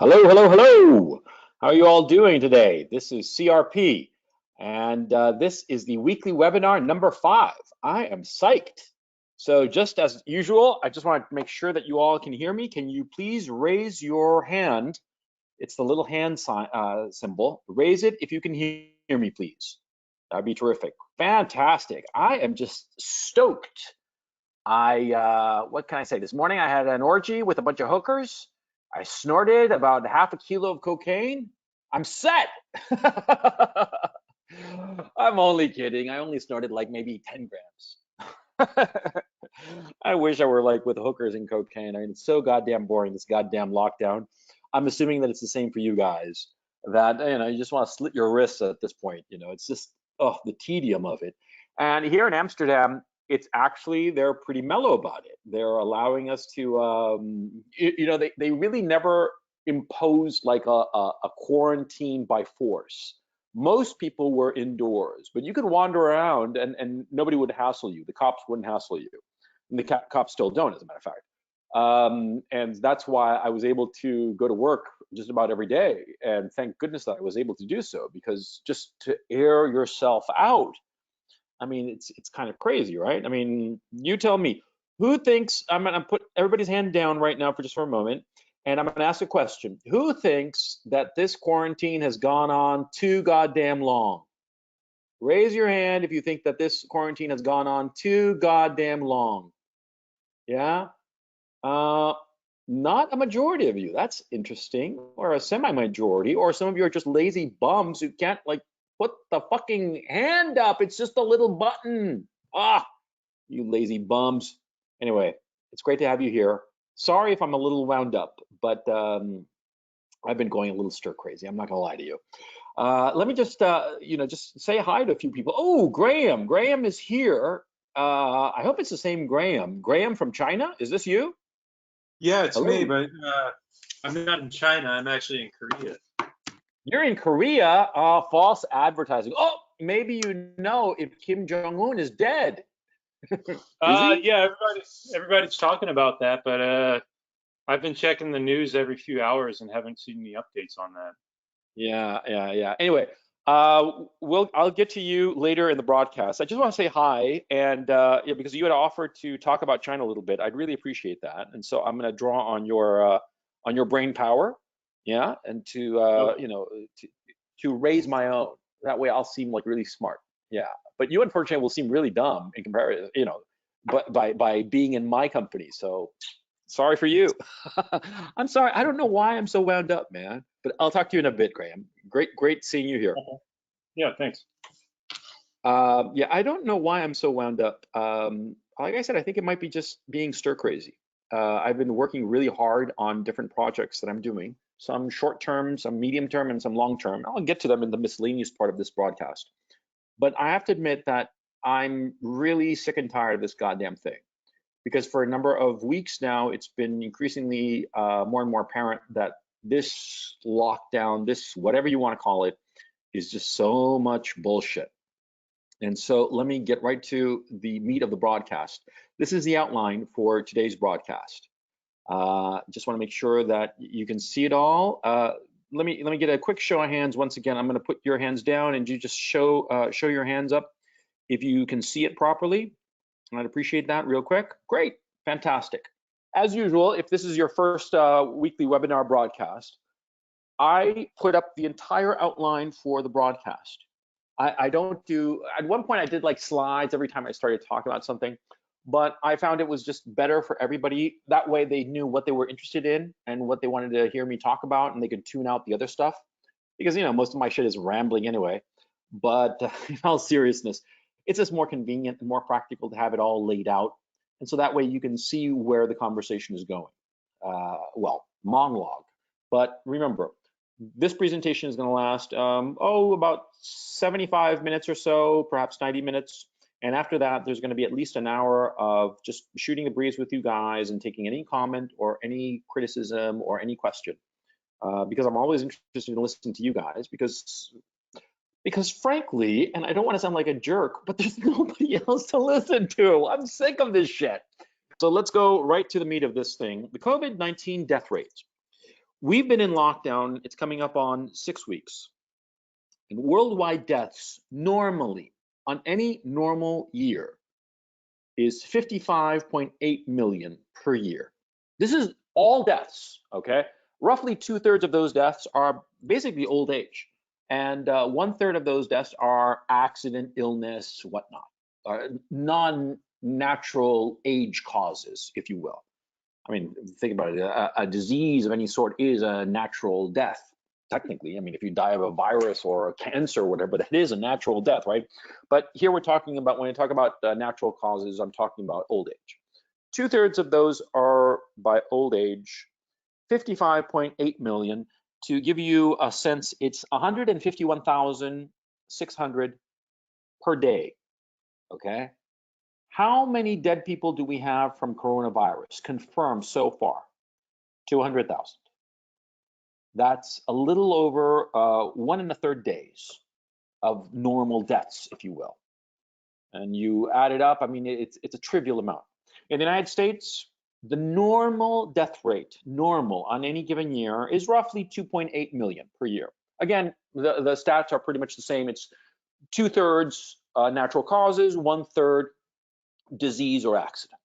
Hello, hello, hello. How are you all doing today? This is CRP, and this is the weekly webinar number 5. I am psyched. So just as usual, I just want to make sure that you all can hear me. Can you please raise your hand? It's the little hand sign, symbol. Raise it if you can hear me, please. That'd be terrific. Fantastic. I am just stoked. What can I say? This morning I had an orgy with a bunch of hookers. I snorted about half a kilo of cocaine. I'm set. I'm only kidding. I only snorted like maybe 10 grams. I wish I were like with hookers and cocaine. I mean, it's so goddamn boring, this goddamn lockdown. I'm assuming that it's the same for you guys. That, you just want to slit your wrists at this point. It's just, oh, the tedium of it. And here in Amsterdam, it's actually, they're pretty mellow about it. They're allowing us to, they really never imposed like a quarantine by force. Most people were indoors, but you could wander around and nobody would hassle you. The cops wouldn't hassle you. And the cops still don't, as a matter of fact. And that's why I was able to go to work just about every day. And thank goodness that I was able to do so, because just to air yourself out, I mean, it's kind of crazy, right? I mean, you tell me, who thinks, I'm gonna put everybody's hand down right now for a moment, and I'm gonna ask a question. Who thinks that this quarantine has gone on too goddamn long? Raise your hand if you think that this quarantine has gone on too goddamn long. Yeah? Uh, Not a majority of you. That's interesting. Or a semi-majority, or some of you are just lazy bums who can't like put the fucking hand up. It's just a little button. Ah, you lazy bums. Anyway, it's great to have you here. Sorry if I'm a little wound up, but I've been going a little stir crazy. I'm not gonna lie to you. Let me just, just say hi to a few people. Oh, Graham. Graham is here. I hope it's the same Graham. Graham from China. Is this you? Yeah, it's me, Hello. but I'm not in China. I'm actually in Korea. You're in Korea. False advertising. Oh, maybe you know if Kim Jong-un is dead. Is he? Yeah, everybody's talking about that, but I've been checking the news every few hours and haven't seen any updates on that. Yeah, yeah, yeah. Anyway, I'll get to you later in the broadcast. I just want to say hi, and yeah, because you had offered to talk about China a little bit, I'd really appreciate that. And so I'm going to draw on your brain power, yeah, and to Okay. to raise my own. That way, I'll seem like really smart. Yeah, but you unfortunately will seem really dumb in comparison, but by being in my company. So sorry for you. I'm sorry. I don't know why I'm so wound up, man. But I'll talk to you in a bit, Graham. Great seeing you here. Okay. Yeah, thanks. Yeah, I don't know why I'm so wound up. Like I said, I think it might be just being stir crazy. I've been working really hard on different projects that I'm doing, some short term, some medium term, and some long term. I'll get to them in the miscellaneous part of this broadcast. But I have to admit that I'm really sick and tired of this goddamn thing, because for a number of weeks now, it's been increasingly more and more apparent that this lockdown, this whatever you want to call it, is just so much bullshit. And so let me get right to the meat of the broadcast. This is the outline for today's broadcast. Just want to make sure that you can see it all. Let me get a quick show of hands once again. I'm going to put your hands down, and you just show your hands up if you can see it properly. I'd appreciate that real quick. Great, fantastic. As usual, if this is your first weekly webinar broadcast, I put up the entire outline for the broadcast. I don't do, at one point I did like slides every time I started talking about something, but I found it was just better for everybody. That way they knew what they were interested in and what they wanted to hear me talk about, and they could tune out the other stuff. Because, most of my shit is rambling anyway. But in all seriousness, it's just more convenient and more practical to have it all laid out. And so that way you can see where the conversation is going. Well, monologue. But remember, this presentation is going to last, about 75 minutes or so, perhaps 90 minutes. And after that, there's going to be at least an hour of just shooting the breeze with you guys and taking any comment or any criticism or any question. Because I'm always interested in listening to you guys, because frankly, and I don't want to sound like a jerk, but there's nobody else to listen to. I'm sick of this shit. So let's go right to the meat of this thing. The COVID-19 death rates. We've been in lockdown. It's coming up on 6 weeks. And worldwide deaths normally on any normal year is 55.8 million per year. This is all deaths, okay? Roughly 2/3 of those deaths are basically old age. And 1/3 of those deaths are accident, illness, whatnot, non-natural age causes, if you will. I mean, think about it. A disease of any sort is a natural death, technically. I mean, if you die of a virus or a cancer or whatever, but it is a natural death, right? But here we're talking about, when I talk about natural causes, I'm talking about old age. 2/3 of those are by old age, 55.8 million. To give you a sense, it's 151,600 per day, okay? How many dead people do we have from coronavirus confirmed so far? 200,000. That's a little over 1 1/3 days of normal deaths, if you will. And you add it up, I mean, it's a trivial amount. In the United States, the normal death rate, normal on any given year, is roughly 2.8 million per year. Again, the stats are pretty much the same. It's 2/3 natural causes, 1/3 disease or accident.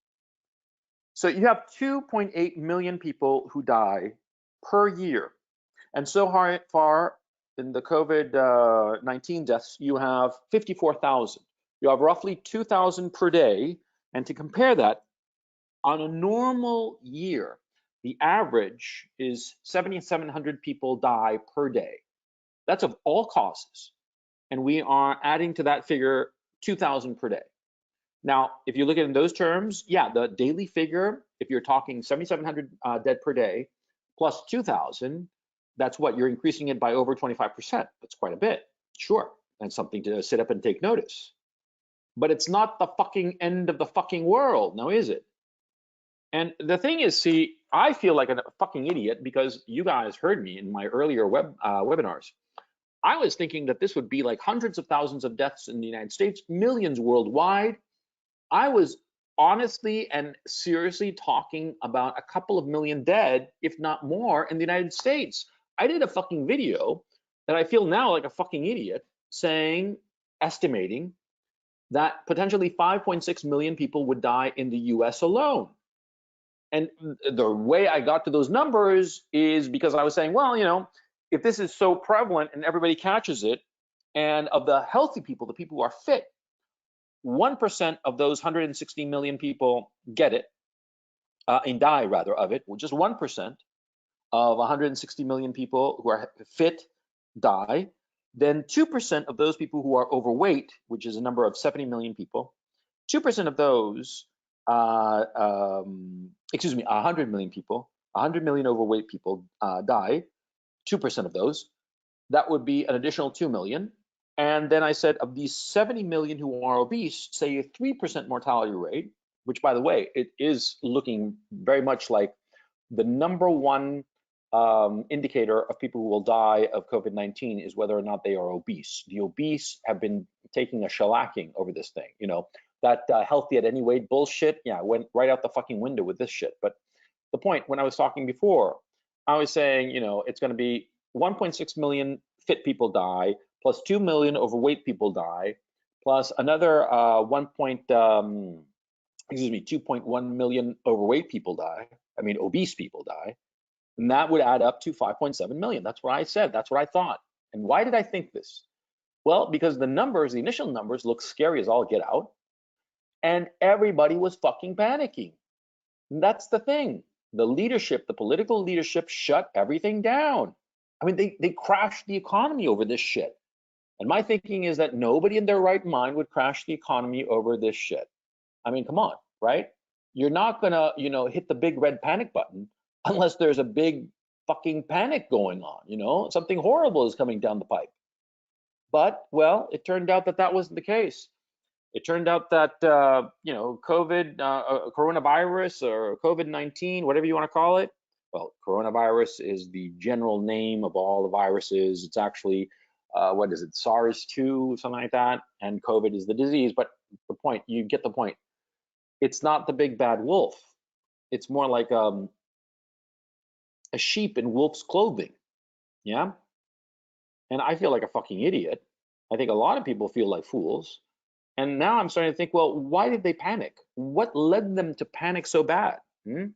So you have 2.8 million people who die per year. And so far in the COVID-19 deaths, you have 54,000. You have roughly 2,000 per day. And to compare that, on a normal year, the average is 7,700 people die per day. That's of all causes. And we are adding to that figure 2,000 per day. Now, if you look at it in those terms, yeah, the daily figure, if you're talking 7,700 dead per day plus 2,000, that's what you're increasing it by over 25%. That's quite a bit, sure, and something to sit up and take notice. But it's not the fucking end of the fucking world, now is it? And the thing is, see, I feel like a fucking idiot because you guys heard me in my earlier webinars. I was thinking that this would be like hundreds of thousands of deaths in the United States, millions worldwide. I was honestly and seriously talking about a couple of million dead, if not more, in the United States. I did a fucking video that I feel now like a fucking idiot saying, estimating that potentially 5.6 million people would die in the US alone. And the way I got to those numbers is because I was saying, well, you know, if this is so prevalent and everybody catches it, and of the healthy people, the people who are fit, 1% of those 160 million people get it, and die rather of it, just 1% of 160 million people who are fit die, then 2% of those people who are overweight, which is a number of 70 million people, 2% of those, excuse me, 100 million people, 100 million overweight people die, 2% of those, that would be an additional 2 million. And then I said, of these 70 million who are obese, say a 3% mortality rate, which by the way, it is looking very much like the number one indicator of people who will die of COVID-19 is whether or not they are obese. The obese have been taking a shellacking over this thing. You know, that healthy at any weight bullshit, yeah, went right out the fucking window with this shit. But the point, when I was talking before, I was saying, you know, it's going to be 1.6 million fit people die, plus 2 million overweight people die, plus another 2.1 million overweight people die. I mean, obese people die. And that would add up to 5.7 million. That's what I said. That's what I thought. And why did I think this? Well, because the numbers, the initial numbers, look scary as all get out. And everybody was fucking panicking. And that's the thing. The leadership, the political leadership, shut everything down. I mean, they crashed the economy over this shit. And my thinking is that nobody in their right mind would crash the economy over this shit. I mean, come on, right? You're not gonna, you know, hit the big red panic button unless there's a big fucking panic going on, you know, something horrible is coming down the pipe. But, well, it turned out that that wasn't the case. It turned out that, you know, coronavirus or COVID-19, whatever you want to call it, well, coronavirus is the general name of all the viruses. It's actually, what is it, SARS-2, something like that, and COVID is the disease. But the point, you get the point. It's not the big bad wolf. It's more like a sheep in wolf's clothing. Yeah. And I feel like a fucking idiot. I think a lot of people feel like fools. And now I'm starting to think, well, why did they panic? What led them to panic so bad? Hmm?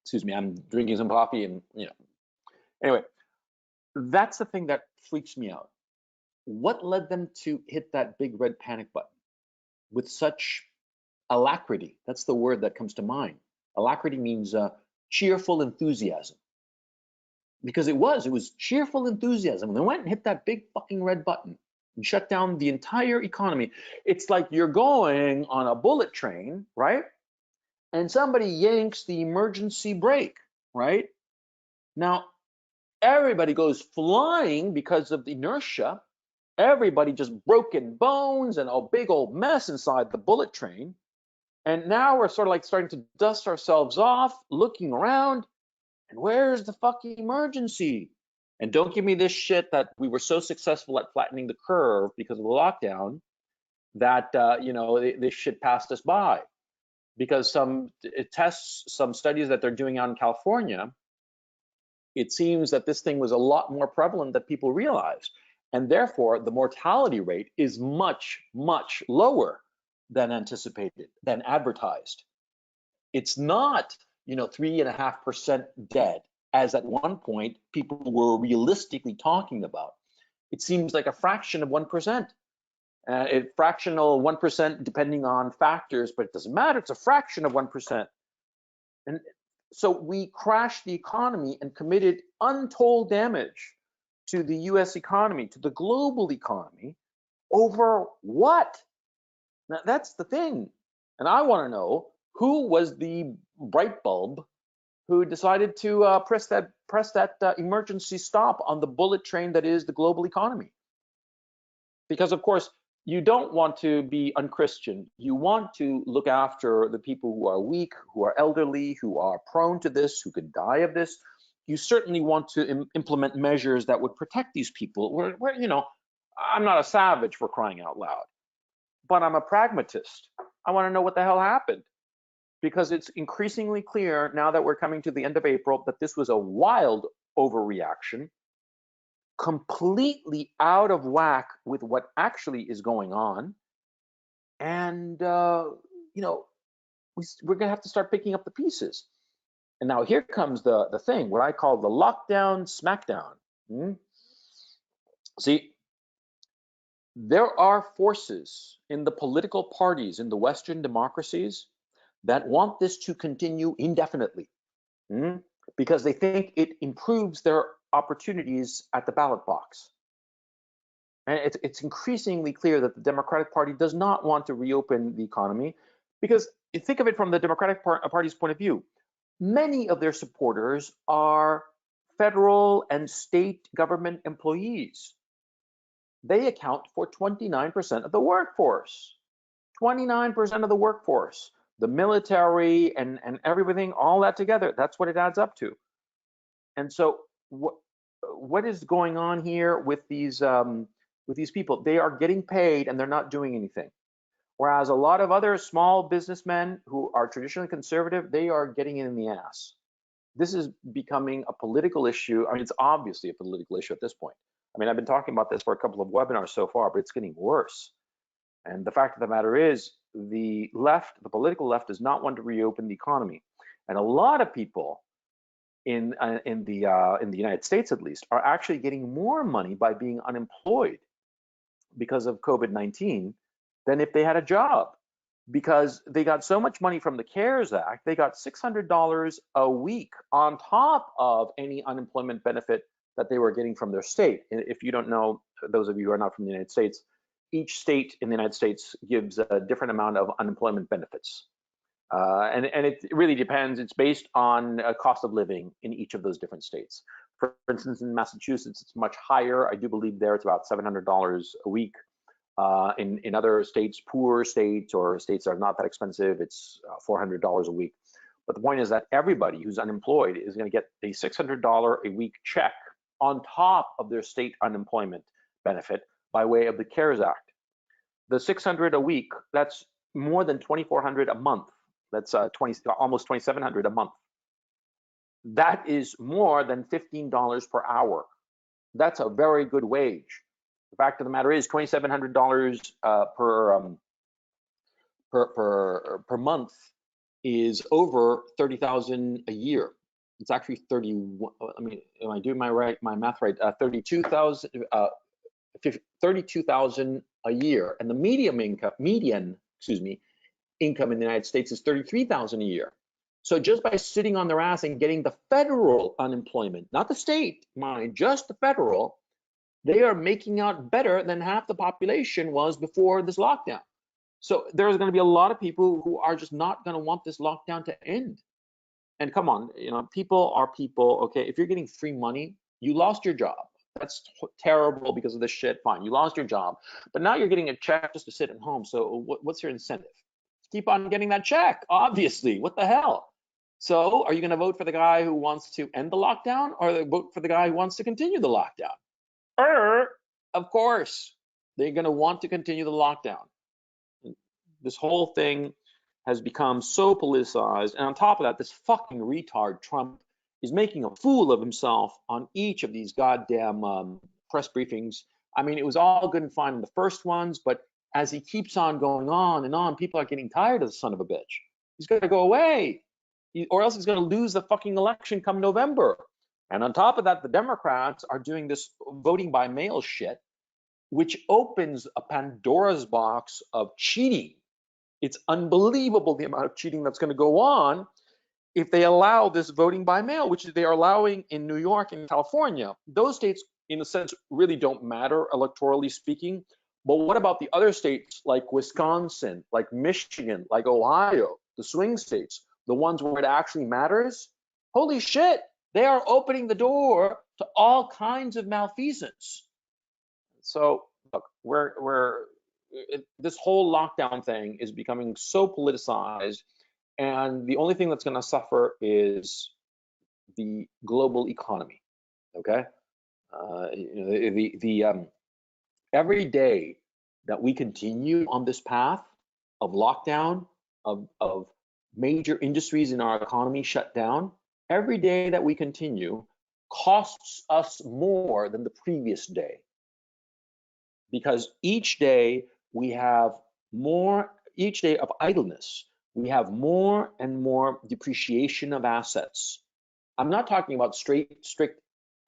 Excuse me, I'm drinking some coffee and, Anyway, that's the thing that freaks me out. What led them to hit that big red panic button with such alacrity? That's the word that comes to mind. Alacrity means cheerful enthusiasm. Because it was cheerful enthusiasm. They went and hit that big fucking red button and shut down the entire economy. It's like you're going on a bullet train, right? And somebody yanks the emergency brake, right? Now, everybody goes flying because of the inertia. Everybody just broken bones and a big old mess inside the bullet train. And now we're sort of like starting to dust ourselves off, looking around, and where's the fucking emergency? And don't give me this shit that we were so successful at flattening the curve because of the lockdown that this shit passed us by. Because some tests, some studies that they're doing out in California, it seems that this thing was a lot more prevalent than people realize. And therefore, the mortality rate is much, much lower than anticipated, than advertised. It's not, 3.5% dead, as at one point people were realistically talking about. It seems like a fraction of 1%. Fractional 1% depending on factors, but it doesn't matter. It's a fraction of 1%. And so we crashed the economy and committed untold damage to the US economy, to the global economy, over what? Now, that's the thing. And I want to know who was the bright bulb who decided to press that emergency stop on the bullet train that is the global economy. Because of course, you don't want to be unchristian. You want to look after the people who are weak, who are elderly, who are prone to this, who could die of this. You certainly want to implement measures that would protect these people. I'm not a savage, for crying out loud, but I'm a pragmatist. I want to know what the hell happened, because it's increasingly clear now that we're coming to the end of April that this was a wild overreaction, completely out of whack with what actually is going on. And, we're going to have to start picking up the pieces. And now here comes the thing, what I call the lockdown smackdown. See, there are forces in the political parties in the Western democracies that want this to continue indefinitely, because they think it improves their opportunities at the ballot box. And it's increasingly clear that the Democratic Party does not want to reopen the economy, because think of it from the Democratic Party's point of view. Many of their supporters are federal and state government employees. They account for 29% of the workforce. 29% of the workforce. The military and everything, all that together, that's what it adds up to. And so what is going on here with these people? They are getting paid and they're not doing anything. Whereas a lot of other small businessmen who are traditionally conservative, they are getting it in the ass. This is becoming a political issue. I mean, it's obviously a political issue at this point. I mean, I've been talking about this for a couple of webinars so far, but it's getting worse. And the fact of the matter is, the left, the political left, does not want to reopen the economy. And a lot of people in the United States, at least, are actually getting more money by being unemployed because of COVID-19 than if they had a job, because they got so much money from the CARES Act. They got $600 a week on top of any unemployment benefit that they were getting from their state. If you don't know, those of you who are not from the United States, each state in the United States gives a different amount of unemployment benefits. And it really depends. It's based on cost of living in each of those different states. For instance, in Massachusetts, it's much higher. I do believe there it's about $700 a week. In other states, poor states or states that are not that expensive, it's $400 a week. But the point is that everybody who's unemployed is going to get a $600 a week check on top of their state unemployment benefit by way of the CARES Act. The $600 a week, that's more than $2,400 a month. That's almost $2,700 a month. That is more than $15 per hour. That's a very good wage. The fact of the matter is, $2,700 per month is over 30,000 a year. It's actually 31. I mean, am I doing my math right? 32,000 a year, and the median, excuse me, income in the United States is 33,000 a year. So just by sitting on their ass and getting the federal unemployment, not the state, mind, just the federal, they are making out better than half the population was before this lockdown. So there's going to be a lot of people who are just not going to want this lockdown to end. And come on, people are people. Okay, if you're getting free money, you lost your job. That's terrible because of this shit. Fine, you lost your job, but now you're getting a check just to sit at home. So what's your incentive? Keep on getting that check, obviously. What the hell? So are you going to vote for the guy who wants to end the lockdown, or vote for the guy who wants to continue the lockdown? Of course, they're going to want to continue the lockdown. This whole thing has become so politicized, and on top of that, this fucking retard Trump is making a fool of himself on each of these goddamn press briefings. I mean, it was all good and fine in the first ones, but as he keeps on going on and on, people are getting tired of the son of a bitch. He's got to go away, or else he's going to lose the fucking election come November. And on top of that, the Democrats are doing this voting by mail shit, which opens a Pandora's box of cheating. It's unbelievable the amount of cheating that's going to go on if they allow this voting by mail, which they are allowing in New York and California. Those states, in a sense, really don't matter electorally speaking. But what about the other states like Wisconsin, like Michigan, like Ohio, the swing states, the ones where it actually matters? Holy shit, they are opening the door to all kinds of malfeasance. So look, this whole lockdown thing is becoming so politicized, and the only thing that's going to suffer is the global economy. Okay, every day that we continue on this path of lockdown, of major industries in our economy shut down, every day that we continue costs us more than the previous day. Because each day we have more, each day of idleness, we have more and more depreciation of assets. I'm not talking about strict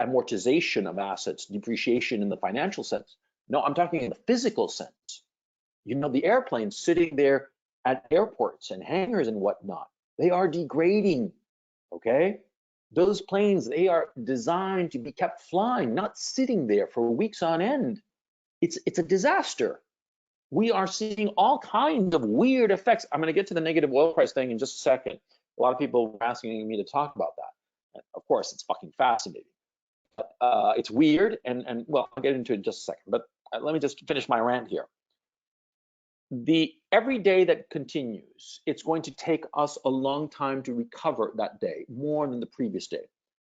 amortization of assets, depreciation in the financial sense. No, I'm talking in the physical sense. The airplanes sitting there at airports and hangars and whatnot, they are degrading, okay? Those planes, they are designed to be kept flying, not sitting there for weeks on end. It's a disaster. We are seeing all kinds of weird effects. I'm going to get to the negative oil price thing in just a second. A lot of people are asking me to talk about that. Of course, it's fucking fascinating. But it's weird, and well, I'll get into it in just a second. But let me just finish my rant here. Every day that continues, it's going to take us a long time to recover that day, more than the previous day,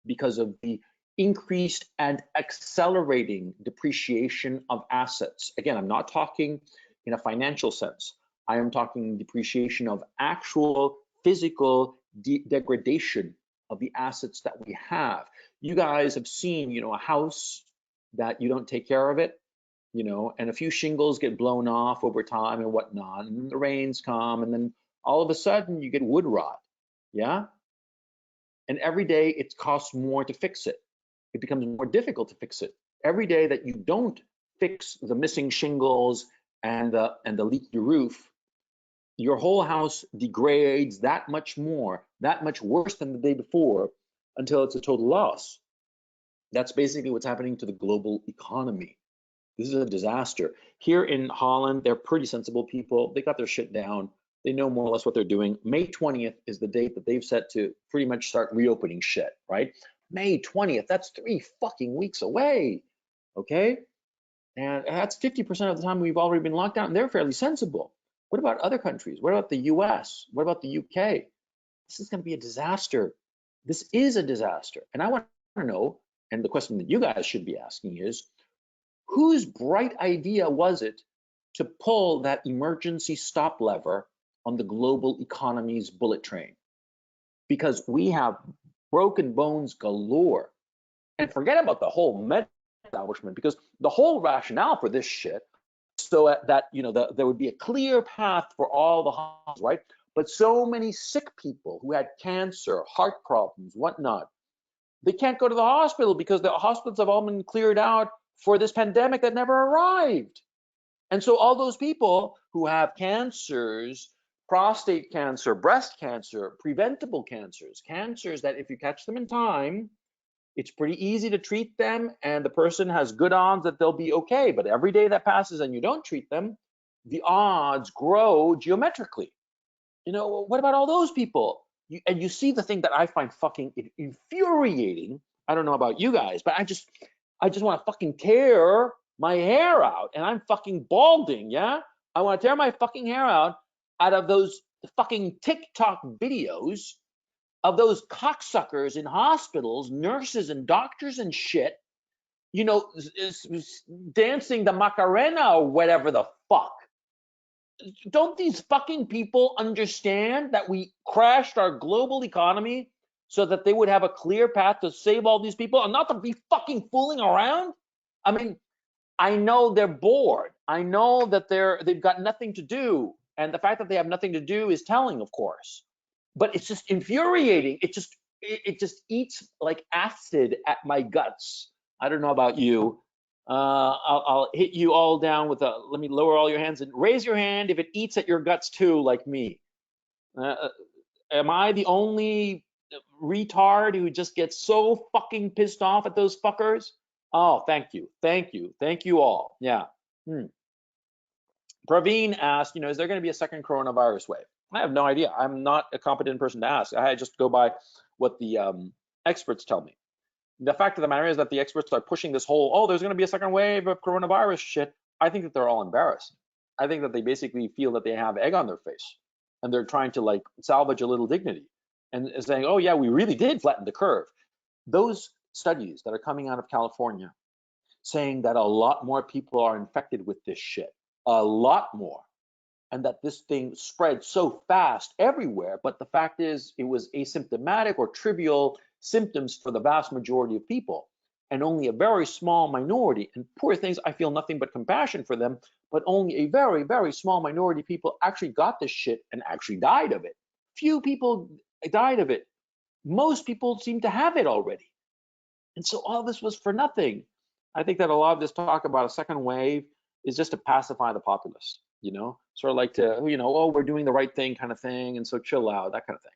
because of the increased and accelerating depreciation of assets. Again, I'm not talking in a financial sense. I am talking depreciation of actual physical degradation of the assets that we have. You guys have seen, a house that you don't take care of it, and a few shingles get blown off over time and whatnot, and the rains come, and then all of a sudden you get wood rot, yeah? And every day it costs more to fix it. It becomes more difficult to fix it. Every day that you don't fix the missing shingles and the leaky roof, your whole house degrades that much more, that much worse than the day before, until it's a total loss. That's basically what's happening to the global economy. This is a disaster. Here in Holland, they're pretty sensible people. They got their shit down. They know more or less what they're doing. May 20th is the date that they've set to pretty much start reopening shit, right? May 20th, that's 3 fucking weeks away, okay? And that's 50% of the time we've already been locked down, and they're fairly sensible. What about other countries? What about the US? What about the UK? This is going to be a disaster. This is a disaster. And I want to know, and the question that you guys should be asking is, whose bright idea was it to pull that emergency stop lever on the global economy's bullet train? Because we have broken bones galore. And forget about the whole med establishment, because the whole rationale for this shit, so that there would be a clear path for all the hospitals, right? But so many sick people who had cancer, heart problems, whatnot, they can't go to the hospital because the hospitals have all been cleared out for this pandemic that never arrived. And so all those people who have cancers, prostate cancer, breast cancer, preventable cancers, cancers that if you catch them in time, it's pretty easy to treat them and the person has good odds that they'll be okay. But every day that passes and you don't treat them, the odds grow geometrically. What about all those people? And you see the thing that I find fucking infuriating. I don't know about you guys, but I just want to fucking tear my hair out, and I'm fucking balding, yeah? I want to tear my fucking hair out of those fucking TikTok videos of those cocksuckers in hospitals, nurses and doctors and shit, dancing the Macarena or whatever the fuck. Don't these fucking people understand that we crashed our global economy so that they would have a clear path to save all these people and not to be fucking fooling around? I mean, I know they're bored. I know that they've got nothing to do. And the fact that they have nothing to do is telling, of course. But it's just infuriating. It just eats like acid at my guts. I don't know about you. I'll hit you all down with a, let me lower all your hands and raise your hand if it eats at your guts too, like me. Am I the only retard who just gets so fucking pissed off at those fuckers? Oh, thank you. Thank you all. Yeah. Praveen asked, is there going to be a second coronavirus wave? I have no idea. I'm not a competent person to ask. I just go by what the experts tell me. The fact of the matter is that the experts are pushing this whole, oh, there's going to be a second wave of coronavirus shit. I think that they're all embarrassed. I think that they basically feel that they have egg on their face and they're trying to like salvage a little dignity and saying, oh yeah, we really did flatten the curve. Those studies that are coming out of California saying that a lot more people are infected with this shit, a lot more, and that this thing spread so fast everywhere. But the fact is, it was asymptomatic or trivial symptoms for the vast majority of people, and only a very small minority. And poor things, I feel nothing but compassion for them, but only a very, very small minority of people actually got this shit and actually died of it. Few people died of it. Most people seem to have it already. And so all this was for nothing. I think that a lot of this talk about a second wave is just to pacify the populace, sort of like to, oh, we're doing the right thing kind of thing. And so chill out, that kind of thing.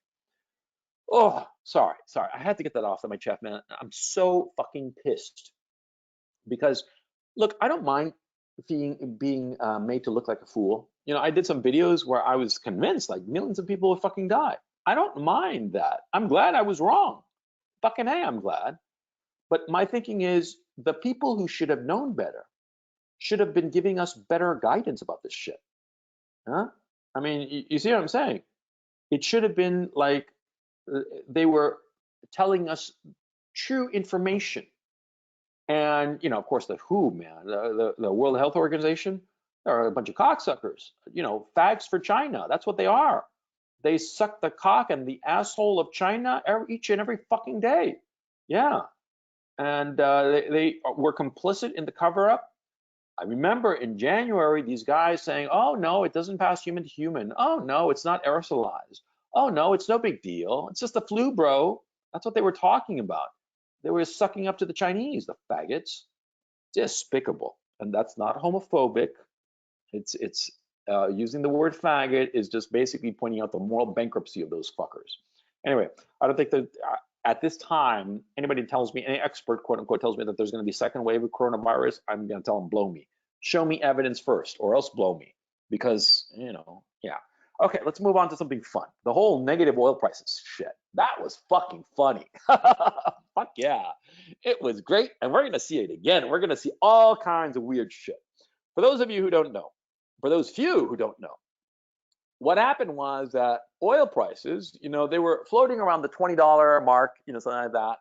Oh, sorry. I had to get that off of my chest, man. I'm so fucking pissed because, look, I don't mind being made to look like a fool. I did some videos where I was convinced like millions of people would fucking die. I don't mind that. I'm glad I was wrong. Fucking hey, I'm glad. But my thinking is the people who should have known better should have been giving us better guidance about this shit. Huh? I mean, you see what I'm saying? It should have been like they were telling us true information. And, of course, the WHO, man, the World Health Organization, they're a bunch of cocksuckers, fags for China. That's what they are. They suck the cock and the asshole of China each and every fucking day. Yeah. And they were complicit in the cover-up. I remember in January, these guys saying, oh, no, it doesn't pass human to human. Oh, no, it's not aerosolized. Oh, no, it's no big deal. It's just the flu, bro. That's what they were talking about. They were sucking up to the Chinese, the faggots. Despicable. And that's not homophobic. It's using the word faggot is just basically pointing out the moral bankruptcy of those fuckers. Anyway, I don't think that at this time, anybody tells me, any expert, quote unquote, tells me that there's going to be a second wave of coronavirus, I'm going to tell them, blow me. Show me evidence first, or else blow me. Because, yeah. Okay, let's move on to something fun. The whole negative oil prices shit. That was fucking funny. Fuck yeah. It was great, and we're going to see it again. We're going to see all kinds of weird shit. For those of you who don't know, for those few who don't know, what happened was that oil prices, they were floating around the $20 mark, something like that,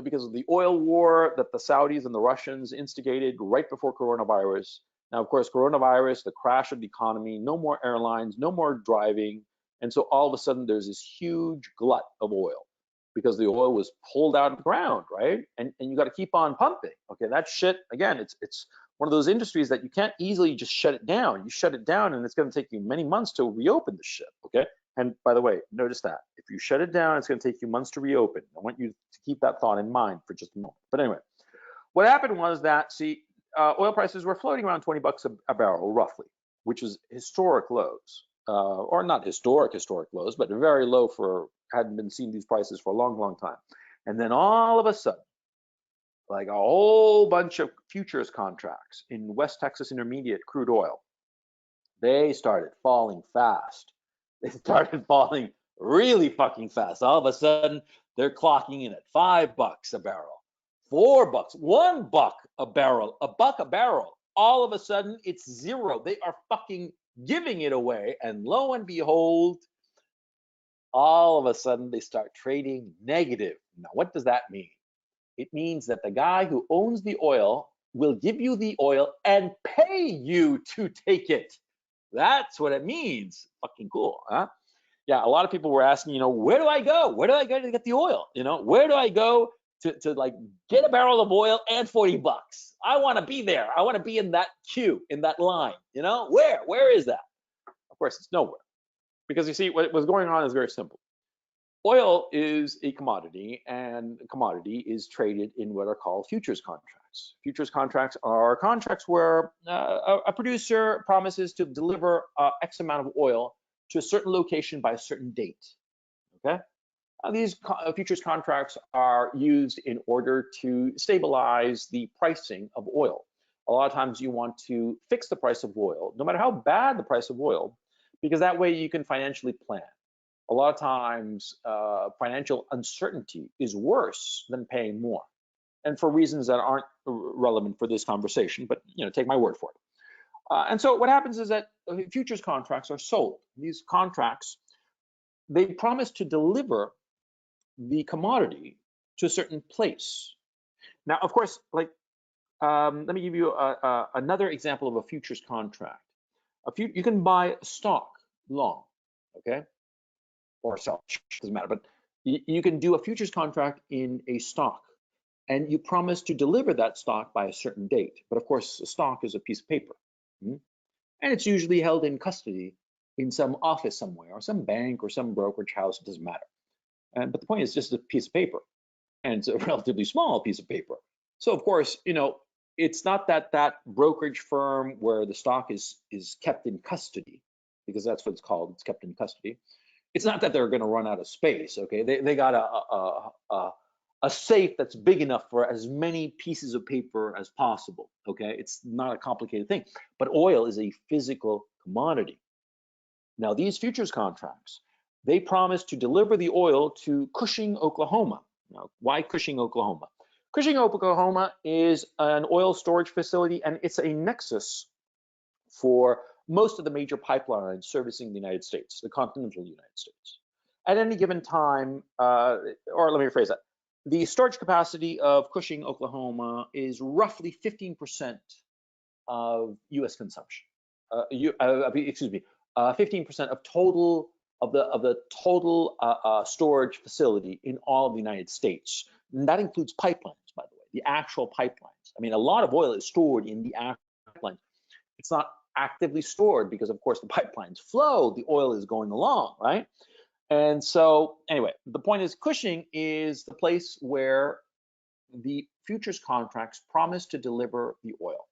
because of the oil war that the Saudis and the Russians instigated right before coronavirus. Now, of course, coronavirus, the crash of the economy, no more airlines, no more driving. And so all of a sudden, there's this huge glut of oil. because the oil was pulled out of the ground, right? And you got to keep on pumping. Okay, that shit, again, it's one of those industries that you can't easily just shut it down. You shut it down and it's going to take you many months to reopen the ship, okay? And by the way, notice that if you shut it down, it's going to take you months to reopen. I want you to keep that thought in mind for just a moment. But anyway, what happened was that, see, oil prices were floating around 20 bucks a barrel, roughly, which was historic lows, or not historic lows, but very low for, hadn't been seeing these prices for a long, long time. And then all of a sudden, like a whole bunch of futures contracts in West Texas Intermediate crude oil, they started falling fast. They started falling really fucking fast. All of a sudden, they're clocking in at $5 a barrel, $4, $1 a barrel, $1 a barrel. All of a sudden, it's zero. They are fucking giving it away. And lo and behold, all of a sudden, they start trading negative. Now, what does that mean? It means that the guy who owns the oil will give you the oil and pay you to take it. That's what it means. Fucking cool, huh? Yeah, a lot of people were asking, where do I go? Where do I go to get the oil? Where do I go to like get a barrel of oil and $40? I want to be there. I want to be in that queue, in that line. Where is that? Of course, it's nowhere. Because you see, what was going on is very simple. Oil is a commodity, and a commodity is traded in what are called futures contracts. Futures contracts are contracts where a producer promises to deliver X amount of oil to a certain location by a certain date. Okay? These futures contracts are used in order to stabilize the pricing of oil. A lot of times you want to fix the price of oil, no matter how bad the price of oil, because that way you can financially plan. A lot of times financial uncertainty is worse than paying more, and for reasons that aren't relevant for this conversation, but take my word for it. And so what happens is that futures contracts are sold. These contracts, they promise to deliver the commodity to a certain place. Now, of course, let me give you another example of a futures contract. You can buy stock long, okay? Or sell, doesn't matter, but you can do a futures contract in a stock, and you promise to deliver that stock by a certain date. But of course, a stock is a piece of paper, and it's usually held in custody in some office somewhere, or some bank, or some brokerage house. It doesn't matter. But the point is, just a piece of paper, and it's a relatively small piece of paper. So of course, it's not that brokerage firm where the stock is kept in custody, because that's what it's called. It's kept in custody. It's not that they're going to run out of space, okay? They got a safe that's big enough for as many pieces of paper as possible, okay? It's not a complicated thing. But oil is a physical commodity. Now, these futures contracts, they promise to deliver the oil to Cushing, Oklahoma. Now, why Cushing, Oklahoma? Cushing, Oklahoma is an oil storage facility, and it's a nexus for most of the major pipelines servicing the United States, the continental United States. At any given time, or let me rephrase that, the storage capacity of Cushing, Oklahoma is roughly 15% of U.S. consumption. 15% of the total storage facility in all of the United States. And that includes pipelines, by the way, the actual pipelines. I mean, a lot of oil is stored in the actual pipelines. It's not actively stored because, of course, the pipelines flow, the oil is going along, right? And so, anyway, the point is, Cushing is the place where the futures contracts promise to deliver the oil.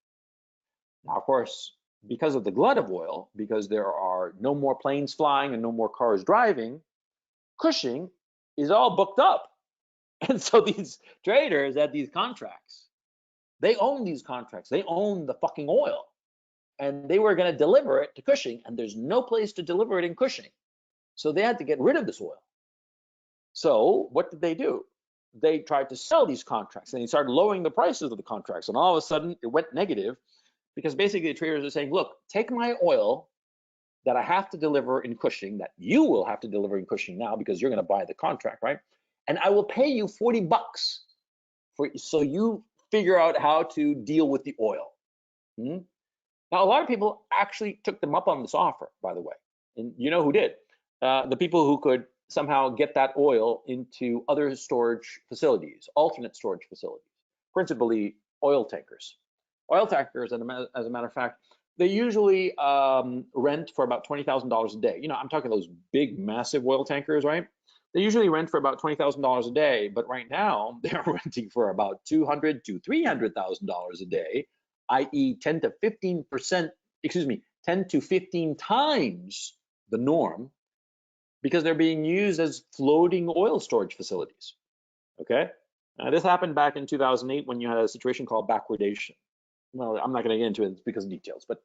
Now, of course, because of the glut of oil, because there are no more planes flying and no more cars driving, Cushing is all booked up. And so these traders at these contracts, they own these contracts. They own the fucking oil. And they were going to deliver it to Cushing, and there's no place to deliver it in Cushing. So they had to get rid of this oil. So what did they do? They tried to sell these contracts, and they started lowering the prices of the contracts. And all of a sudden, it went negative, because basically the traders are saying, look, take my oil that I have to deliver in Cushing, that you will have to deliver in Cushing now because you're going to buy the contract, right? And I will pay you $40 so you figure out how to deal with the oil. Now, a lot of people actually took them up on this offer, by the way. And you know who did? The people who could somehow get that oil into other storage facilities, alternate storage facilities, principally oil tankers. Oil tankers, as a matter of fact, they usually rent for about $20,000 a day. You know, I'm talking those big, massive oil tankers, right? They usually rent for about $20,000 a day, but right now they're renting for about $200,000 to $300,000 a day, i.e., 10 to 15%, excuse me, 10 to 15 times the norm, because they're being used as floating oil storage facilities. Okay, this happened back in 2008 when you had a situation called backwardation. Well, I'm not going to get into it because of details, but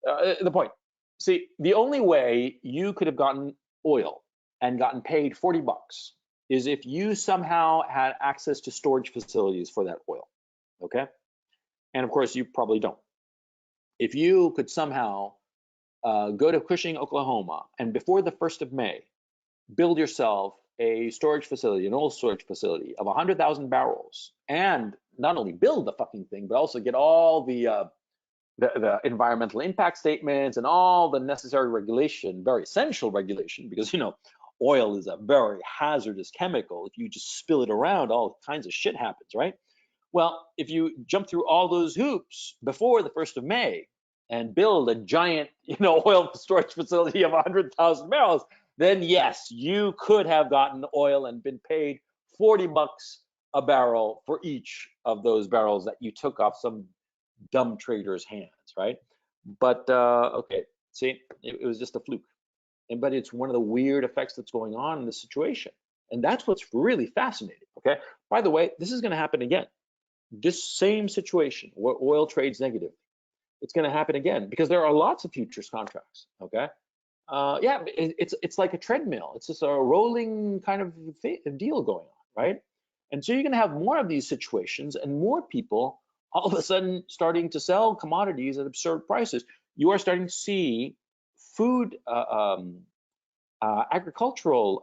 the point. See, the only way you could have gotten oil and gotten paid 40 bucks is if you somehow had access to storage facilities for that oil. Okay, and of course you probably don't. If you could somehow go to Cushing, Oklahoma, and before the 1st of May, build yourself a storage facility, an oil storage facility of 100,000 barrels, and not only build the fucking thing, but also get all the environmental impact statements and all the necessary regulation, very essential regulation, because, you know, oil is a very hazardous chemical. If you just spill it around, all kinds of shit happens, right? Well, if you jump through all those hoops before the 1st of May and build a giant, you know, oil storage facility of 100,000 barrels, then yes, you could have gotten oil and been paid 40 bucks a barrel for each of those barrels that you took off some dumb trader's hands, right? But okay, see, it was just a fluke. But it's one of the weird effects that's going on in this situation. And that's what's really fascinating, okay? By the way, this is going to happen again. This same situation where oil trades negative, it's going to happen again because there are lots of futures contracts, okay? Yeah, it's like a treadmill. It's just a rolling kind of deal going on, right? And so you're going to have more of these situations and more people all of a sudden starting to sell commodities at absurd prices. You are starting to see food, agricultural,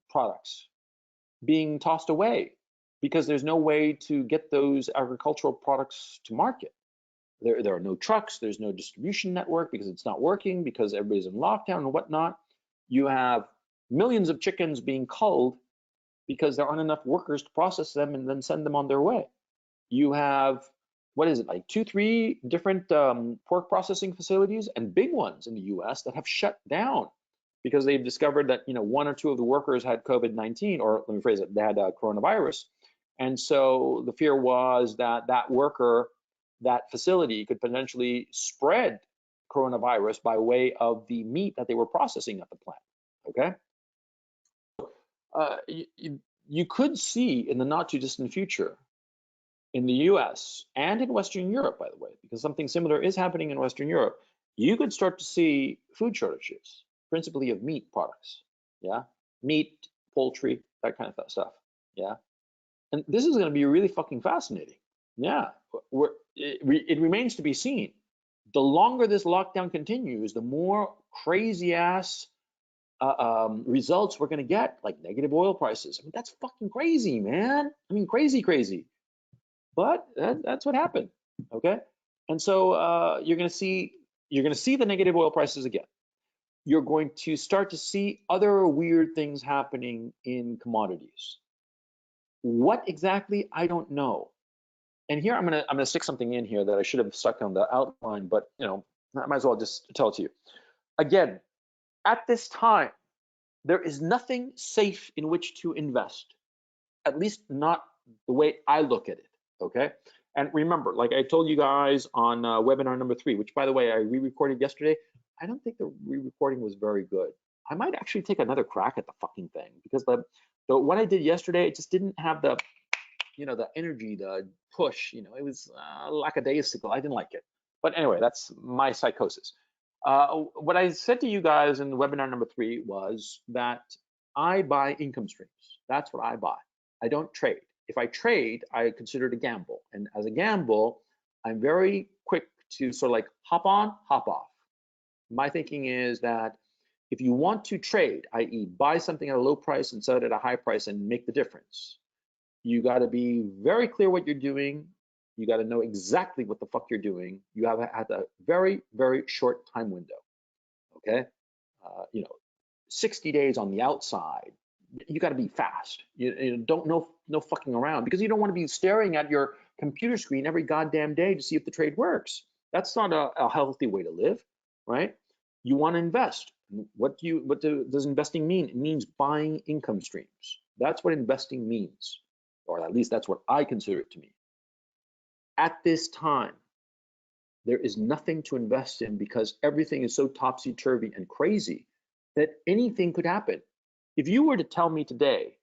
products being tossed away because there's no way to get those agricultural products to market. There are no trucks, there's no distribution network because it's not working, because everybody's in lockdown and whatnot. You have millions of chickens being culled because there aren't enough workers to process them and then send them on their way. You have, what is it, like 3 different pork processing facilities and big ones in the US that have shut down because they've discovered that, you know, 1 or 2 of the workers had COVID-19, or let me phrase it, they had coronavirus. And so the fear was that that worker, that facility could potentially spread coronavirus by way of the meat that they were processing at the plant, okay? You could see in the not too distant future in the US and in Western Europe, by the way, because something similar is happening in Western Europe, you could start to see food shortages, principally of meat products, yeah? Meat, poultry, that kind of stuff, yeah? And this is gonna be really fucking fascinating. Yeah, it remains to be seen. The longer this lockdown continues, the more crazy ass results we're going to get, like negative oil prices. I mean, that's fucking crazy, man. I mean, crazy, crazy. But that's what happened. Okay, and so you're going to see the negative oil prices again. You're going to start to see other weird things happening in commodities. What exactly? I don't know. And here I'm gonna stick something in here that I should have stuck on the outline, but you know, I might as well just tell it to you. Again, at this time, there is nothing safe in which to invest, at least not the way I look at it, okay? And remember, like I told you guys on webinar number 3, which by the way, I re-recorded yesterday, I don't think the re-recording was very good. I might actually take another crack at the fucking thing because the what I did yesterday, it just didn't have the, you know, the energy, the push, you know, it was lackadaisical. I didn't like it. But anyway, that's my psychosis. What I said to you guys in webinar number 3 was that I buy income streams. That's what I buy. I don't trade. If I trade, I consider it a gamble. And as a gamble, I'm very quick to sort of like hop on, hop off. My thinking is that if you want to trade, i.e. buy something at a low price and sell it at a high price and make the difference, you got to be very clear what you're doing. You got to know exactly what the fuck you're doing. You have had a very, very short time window. Okay, you know, 60 days on the outside, you got to be fast. You don't no fucking around, because you don't want to be staring at your computer screen every goddamn day to see if the trade works. That's not a healthy way to live, right? You want to invest. Does investing mean? It means buying income streams. That's what investing means, or at least that's what I consider it to mean. At this time, there is nothing to invest in because everything is so topsy-turvy and crazy that anything could happen. If you were to tell me today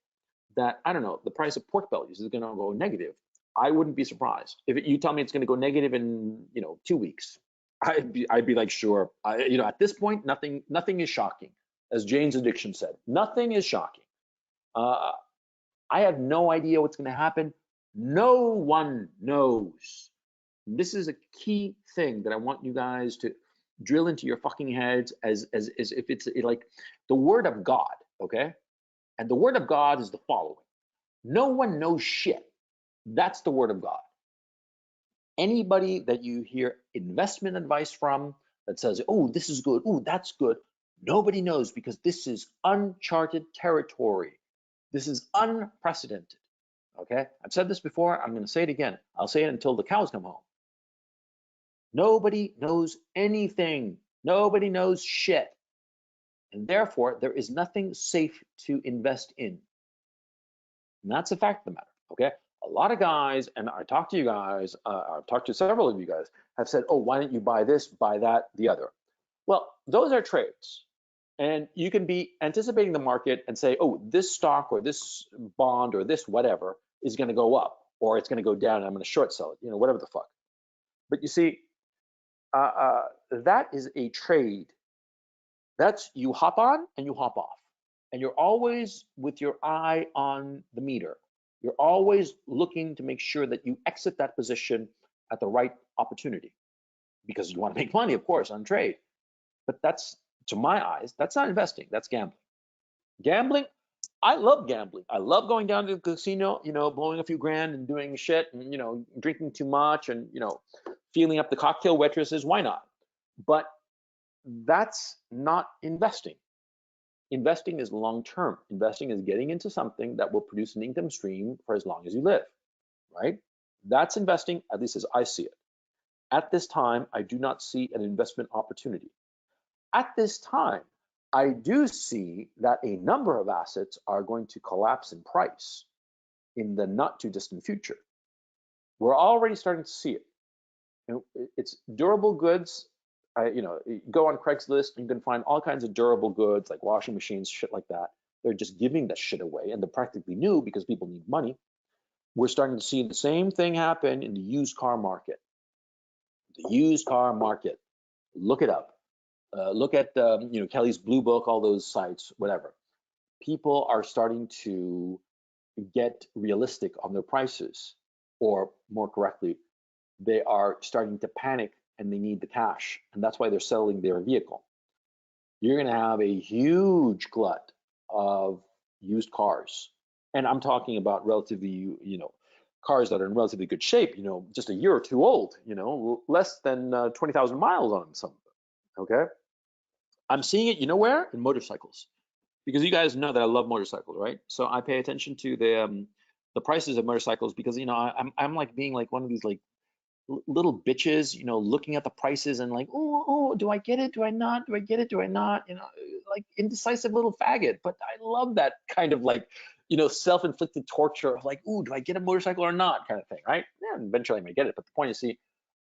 that, I don't know, the price of pork bellies is going to go negative, I wouldn't be surprised. If you tell me it's going to go negative in, 2 weeks, I'd be like, sure. At this point, nothing is shocking. As Jane's Addiction said, nothing is shocking. I have no idea what's going to happen. No one knows. This is a key thing that I want you guys to drill into your fucking heads as if it's like the word of God, okay? And the word of God is the following. No one knows shit. That's the word of God. Anybody that you hear investment advice from that says, oh, this is good, oh, that's good, nobody knows, because this is uncharted territory. This is unprecedented, okay? I've said this before, I'm gonna say it again. I'll say it until the cows come home. Nobody knows anything. Nobody knows shit. And therefore, there is nothing safe to invest in. And that's a fact of the matter, okay? A lot of guys, and I talk to you guys, I've talked to several of you guys, have said, oh, why don't you buy this, buy that, the other? Well, those are trades. And you can be anticipating the market and say, oh, this stock or this bond or this whatever is going to go up, or it's going to go down and I'm going to short sell it, whatever the fuck. But you see, that is a trade. That's you hop on and you hop off. And you're always with your eye on the meter. You're always looking to make sure that you exit that position at the right opportunity, because you want to make money, of course, on trade. But that's, to my eyes, that's not investing, that's gambling. Gambling, I love gambling. I love going down to the casino, blowing a few grand and doing shit and, drinking too much and, feeling up the cocktail waitresses. Why not? But that's not investing. Investing is long-term. Investing is getting into something that will produce an income stream for as long as you live, right? That's investing, at least as I see it. At this time, I do not see an investment opportunity. At this time, I do see that a number of assets are going to collapse in price in the not too distant future. We're already starting to see it. It's durable goods. You go on Craigslist and you can find all kinds of durable goods like washing machines, shit like that. They're just giving that shit away, and they're practically new because people need money. We're starting to see the same thing happen in the used car market. The used car market, look it up. Look at Kelly's Blue Book, all those sites, whatever. People are starting to get realistic on their prices, or more correctly, they are starting to panic and they need the cash, and that's why they're selling their vehicle. You're going to have a huge glut of used cars, and I'm talking about relatively, cars that are in relatively good shape, just a year or two old, less than 20,000 miles on them, some of them, okay? I'm seeing it, where? In motorcycles, because you guys know that I love motorcycles, right? So I pay attention to the prices of motorcycles because, I'm like being like one of these like little bitches, looking at the prices and like, oh, do I get it? Do I not? Do I get it? Do I not? Like indecisive little faggot. But I love that kind of like, self-inflicted torture of like, ooh, do I get a motorcycle or not, kind of thing, right? Yeah, eventually I may get it. But the point is, see,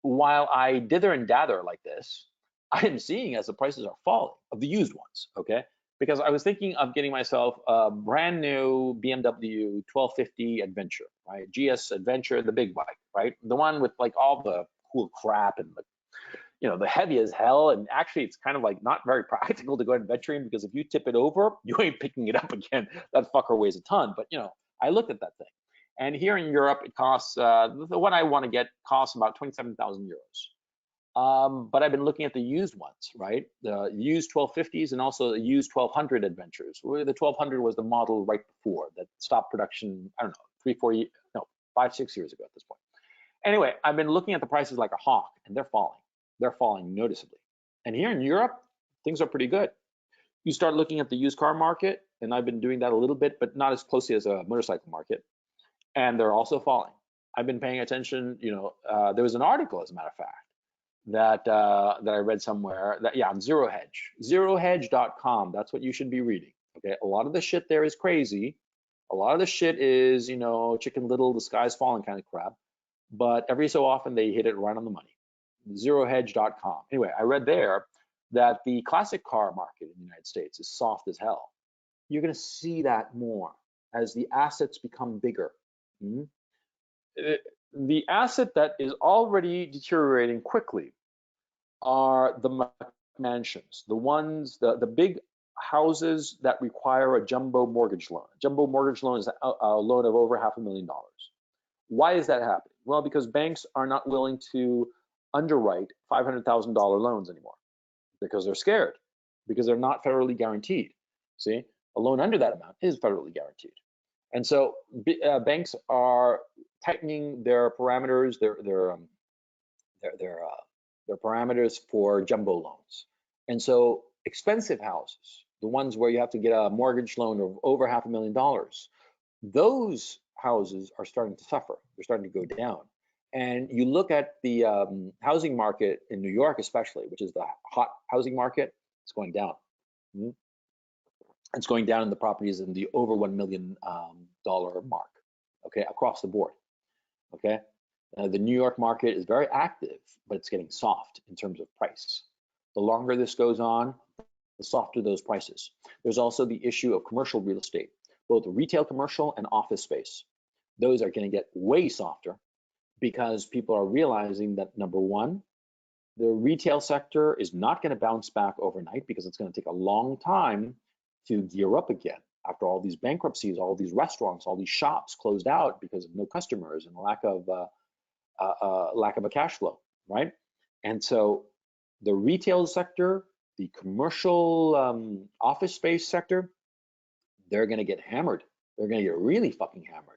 while I dither and dather like this, I am seeing as the prices are falling of the used ones, okay? Because I was thinking of getting myself a brand new BMW 1250 Adventure, right? GS Adventure, the big bike, right? The one with like all the cool crap and the heavy as hell. And actually, it's kind of like not very practical to go adventuring because if you tip it over, you ain't picking it up again. That fucker weighs a ton. But I looked at that thing, and here in Europe, it costs the one I want to get costs about 27,000 euros. But I've been looking at the used ones, right? The used 1250s and also the used 1200 Adventures. Where the 1200 was the model right before that stopped production, I don't know, 5, 6 years ago at this point. Anyway, I've been looking at the prices like a hawk, and they're falling. They're falling noticeably. And here in Europe, things are pretty good. You start looking at the used car market, and I've been doing that a little bit, but not as closely as a motorcycle market, and they're also falling. I've been paying attention. There was an article, as a matter of fact, that I read somewhere that, yeah, on Zero Hedge, zerohedge.com. That's what you should be reading. Okay, a lot of the shit there is crazy. A lot of the shit is, Chicken Little, the sky's falling kind of crap. But every so often they hit it right on the money. Zerohedge.com. Anyway, I read there that the classic car market in the United States is soft as hell. You're going to see that more as the assets become bigger. Mhm. The asset that is already deteriorating quickly are the mansions, the ones, the big houses that require a jumbo mortgage loan. A jumbo mortgage loan is a loan of over $500,000. Why is that happening? Well, because banks are not willing to underwrite $500,000 loans anymore because they're scared, because they're not federally guaranteed. See, a loan under that amount is federally guaranteed. And so banks are tightening their parameters, their parameters for jumbo loans. And so expensive houses, the ones where you have to get a mortgage loan of over $500,000, those houses are starting to suffer. They're starting to go down. And you look at the housing market in New York, especially, which is the hot housing market, it's going down. Mm-hmm. It's going down in the properties in the over $1 million mark, okay, across the board, okay? The New York market is very active, but it's getting soft in terms of price. The longer this goes on, the softer those prices. There's also the issue of commercial real estate, both retail commercial and office space. Those are going to get way softer because people are realizing that, number one, the retail sector is not going to bounce back overnight because it's going to take a long time to gear up again after all these bankruptcies, all these restaurants, all these shops closed out because of no customers and lack of a cash flow, right? And so the retail sector, the commercial office space sector, they're going to get hammered. They're going to get really fucking hammered.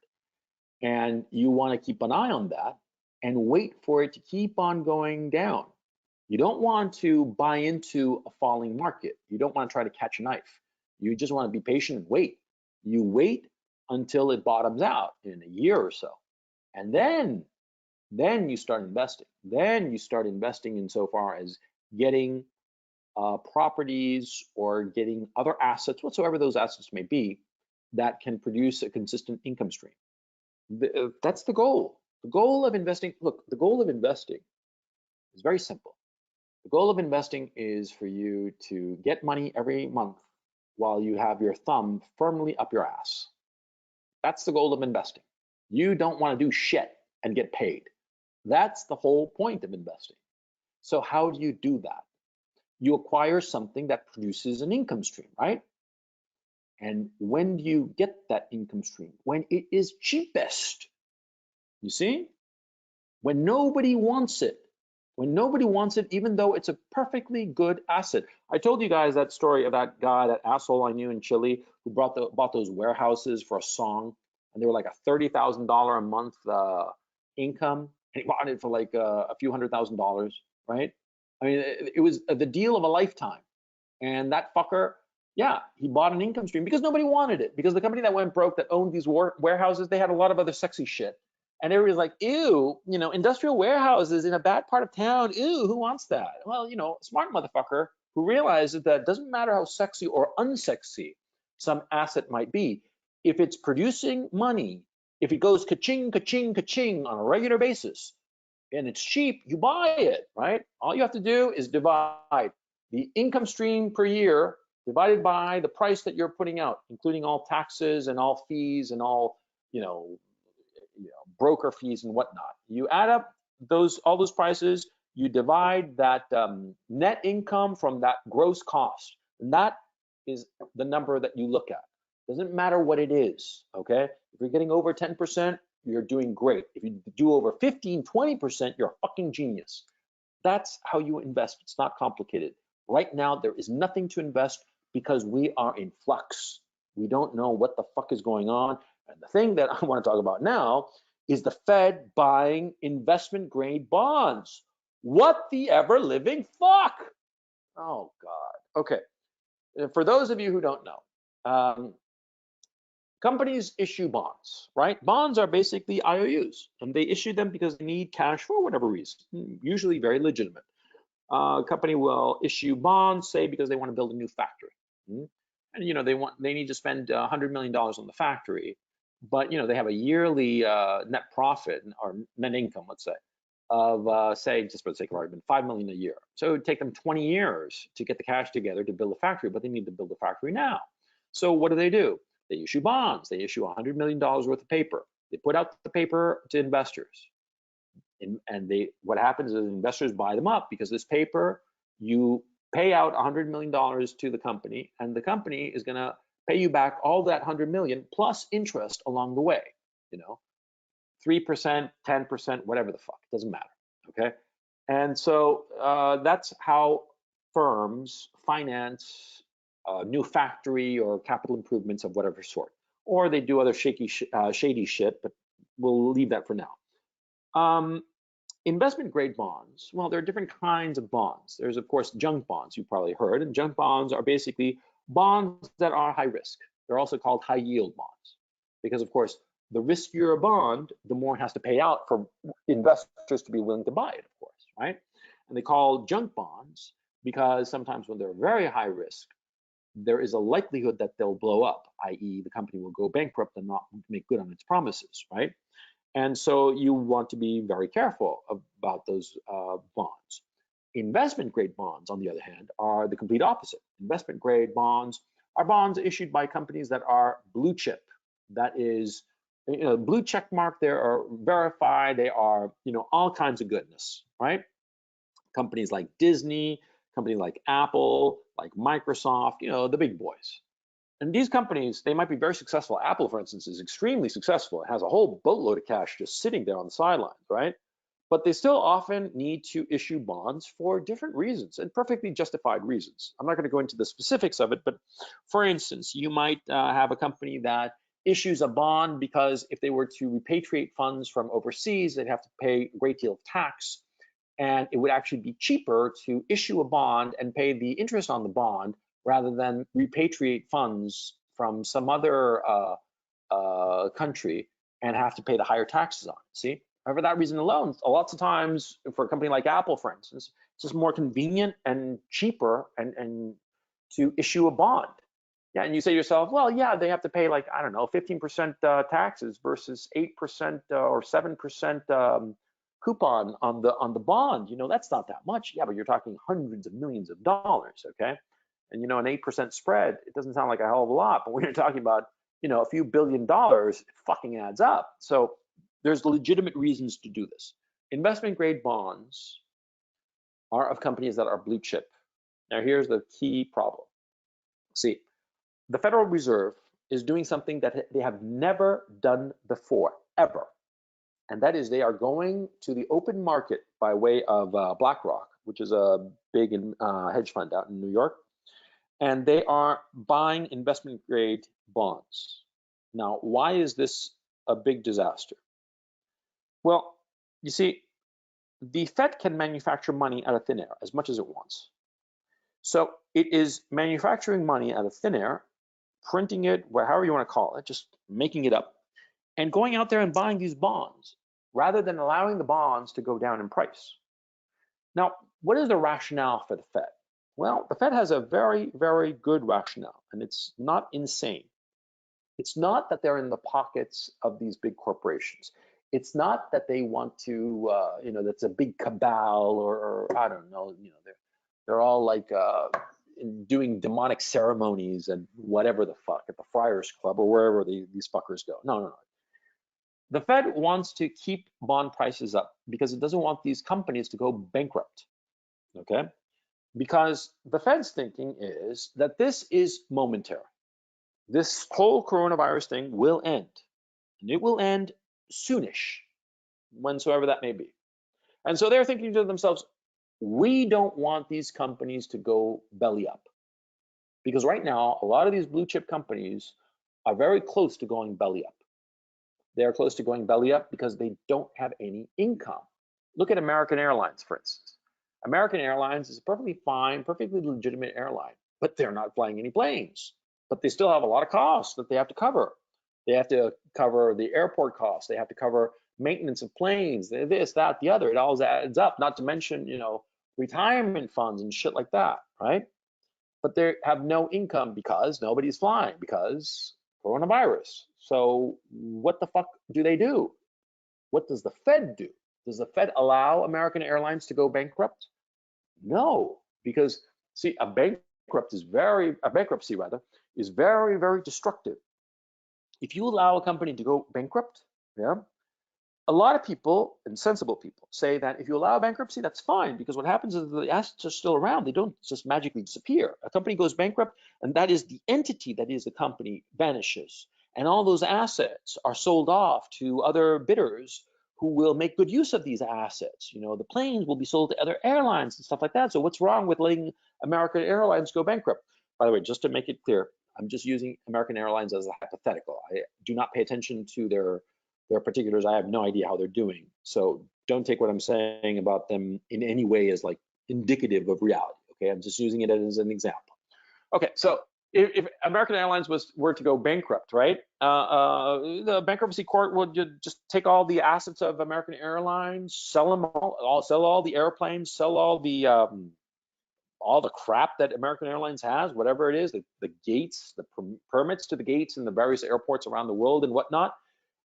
And you want to keep an eye on that and wait for it to keep on going down. You don't want to buy into a falling market. You don't want to try to catch a knife. You just want to be patient and wait. You wait until it bottoms out in a year or so. And then you start investing. Then you start investing insofar as getting properties or getting other assets, whatsoever those assets may be, that can produce a consistent income stream. That's the goal. The goal of investing, look, the goal of investing is very simple. The goal of investing is for you to get money every month while you have your thumb firmly up your ass. That's the goal of investing. You don't want to do shit and get paid. That's the whole point of investing. So how do you do that? You acquire something that produces an income stream, right? And when do you get that income stream? When it is cheapest. You see? When nobody wants it. When nobody wants it, even though it's a perfectly good asset. I told you guys that story of that guy, that asshole I knew in Chile, who bought those warehouses for a song, and they were like a $30,000 a month income, and he bought it for like a few $100,000, right? I mean, it was the deal of a lifetime. And that fucker, yeah, he bought an income stream because nobody wanted it. Because the company that went broke that owned these warehouses, they had a lot of other sexy shit. And everybody's like, ew, industrial warehouses in a bad part of town. Ew, who wants that? Well, smart motherfucker who realizes that it doesn't matter how sexy or unsexy some asset might be. If it's producing money, if it goes ka-ching, ka-ching, ka-ching on a regular basis, and it's cheap, you buy it, right? All you have to do is divide the income stream per year divided by the price that you're putting out, including all taxes and all fees and all, broker fees and whatnot. You add up all those prices, you divide that net income from that gross cost, and that is the number that you look at. Doesn't matter what it is, okay? If you're getting over 10%, you're doing great. If you do over 15, 20%, you're a fucking genius. That's how you invest. It's not complicated. Right now, there is nothing to invest because we are in flux. We don't know what the fuck is going on. And the thing that I want to talk about now is the Fed buying investment grade bonds. What the ever living fuck? Oh God. Okay. For those of you who don't know, companies issue bonds, right? Bonds are basically IOUs, and they issue them because they need cash for whatever reason, usually very legitimate. A company will issue bonds, say, because they want to build a new factory. And they need to spend $100 million on the factory, but they have a yearly net profit or net income, let's say, of say, just for the sake of argument, $5 million a year. So it would take them 20 years to get the cash together to build a factory, but they need to build a factory now. So what do? They issue bonds. They issue $100 million worth of paper. They put out the paper to investors. And what happens is investors buy them up because this paper, you pay out $100 million to the company, and the company is going to pay you back all that 100 million plus interest along the way. 3%, 10%, whatever the fuck, it doesn't matter. Okay, and so that's how firms finance new factory or capital improvements of whatever sort, or they do other shady shit, but we'll leave that for now. Investment grade bonds, well, there are different kinds of bonds. There's, of course, junk bonds, you've probably heard, and junk bonds are basically bonds that are high risk. They're also called high yield bonds because, of course, the riskier a bond, the more it has to pay out for investors to be willing to buy it, of course, right? And they call junk bonds because sometimes when they're very high risk, there is a likelihood that they'll blow up, i.e. the company will go bankrupt and not make good on its promises, right? And so you want to be very careful about those bonds. Investment grade bonds, on the other hand, are the complete opposite. Investment grade bonds are bonds issued by companies that are blue chip. That is, blue check mark, they are verified, they are, all kinds of goodness, right? Companies like Disney, companies like Apple, like Microsoft, the big boys. And these companies, they might be very successful. Apple, for instance, is extremely successful. It has a whole boatload of cash just sitting there on the sidelines, right? But they still often need to issue bonds for different reasons and perfectly justified reasons. I'm not going to go into the specifics of it, but for instance, you might have a company that issues a bond because if they were to repatriate funds from overseas, they'd have to pay a great deal of tax. And it would actually be cheaper to issue a bond and pay the interest on the bond rather than repatriate funds from some other country and have to pay the higher taxes on it. See, for that reason alone, lots of times for a company like Apple, for instance, it's just more convenient and cheaper and to issue a bond. Yeah, and you say to yourself, well, yeah, they have to pay like, I don't know, 15% taxes versus 8% or 7% coupon on the bond. That's not that much. Yeah, but you're talking hundreds of millions of dollars, okay? And an 8% spread, it doesn't sound like a hell of a lot, but when you're talking about a few $billion, it fucking adds up. So there's legitimate reasons to do this. Investment grade bonds are of companies that are blue chip. Now here's the key problem. See, the Federal Reserve is doing something that they have never done before, ever. And that is they are going to the open market by way of BlackRock, which is a big hedge fund out in New York. And they are buying investment grade bonds. Now, why is this a big disaster? Well, you see, the Fed can manufacture money out of thin air as much as it wants. So it is manufacturing money out of thin air, printing it, however you want to call it, just making it up, and going out there and buying these bonds rather than allowing the bonds to go down in price. Now, what is the rationale for the Fed? Well, the Fed has a very, very good rationale, and it's not insane. It's not that they're in the pockets of these big corporations. It's not that they want to, that's a big cabal or I don't know, they're all like doing demonic ceremonies and whatever the fuck at the Friars Club or wherever these fuckers go. No. The Fed wants to keep bond prices up because it doesn't want these companies to go bankrupt, okay? Because the Fed's thinking is that this is momentary. This whole coronavirus thing will end, and it will end soonish, whensoever that may be. And so they're thinking to themselves, we don't want these companies to go belly up. Because right now, a lot of these blue chip companies are very close to going belly up. They're close to going belly up because they don't have any income. Look at American Airlines, for instance. American Airlines is a perfectly fine, perfectly legitimate airline, but they're not flying any planes. But they still have a lot of costs that they have to cover. They have to cover the airport costs. They have to cover maintenance of planes, this, that, the other. It all adds up, not to mention, retirement funds and shit like that, right? But they have no income because nobody's flying because coronavirus. So what the fuck do they do? What does the Fed do? Does the Fed allow American Airlines to go bankrupt? No, because see, a bankruptcy rather is very, very destructive. If you allow a company to go bankrupt, yeah, a lot of people and sensible people say that if you allow bankruptcy, that's fine, because what happens is the assets are still around. They don't just magically disappear. A company goes bankrupt, and that is the entity that is the company vanishes. And all those assets are sold off to other bidders who will make good use of these assets. The planes will be sold to other airlines and stuff like that. So what's wrong with letting American Airlines go bankrupt? By the way, just to make it clear, I'm just using American Airlines as a hypothetical. I do not pay attention to their particulars. I have no idea how they're doing. So don't take what I'm saying about them in any way as like indicative of reality. Okay, I'm just using it as an example. Okay, so if American Airlines were to go bankrupt, right? The bankruptcy court would just take all the assets of American Airlines, sell them sell all the airplanes, sell all the crap that American Airlines has, whatever it is, the gates, the permits to the gates in the various airports around the world and whatnot,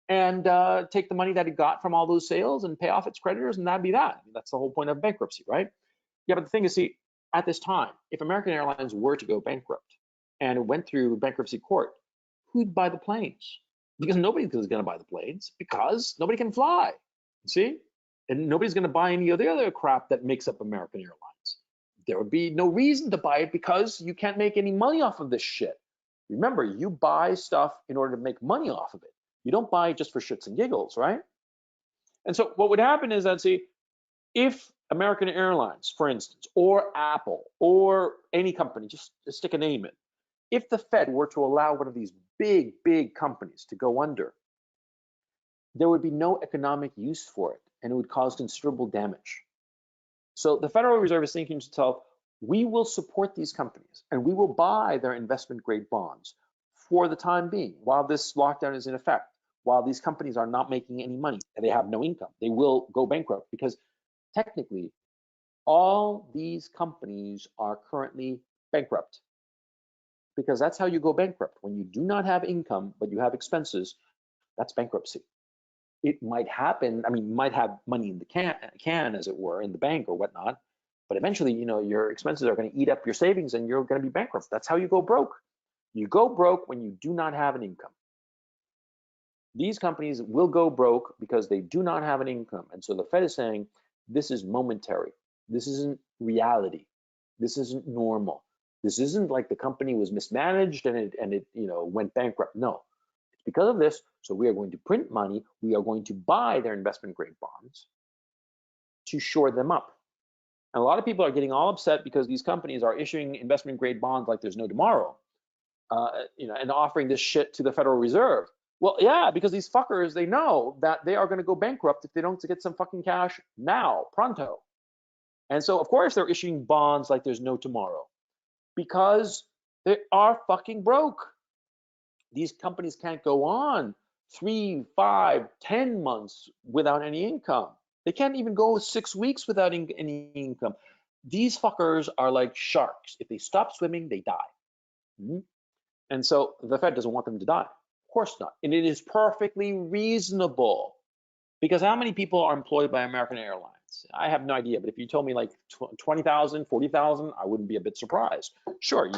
and take the money that it got from all those sales and pay off its creditors, and that'd be that. That's the whole point of bankruptcy, right? Yeah, but the thing is, see, at this time, if American Airlines were to go bankrupt and it went through bankruptcy court, who'd buy the planes? Because nobody's going to buy the planes because nobody can fly, see? And nobody's going to buy any of the other crap that makes up American Airlines. There would be no reason to buy it because you can't make any money off of this shit. Remember, you buy stuff in order to make money off of it. You don't buy it just for shits and giggles, right? And so what would happen is that, see, if American Airlines, for instance, or Apple, or any company, just stick a name in, if the Fed were to allow one of these big, big companies to go under, there would be no economic use for it, and it would cause considerable damage. So the Federal Reserve is thinking to itself, we will support these companies, and we will buy their investment-grade bonds for the time being, while this lockdown is in effect, while these companies are not making any money, and they have no income. They will go bankrupt because technically, all these companies are currently bankrupt, because that's how you go bankrupt. When you do not have income, but you have expenses, that's bankruptcy. It might happen, I mean, you might have money in the can, as it were, in the bank or whatnot, but eventually, your expenses are going to eat up your savings and you're going to be bankrupt. That's how you go broke. You go broke when you do not have an income. These companies will go broke because they do not have an income. And so the Fed is saying, this is momentary. This isn't reality. This isn't normal. This isn't like the company was mismanaged and it went bankrupt. No, it's because of this. So we are going to print money. We are going to buy their investment grade bonds to shore them up. And a lot of people are getting all upset because these companies are issuing investment grade bonds like there's no tomorrow, and offering this shit to the Federal Reserve. Well, yeah, because these fuckers, they know that they are going to go bankrupt if they don't get some fucking cash now, pronto. And so, of course, they're issuing bonds like there's no tomorrow because they are fucking broke. These companies can't go on 3, 5, 10 months without any income. They can't even go 6 weeks without any income. These fuckers are like sharks. If they stop swimming, they die. Mm-hmm. And so the Fed doesn't want them to die. Of course not. And it is perfectly reasonable, because how many people are employed by American Airlines? I have no idea, but if you told me like 20,000, 40,000, I wouldn't be a bit surprised. Sure,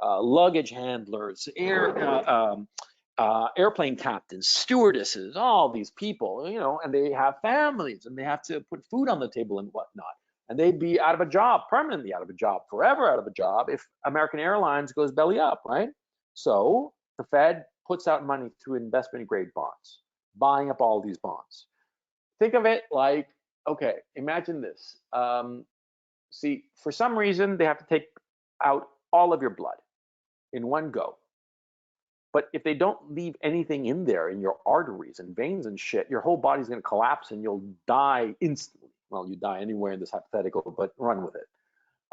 luggage handlers, airplane captains, stewardesses, all these people, and they have families and they have to put food on the table and whatnot. And they'd be out of a job, permanently out of a job, forever out of a job if American Airlines goes belly up, right? So the Fed puts out money through investment grade bonds, buying up all these bonds. Think of it like, okay, imagine this. See, for some reason, they have to take out all of your blood in one go. But if they don't leave anything in there, in your arteries and veins and shit, your whole body's going to collapse and you'll die instantly. Well, you die anywhere in this hypothetical, but run with it.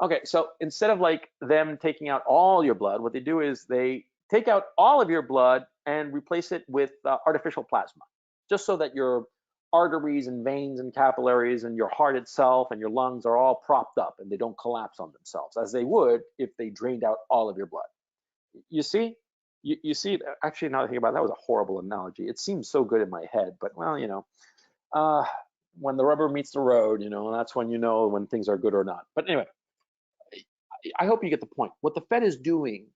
Okay, so instead of like them taking out all your blood, what they do is they take out all of your blood and replace it with artificial plasma, just so that your arteries and veins and capillaries and your heart itself and your lungs are all propped up and they don't collapse on themselves as they would if they drained out all of your blood. You see? You see, actually, now that I think about it, that was a horrible analogy. It seems so good in my head, but well, uh, when the rubber meets the road, that's when you know when things are good or not. But anyway, I hope you get the point. What the Fed is doing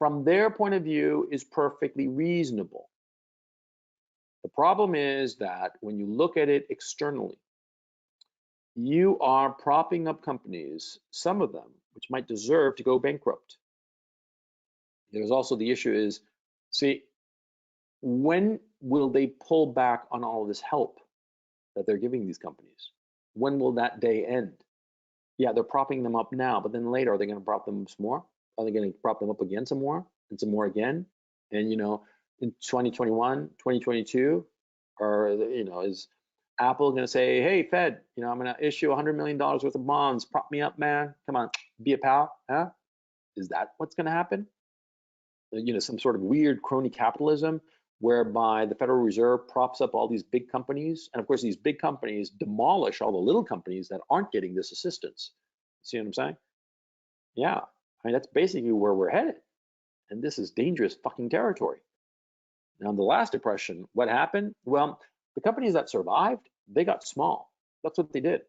from their point of view is perfectly reasonable. The problem is that when you look at it externally, you are propping up companies, some of them, which might deserve to go bankrupt. There's also the issue is, see, when will they pull back on all of this help that they're giving these companies? When will that day end? Yeah, they're propping them up now, but then later, are they going to prop them up some more? Are they going to prop them up again some more and some more again? And, in 2021, 2022, or, is Apple going to say, hey, Fed, I'm going to issue $100 million worth of bonds, prop me up, man. Come on, be a pal, huh? Is that what's going to happen? Some sort of weird crony capitalism whereby the Federal Reserve props up all these big companies. And of course, these big companies demolish all the little companies that aren't getting this assistance. See what I'm saying? Yeah. I mean, that's basically where we're headed. And this is dangerous fucking territory. Now, in the last depression, what happened? Well, the companies that survived, they got small. That's what they did.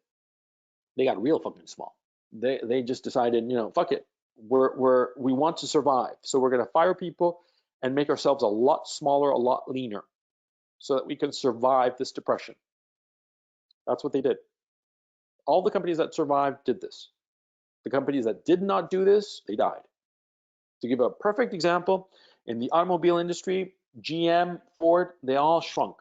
They got real fucking small. They just decided, fuck it. We want to survive. So we're going to fire people and make ourselves a lot smaller, a lot leaner so that we can survive this depression. That's what they did. All the companies that survived did this. The companies that did not do this, they died. To give a perfect example, in the automobile industry, GM, Ford, they all shrunk.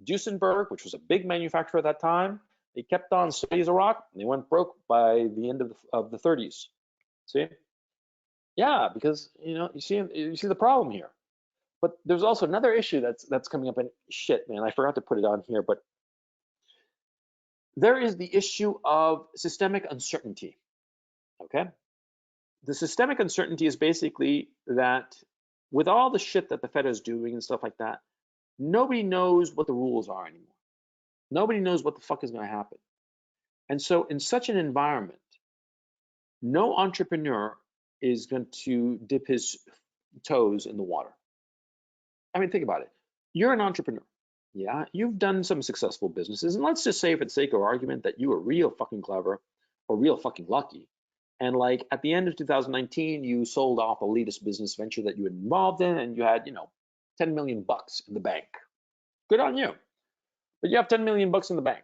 Duesenberg, which was a big manufacturer at that time, they kept on steady as a rock, and they went broke by the end of the 30s. See? Yeah, because you see the problem here. But there's also another issue that's coming up, and shit, man, I forgot to put it on here, but there is the issue of systemic uncertainty. Okay? The systemic uncertainty is basically that with all the shit that the Fed is doing and stuff like that, nobody knows what the rules are anymore. Nobody knows what the fuck is going to happen. And so in such an environment, no entrepreneur is going to dip his toes in the water. I mean, think about it. You're an entrepreneur. Yeah, you've done some successful businesses. And let's just say, for the sake of argument, that you were real fucking clever or real fucking lucky. And like at the end of 2019, you sold off a latest business venture that you were involved in and you had, 10 million bucks in the bank. Good on you. But you have 10 million bucks in the bank.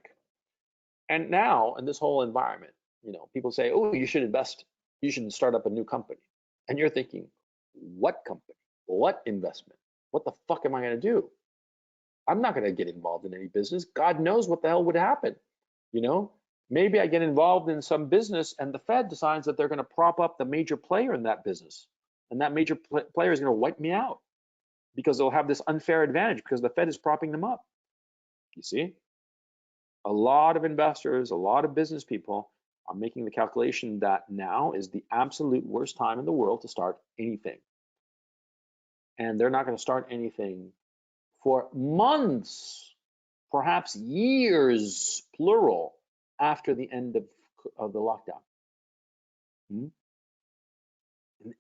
And now in this whole environment, people say, oh, you should invest, you should start up a new company. And you're thinking, what company? What investment? What the fuck am I going to do? I'm not going to get involved in any business. God knows what the hell would happen. Maybe I get involved in some business and the Fed decides that they're going to prop up the major player in that business. And that major player is going to wipe me out because they'll have this unfair advantage because the Fed is propping them up. You see? A lot of investors, a lot of business people are making the calculation that now is the absolute worst time in the world to start anything. And they're not going to start anything for months, perhaps years, plural, after the end of the lockdown. And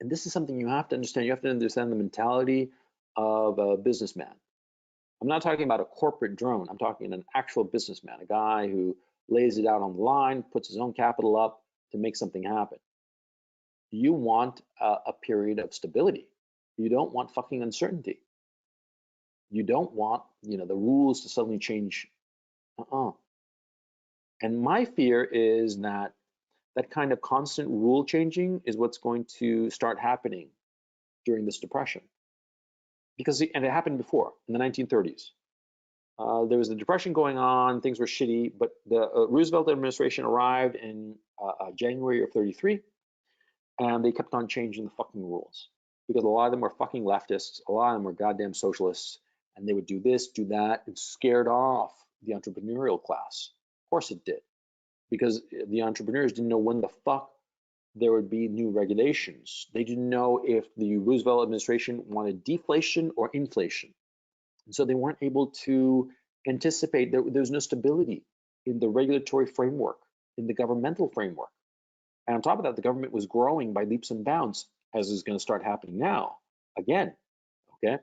this is something you have to understand. You have to understand the mentality of a businessman. I'm not talking about a corporate drone. I'm talking an actual businessman, a guy who lays it out on the line, puts his own capital up to make something happen. You want a period of stability. You don't want fucking uncertainty. You don't want, the rules to suddenly change. And my fear is that that kind of constant rule changing is what's going to start happening during this depression. And it happened before in the 1930s. There was the depression going on, things were shitty, but the Roosevelt administration arrived in January of 33, and they kept on changing the fucking rules because a lot of them were fucking leftists, a lot of them were goddamn socialists, and they would do this, do that, and scared off the entrepreneurial class. Of course it did. because the entrepreneurs didn't know when the fuck there would be new regulations. They didn't know if the Roosevelt administration wanted deflation or inflation. And so they weren't able to anticipate that there was no stability in the regulatory framework, in the governmental framework. And on top of that, the government was growing by leaps and bounds, as is going to start happening now again. Okay.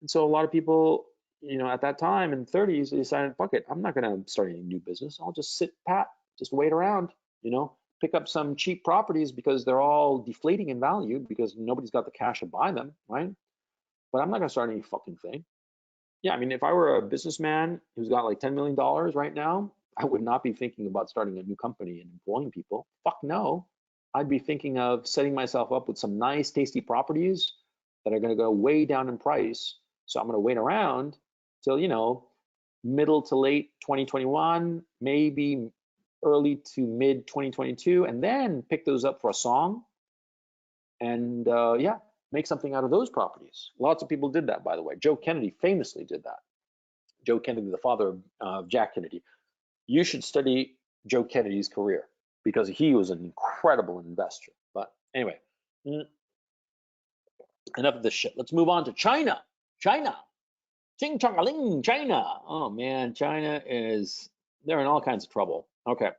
And so a lot of people, at that time in the 30s, they decided, fuck it, I'm not going to start any new business. I'll just sit pat, just wait around, pick up some cheap properties because they're all deflating in value because nobody's got the cash to buy them, right? But I'm not going to start any fucking thing. Yeah, I mean, if I were a businessman who's got like $10 million right now, I would not be thinking about starting a new company and employing people. Fuck no. I'd be thinking of setting myself up with some nice, tasty properties that are going to go way down in price. So I'm going to wait around till, middle to late 2021, maybe early to mid 2022, and then pick those up for a song and yeah, make something out of those properties. Lots of people did that, by the way. Joe Kennedy famously did that. Joe Kennedy, the father of Jack Kennedy. You should study Joe Kennedy's career because he was an incredible investor. But anyway, enough of this shit. Let's move on to China. China. Ching chong ling, China. Oh man, China they're in all kinds of trouble. Okay.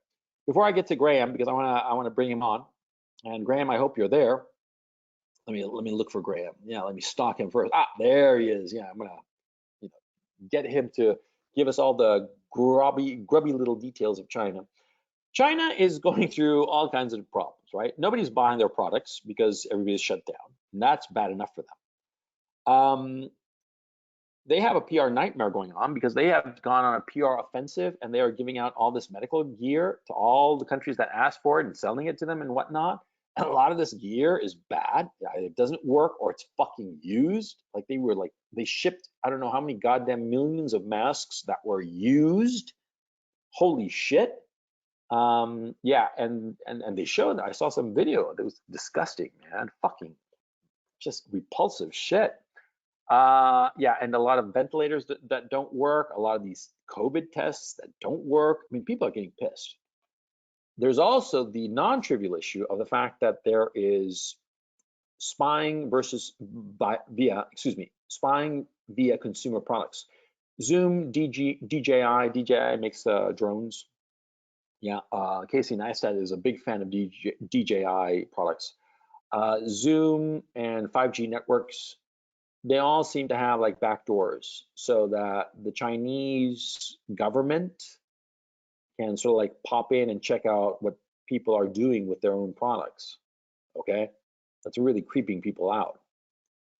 Before I get to Graham, because I wanna bring him on. And Graham, I hope you're there. Let me look for Graham. Yeah, let me stalk him first. Ah, there he is. Yeah, I'm gonna get him to give us all the grubby little details of China. China is going through all kinds of problems, right? Nobody's buying their products because everybody's shut down. And that's bad enough for them. They have a PR nightmare going on because they have gone on a PR offensive and they are giving out all this medical gear to all the countries that ask for it and selling it to them and whatnot. And a lot of this gear is bad. It doesn't work or it's fucking used. Like they shipped, I don't know how many goddamn millions of masks that were used. Holy shit. Yeah, and they showed, I saw some video that was disgusting, man. Fucking just repulsive shit. Yeah, and a lot of ventilators that don't work, a lot of these COVID tests that don't work. I mean, people are getting pissed. There's also the non-trivial issue of the fact that there is spying spying via consumer products. Zoom, DJI makes drones. Yeah, Casey Neistat is a big fan of DJI products. Zoom and 5G networks, they all seem to have like backdoors so that the Chinese government can sort of like pop in and check out what people are doing with their own products. Okay, that's really creeping people out.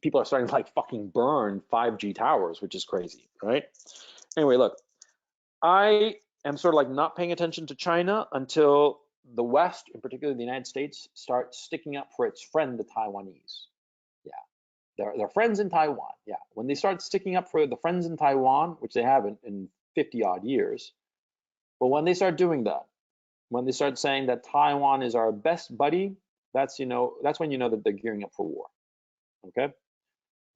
People are starting to like fucking burn 5G towers, which is crazy, right? Anyway, look, I am sort of like not paying attention to China until the West, in particular the United States, starts sticking up for its friend, the Taiwanese. Yeah, they're friends in Taiwan. Yeah, when they start sticking up for the friends in Taiwan, which they haven't in 50 odd years, but when they start doing that, when they start saying that Taiwan is our best buddy, that's when you know that they're gearing up for war. Okay.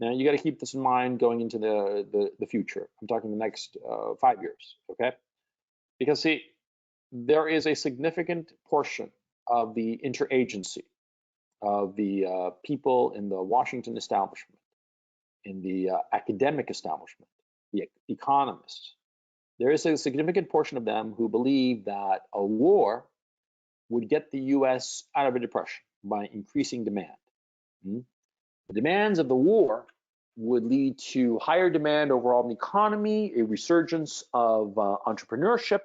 Now you got to keep this in mind going into the future. I'm talking the next 5 years. Okay. Because see, there is a significant portion of the interagency of the people in the Washington establishment, in the academic establishment, the economists. There is a significant portion of them who believe that a war would get the US out of a depression by increasing demand. The demands of the war would lead to higher demand overall in the economy, a resurgence of entrepreneurship,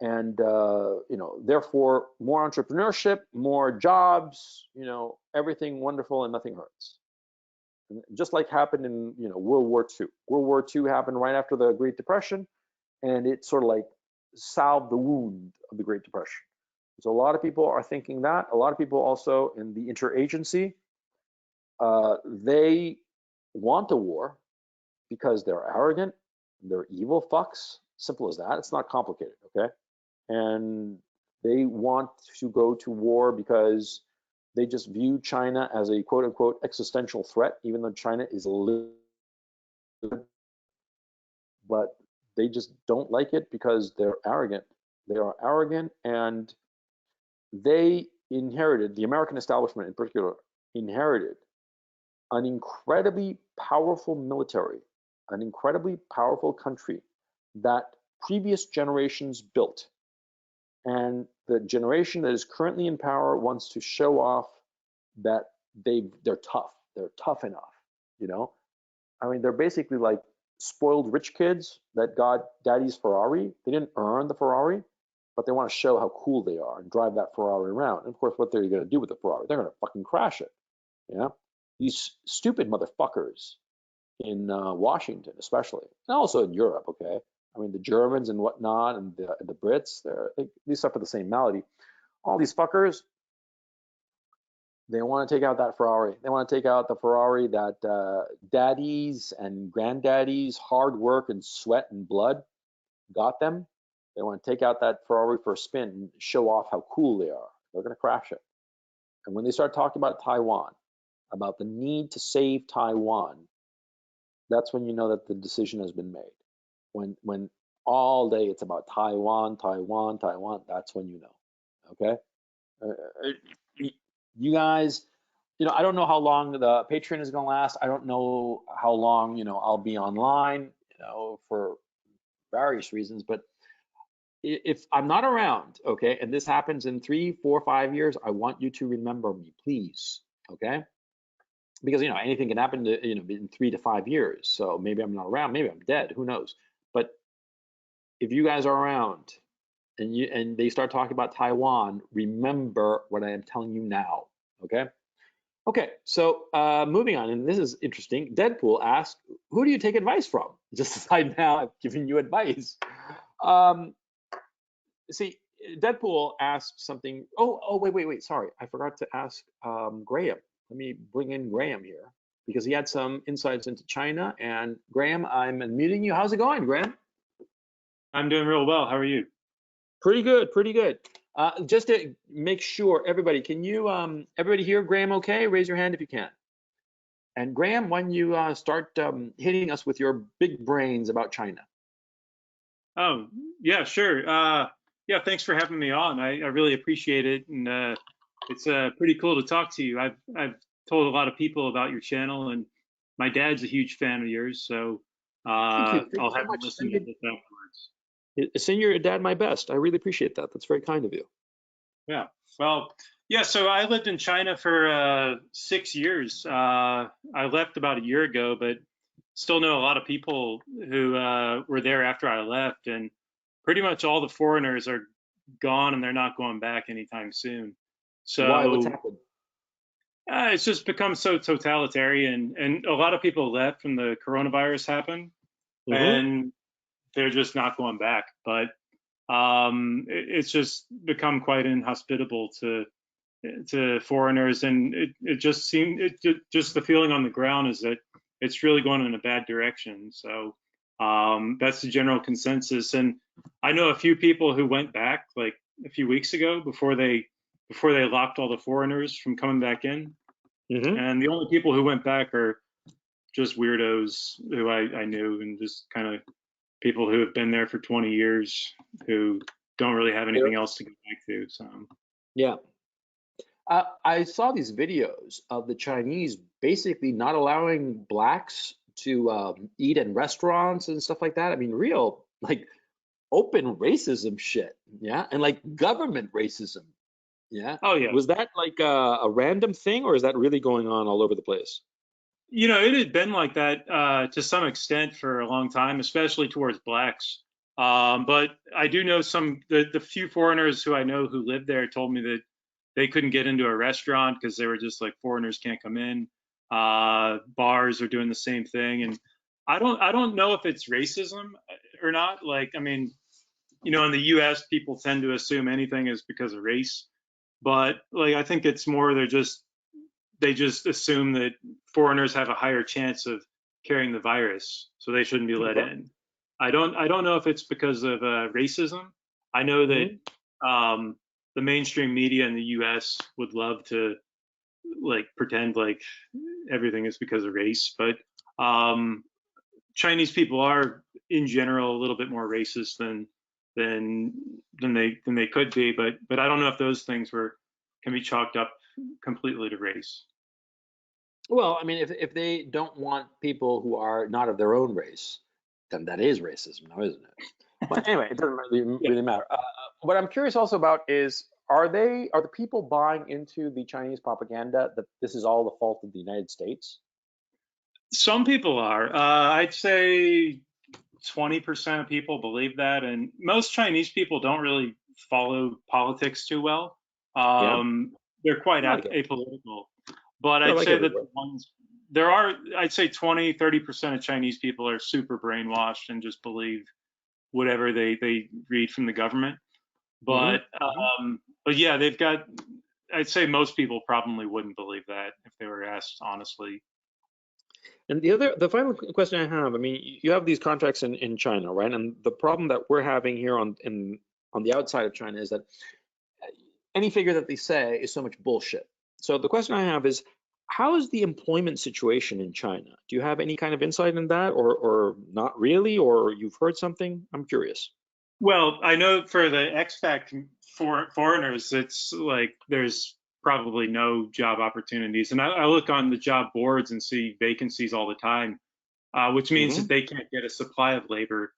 and therefore more entrepreneurship, more jobs, everything wonderful and nothing hurts. And just like happened in World War II. World War II happened right after the Great Depression, and it sort of like salved the wound of the Great Depression. So a lot of people are thinking that. A lot of people also in the interagency, they want a war because they're arrogant, they're evil fucks. Simple as that. It's not complicated, okay? And they want to go to war because they just view China as a quote unquote existential threat, even though China is but they just don't like it because they're arrogant They are arrogant, and they inherited, the American establishment in particular, inherited an incredibly powerful military, an incredibly powerful country that previous generations built. And the generation that is currently in power wants to show off that they're tough. They're tough enough, you know? I mean, they're basically like spoiled rich kids that got daddy's Ferrari. They didn't earn the Ferrari, but they want to show how cool they are and drive that Ferrari around. And of course, what they're going to do with the Ferrari? They're going to fucking crash it. Yeah, these stupid motherfuckers in Washington, especially, and also in Europe. Okay, I mean the Germans and whatnot, and the Brits. They suffer the same malady. All these fuckers, they want to take out that Ferrari. They want to take out the Ferrari that daddies and granddaddies' hard work and sweat and blood got them. They want to take out that Ferrari for a spin and show off how cool they are. They're going to crash it. And when they start talking about Taiwan, about the need to save Taiwan, that's when you know that the decision has been made. When all day it's about Taiwan, Taiwan, Taiwan, that's when you know. Okay? You guys, I don't know how long the Patreon is going to last. I don't know how long, I'll be online, for various reasons. But if I'm not around, okay, and this happens in 3, 4, 5 years, I want you to remember me, please, okay? Because anything can happen to in 3 to 5 years. So maybe I'm not around, maybe I'm dead, who knows? But if you guys are around and they start talking about Taiwan, remember what I am telling you now, okay? Okay, so moving on, and this is interesting. Deadpool asked, "Who do you take advice from?" Just as I now have given you advice. Um, See, Deadpool asked something. Oh, wait. Sorry, I forgot to ask Graham. Let me bring in Graham here because he had some insights into China. And Graham, I'm unmuting you. How's it going, Graham? I'm doing real well. How are you? Pretty good, pretty good. Just to make sure, everybody, can you everybody hear Graham? Okay, raise your hand if you can. And Graham, when you start hitting us with your big brains about China. Oh, yeah, sure. Yeah, thanks for having me on. I really appreciate it, and it's pretty cool to talk to you. I've told a lot of people about your channel, and my dad's a huge fan of yours, so Thank you. Thank you I'll so have him much. listen to this afterwards. Send your dad my best. I really appreciate that. That's very kind of you. Yeah. Well, yeah. So I lived in China for 6 years. I left about a year ago, but still know a lot of people who were there after I left, and pretty much all the foreigners are gone, and they're not going back anytime soon. Why? What's So happened? it's just become so totalitarian, and a lot of people left when the coronavirus happened, Hmm. and they're just not going back. But it's just become quite inhospitable to foreigners, and it just seemed just the feeling on the ground is that it's really going in a bad direction. So that's the general consensus. And I know a few people who went back like a few weeks ago before they locked all the foreigners from coming back in. Hmm. And the only people who went back are just weirdos who I knew, and just kind of people who have been there for 20 years who don't really have anything else to go back to. So Yeah. I saw these videos of the Chinese basically not allowing blacks to eat in restaurants and stuff like that. I mean, real like open racism shit. Yeah. And like government racism. Yeah. oh yeah. Was that like a random thing or is that really going on all over the place? It had been like that to some extent for a long time, especially towards blacks. But I do know the few foreigners who I know who lived there told me that they couldn't get into a restaurant because they were just like foreigners can't come in. Bars are doing the same thing, and I don't know if it's racism or not. Like, I mean, in the U.S., people tend to assume anything is because of race, but like I think it's more they just assume that foreigners have a higher chance of carrying the virus, so they shouldn't be let Okay. in. I don't know if it's because of racism. I know that Hmm. um, the mainstream media in the U.S. would love to like pretend like everything is because of race, but Chinese people are in general a little bit more racist than than they could be. But I don't know if those things can be chalked up completely to race. Well, I mean, if they don't want people who are not of their own race, then that is racism now, isn't it? But anyway, it doesn't Yeah. really matter. What I'm curious also about is, are the people buying into the Chinese propaganda that this is all the fault of the United States? Some people are. I'd say 20% of people believe that, and most Chinese people don't really follow politics too well. Yeah, They're quite I get it. apolitical. But They're I'd like say that everywhere. I'd say 20, 30% of Chinese people are super brainwashed and just believe whatever they read from the government. Hmm. But yeah, I'd say most people probably wouldn't believe that if they were asked honestly. And the final question I have, I mean, you have these contracts in China, right? And the problem that we're having here on the outside of China is that any figure that they say is so much bullshit. So the question I have is, how is the employment situation in China? Do you have any kind of insight in that, or not really, or you've heard something? I'm curious. Well, I know for the expat foreigners, it's like there's probably no job opportunities. And I look on the job boards and see vacancies all the time, which means that Hmm. they can't get a supply of labor.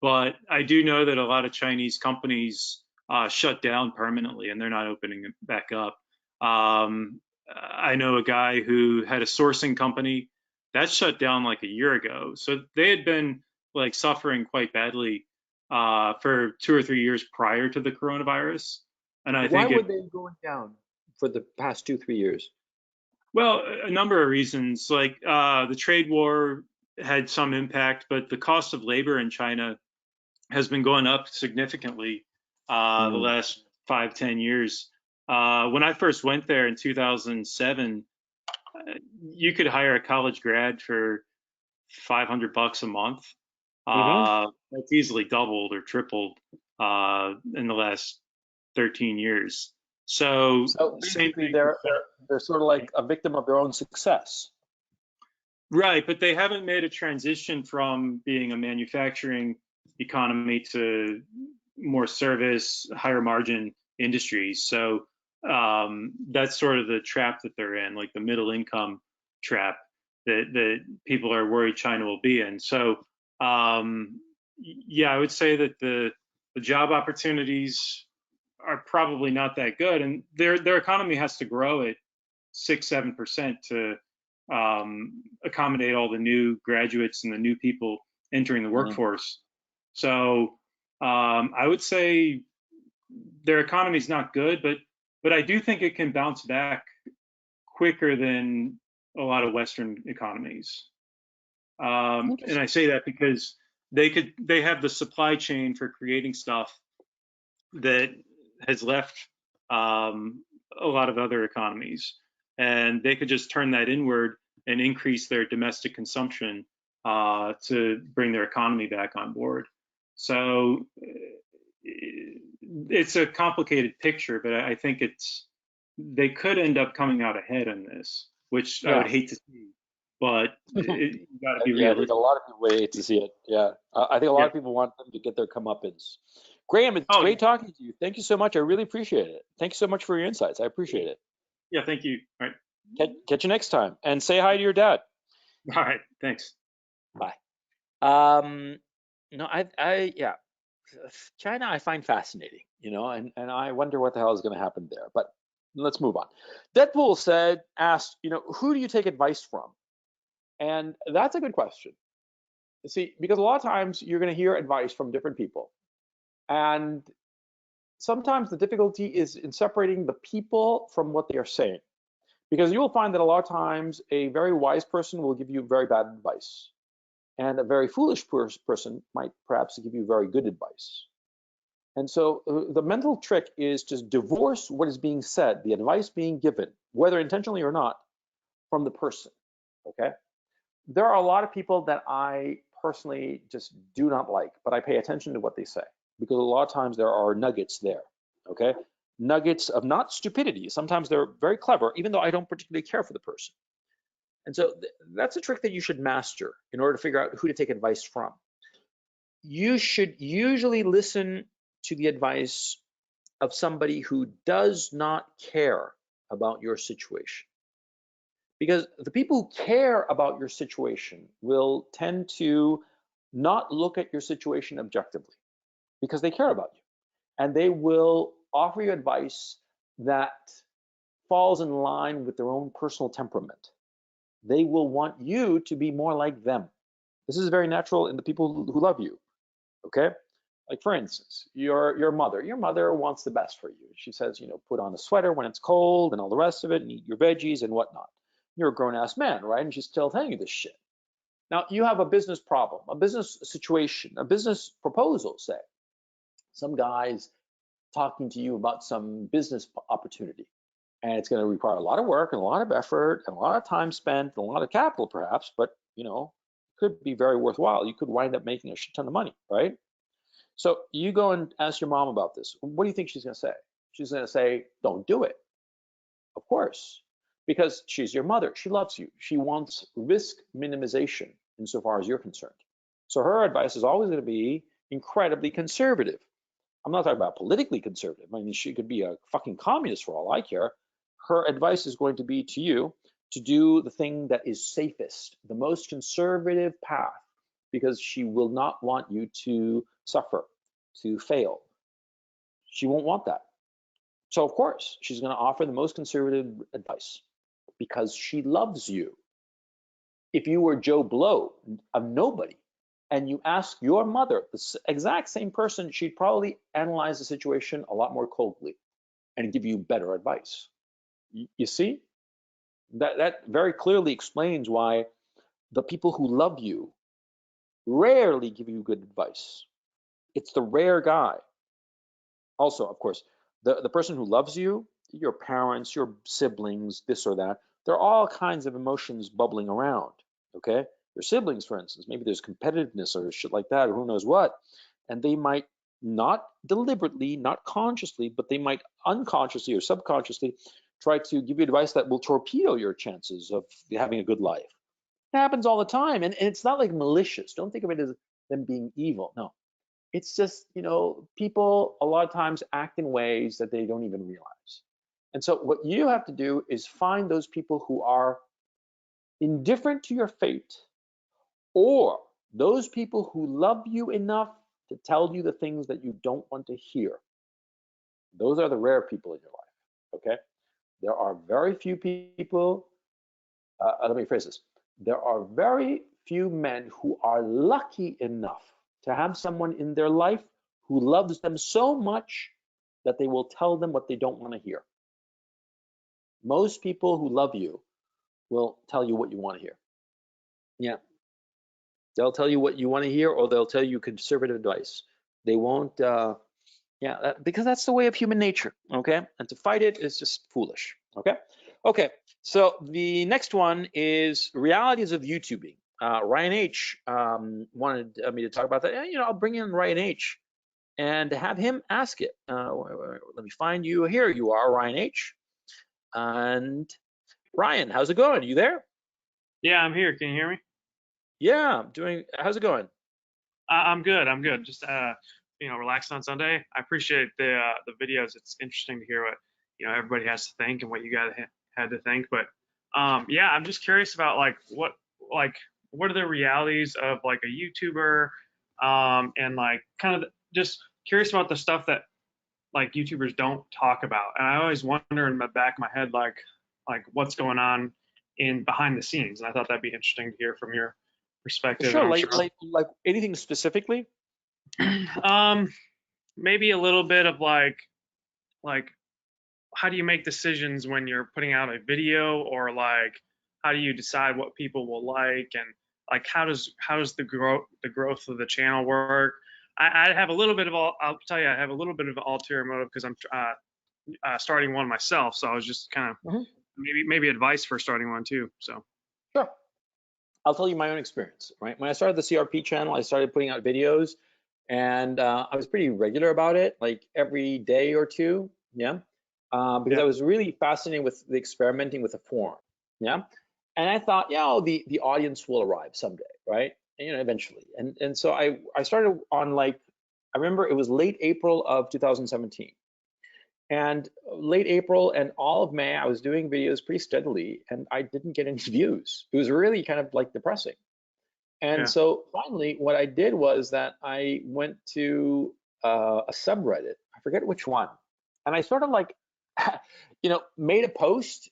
But I do know that a lot of Chinese companies shut down permanently and they're not opening it back up. I know a guy who had a sourcing company that shut down like a year ago. So they had been like suffering quite badly for 2 or 3 years prior to the coronavirus. And I Why think were it, they going down for the past 2, 3 years? well, a number of reasons, like the trade war had some impact, but the cost of labor in China has been going up significantly the Mm. last 5, 10 years. When I first went there in 2007, you could hire a college grad for $500 a month. Hmm. That's easily doubled or tripled in the last 13 years. So So same basically, thing for they're sort of like a victim of their own success. right, but they haven't made a transition from being a manufacturing economy to more service, higher margin industries. So that's sort of the trap that they're in, like the middle income trap that people are worried China will be in. So yeah, I would say that the job opportunities are probably not that good, and their economy has to grow at 6, 7% to accommodate all the new graduates and the new people entering the Mm. workforce. So I would say their economy is not good, but I do think it can bounce back quicker than a lot of Western economies. And I Interesting. say that because they have the supply chain for creating stuff that has left a lot of other economies, and they could just turn that inward and increase their domestic consumption to bring their economy back on board. So it's a complicated picture, but I think they could end up coming out ahead on this, which I would Yeah. hate to see, but you got to be Yeah, I think a realistic. lot of people wait to see it. Yeah, I think a lot Yeah. of people want them to get their comeuppance. Graham, it's Oh, great talking to you. Thank you so much. I really appreciate it. Thank you so much for your insights. I yeah. appreciate it. Yeah. Thank you. All right. Catch you next time, and say hi to your dad. All right. Thanks. Bye. Um, no, yeah, China I find fascinating, and I wonder what the hell is going to happen there. But let's move on. Deadpool asked, who do you take advice from? And that's a good question. See, because a lot of times you're going to hear advice from different people. And sometimes the difficulty is in separating the people from what they are saying. Because you will find that a lot of times a very wise person will give you very bad advice. And a very foolish person might perhaps give you very good advice. And so the mental trick is to divorce what is being said, the advice being given, whether intentionally or not, from the person. Okay. There are a lot of people that I personally just do not like, but I pay attention to what they say because a lot of times there are nuggets there. Okay. Nuggets of not stupidity. Sometimes they're very clever, even though I don't particularly care for the person. And so that's a trick that you should master in order to figure out who to take advice from. You should usually listen to the advice of somebody who does not care about your situation. Because the people who care about your situation will tend to not look at your situation objectively because they care about you. And they will offer you advice that falls in line with their own personal temperament. They will want you to be more like them. This is very natural in the people who love you, okay? Like for instance, your mother wants the best for you. She says, put on a sweater when it's cold and all the rest of it, and eat your veggies and whatnot. You're a grown-ass man, right? And she's still telling you this shit. Now you have a business problem, a business situation, a business proposal, say. Some guy's talking to you about some business opportunity, and it's going to require a lot of work and a lot of effort and a lot of time spent and a lot of capital perhaps, but could be very worthwhile. You could wind up making a shit ton of money, right? So you go and ask your mom about this. What do you think she's going to say? She's going to say, don't do it. Of course, because she's your mother. She loves you. She wants risk minimization insofar as you're concerned. So her advice is always going to be incredibly conservative. I'm not talking about politically conservative. I mean, she could be a fucking communist for all I care. Her advice is going to be to you to do the thing that is safest, the most conservative path, because she will not want you to suffer, to fail. She won't want that. So of course, she's going to offer the most conservative advice because she loves you. If you were Joe Blow, a nobody, and you ask your mother, the exact same person, she'd probably analyze the situation a lot more coldly and give you better advice. You see? That very clearly explains why the people who love you rarely give you good advice. It's the rare guy. Also, of course, the person who loves you, your parents, your siblings, this or that, there are all kinds of emotions bubbling around, okay? Your siblings, for instance, maybe there's competitiveness or shit like that, or who knows what, and they might not deliberately, not consciously, but they might unconsciously or subconsciously try to give you advice that will torpedo your chances of having a good life. It happens all the time, and it's not like malicious. Don't think of it as them being evil. No, it's just, people a lot of times act in ways that they don't even realize. And so what you have to do is find those people who are indifferent to your fate, or those people who love you enough to tell you the things that you don't want to hear. Those are the rare people in your life, okay? There are very few people, let me phrase this. There are very few men who are lucky enough to have someone in their life who loves them so much that they will tell them what they don't want to hear. Most people who love you will tell you what you want to hear. Yeah. They'll tell you what you want to hear, or they'll tell you conservative advice. They won't, because that's the way of human nature, okay? And to fight it is just foolish, okay? Okay, so the next one is realities of YouTubing. Ryan H wanted me to talk about that. I'll bring in Ryan H and have him ask it. Let me find you. Here you are, Ryan H. And Ryan, how's it going? You there? Yeah, I'm here. Can you hear me? Yeah, how's it going? I'm good. I'm good. Just relaxed on Sunday. I appreciate the videos. It's interesting to hear what everybody has to think and what you guys had to think. But yeah, I'm just curious about what are the realities of like a YouTuber, and like kind of just curious about the stuff that like YouTubers don't talk about. And I always wonder in the back of my head like what's going on in behind the scenes. And I thought that'd be interesting to hear from your perspective. And Sure, I'm like anything specifically? sure maybe a little bit of like how do you make decisions when you're putting out a video, or like how do you decide what people will like, and like how does the growth of the channel work? I have a little bit of I'll tell you, I have a little bit of ulterior motive because I'm starting one myself. So I was just kind of Mhm. maybe advice for starting one too. So Sure. I'll tell you my own experience, right? When I started the CRP channel, I started putting out videos, and I was pretty regular about it, like every day or two, yeah, because yeah. I was really fascinated with the experimenting with the form, yeah, and I thought, the audience will arrive someday, right? And, eventually, and so I started on like I remember it was late April of 2017. And late April and all of May, I was doing videos pretty steadily and I didn't get any views. It was really kind of like depressing. And Yeah. so finally, what I did was that I went to a subreddit, I forget which one, and I sort of like, made a post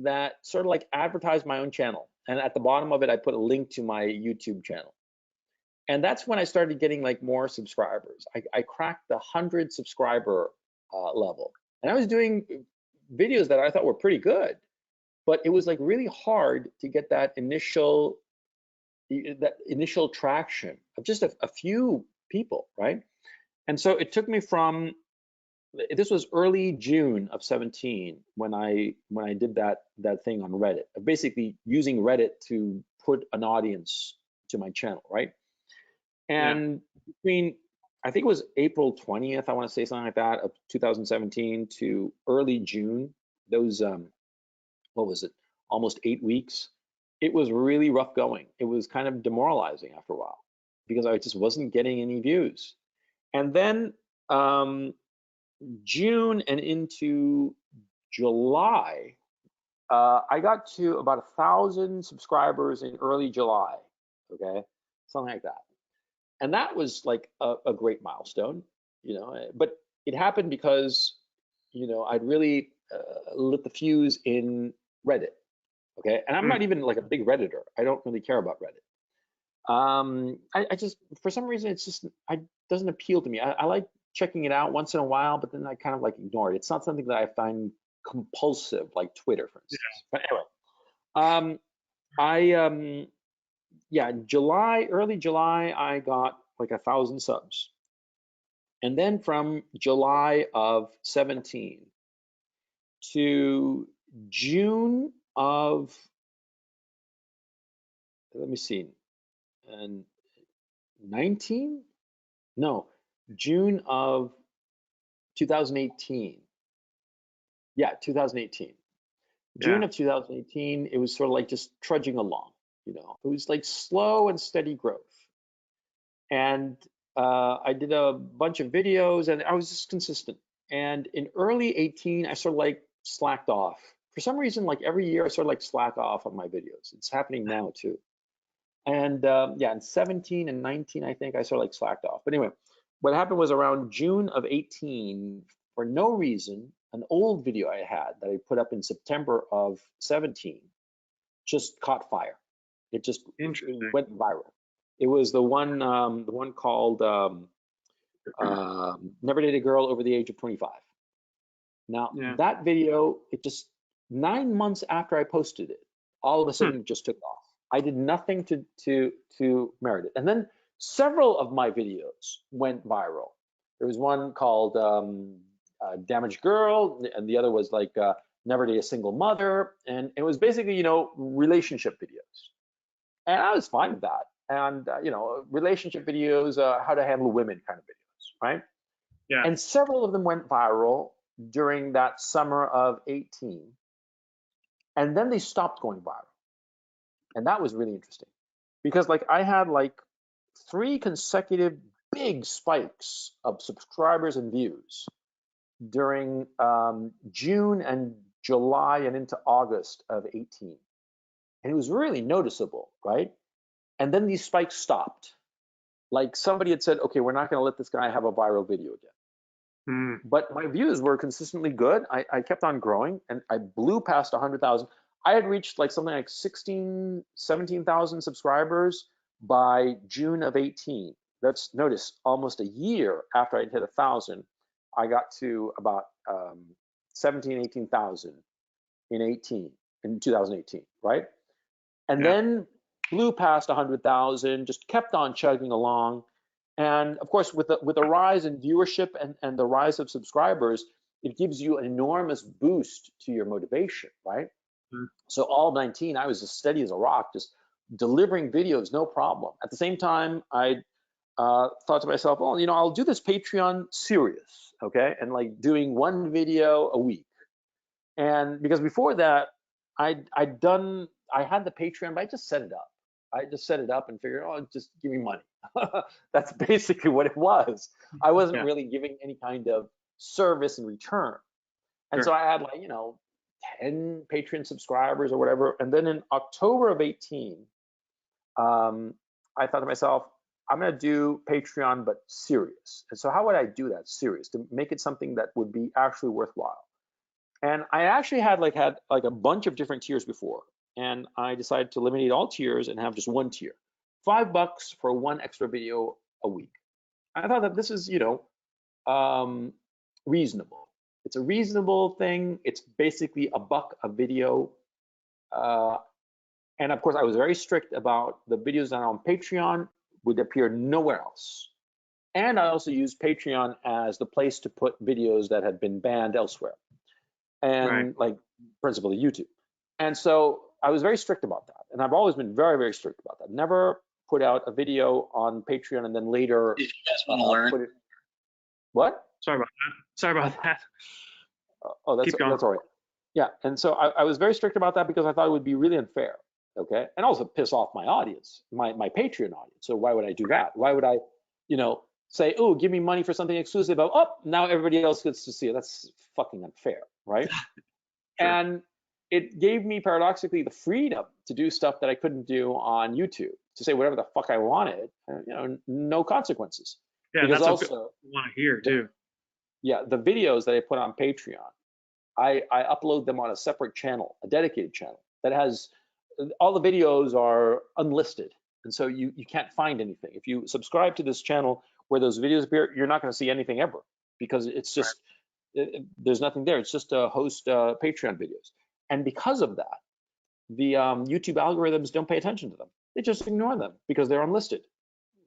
that sort of like advertised my own channel. And at the bottom of it, I put a link to my YouTube channel. And that's when I started getting like more subscribers. I cracked the 100 subscriber level, and I was doing videos that I thought were pretty good, but it was like really hard to get that initial traction of just a few people, right? And so it took me from, this was early June of 17 when I did that thing on Reddit, of basically using Reddit to put an audience to my channel, right? Yeah. And between, I think it was April 20th, I want to say something like that, of 2017 to early June, those what was it, almost 8 weeks, it was really rough going. It was kind of demoralizing after a while because I just wasn't getting any views. And then um, June and into July, I got to about 1,000 subscribers in early July. Okay, something like that. And that was like a great milestone, but it happened because, I'd really lit the fuse in Reddit. Okay, and I'm Hmm. not even like a big Redditor. I don't really care about Reddit. I just, for some reason, it's just, I doesn't appeal to me. I like checking it out once in a while, but then I kind of like ignore it. It's not something that I find compulsive like Twitter, for instance. But anyway, um, yeah, early July, I got like 1,000 subs. And then from July of 17 to June of, let me see, and 19? No, June of 2018. Yeah, 2018. June Yeah. of 2018, it was sort of like just trudging along, It was like slow and steady growth. And I did a bunch of videos and I was just consistent. And in early 18, I sort of like slacked off. For some reason, like every year, I sort of like slack off on my videos. It's happening now too. And yeah, in 17 and 19, I think I sort of like slacked off. But anyway, what happened was around June of 18, for no reason, an old video I had that I put up in September of 17 just caught fire. It just Interesting. went viral. It was the one called "Never Dated a Girl Over the Age of 25." Now Yeah. that video, it just 9 months after I posted it, all of a Hmm. sudden it just took off. I did nothing to merit it, and then several of my videos went viral. There was one called "Damaged Girl," and the other was like "Never Date a Single Mother," and it was basically relationship videos. And I was fine with that. And relationship videos, how to handle women kind of videos, right? Yeah. And several of them went viral during that summer of 18, and then they stopped going viral. And that was really interesting because like I had like 3 consecutive big spikes of subscribers and views during June and July and into August of 18. And it was really noticeable, right? And then these spikes stopped. Like somebody had said, okay, we're not going to let this guy have a viral video again. Hmm. But my views were consistently good. I kept on growing and I blew past 100,000. I had reached like something like 16, 17,000 subscribers by June of 18. That's, notice, almost a year after I'd hit 1,000, I got to about 17, 18,000 in 2018, right? And Yeah. then blew past 100,000, just kept on chugging along. And of course, with the rise in viewership and the rise of subscribers, it gives you an enormous boost to your motivation, right? Hmm. So all of 19, I was as steady as a rock, just delivering videos, no problem. At the same time, I thought to myself, well, I'll do this Patreon serious, okay? And like doing one video a week. And because before that, I had the Patreon, but I just set it up. I just set it up and figured, oh, just give me money. That's basically what it was. I wasn't Yeah, really giving any kind of service in return. And so sure. I had like, 10 Patreon subscribers or whatever. And then in October of 18, I thought to myself, I'm going to do Patreon, but serious. And so how would I do that serious to make it something that would be actually worthwhile? And I actually had like a bunch of different tiers before, and I decided to eliminate all tiers and have just one tier, $5 for one extra video a week. I thought that this is, um, reasonable. It's a reasonable thing. It's basically $1 a video. Uh, and of course, I was very strict about the videos that are on Patreon would appear nowhere else. And I also used Patreon as the place to put videos that had been banned elsewhere, Right. and like principally YouTube. And so I was very strict about that. And I've always been very, very strict about that. Never put out a video on Patreon and then later If you guys want to learn, put it. What? Sorry about that. Sorry about that. Oh, Keep going. that's all right. Yeah, and so I was very strict about that because I thought it would be really unfair. Okay, and also piss off my audience, my Patreon audience. So why would I do Right. that? Why would I, say, oh, give me money for something exclusive? Oh, now everybody else gets to see it. That's fucking unfair, right? Sure. And it gave me paradoxically the freedom to do stuff that I couldn't do on YouTube, to say whatever the fuck I wanted, no consequences. Yeah, and Because that's what people also, want to hear the, too. yeah, the videos that I put on Patreon, I upload them on a separate channel, a dedicated channel that has all the videos are unlisted. And so you can't find anything. If you subscribe to this channel where those videos appear, you're not going to see anything ever because it's Right. just, there's nothing there. It's just a host Patreon videos. And because of that, the YouTube algorithms don't pay attention to them. They just ignore them because they're unlisted.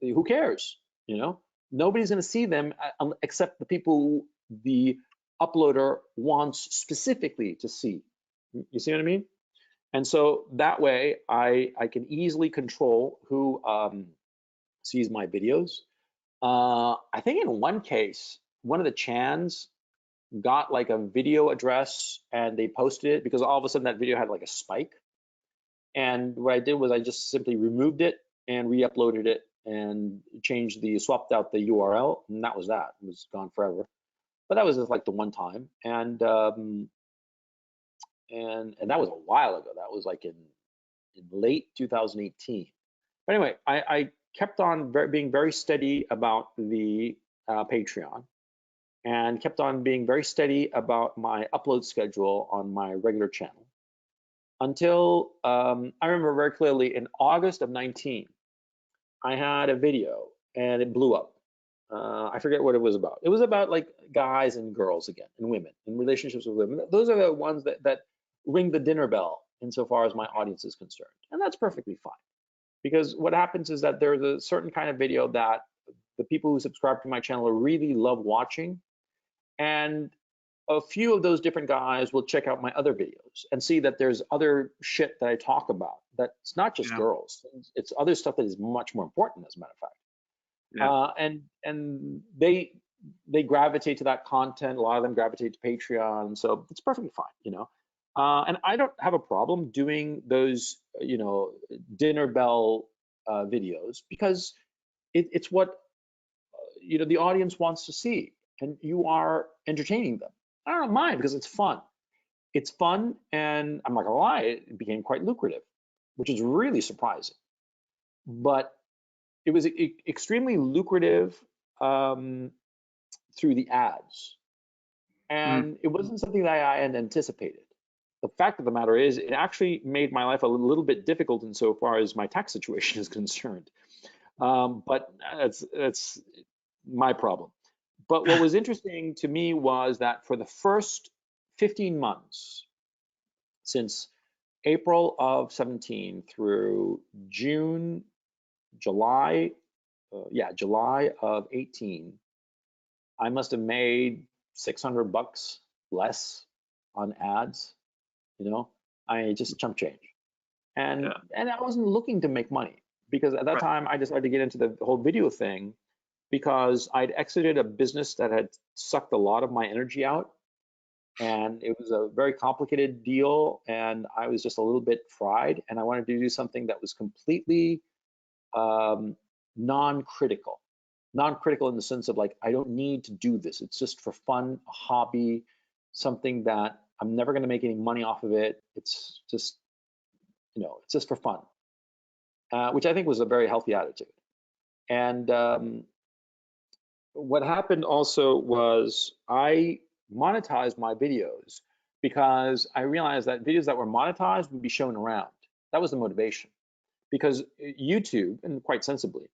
Who cares? You know, nobody's going to see them except the people who the uploader wants specifically to see. You see what I mean? And so that way, I can easily control who sees my videos. I think in one case, one of the Chans got like a video address and they posted it because all of a sudden that video had like a spike. And what I did was I just simply removed it and re-uploaded it and swapped out the URL, and that was that. It was gone forever. But that was just like the one time, and that was a while ago. That was like in late 2018. But anyway, I kept on being very steady about the Patreon, and kept on being very steady about my upload schedule on my regular channel until I remember very clearly in August of 19, I had a video and it blew up. I forget what it was about. It was about like guys and girls again, and women, and relationships with women. Those are the ones that ring the dinner bell insofar as my audience is concerned. And that's perfectly fine. Because what happens is that there's a certain kind of video that the people who subscribe to my channel really love watching. And a few of those different guys will check out my other videos and see that there's other shit that I talk about. That's not just Yeah. girls. It's other stuff that is much more important, as a matter of fact. Yeah. And they gravitate to that content. A lot of them gravitate to Patreon, so it's perfectly fine. And I don't have a problem doing those, dinner bell videos because it's what the audience wants to see, and you are entertaining them. I don't mind because it's fun. It's fun, and I'm not gonna lie, it became quite lucrative, which is really surprising. But it was extremely lucrative um, through the ads, Mm. and it wasn't something that I had anticipated. The fact of the matter is, it actually made my life a little bit difficult insofar as my tax situation is concerned. But that's my problem. But what was interesting to me was that for the first 15 months, since April of 17 through June, July, July of 18, I must have made $600 less on ads. I just chump change, and Yeah. and I wasn't looking to make money because at that Right. time I decided to get into the whole video thing because I'd exited a business that had sucked a lot of my energy out, and it was a very complicated deal, and I was just a little bit fried, and I wanted to do something that was completely um, non-critical. Non-critical in the sense of like, I don't need to do this. It's just for fun, a hobby, something that I'm never going to make any money off of it. It's just, it's just for fun, which I think was a very healthy attitude. And what happened also was I monetized my videos because I realized that videos that were monetized would be shown around. That was the motivation. Because YouTube, and quite sensibly,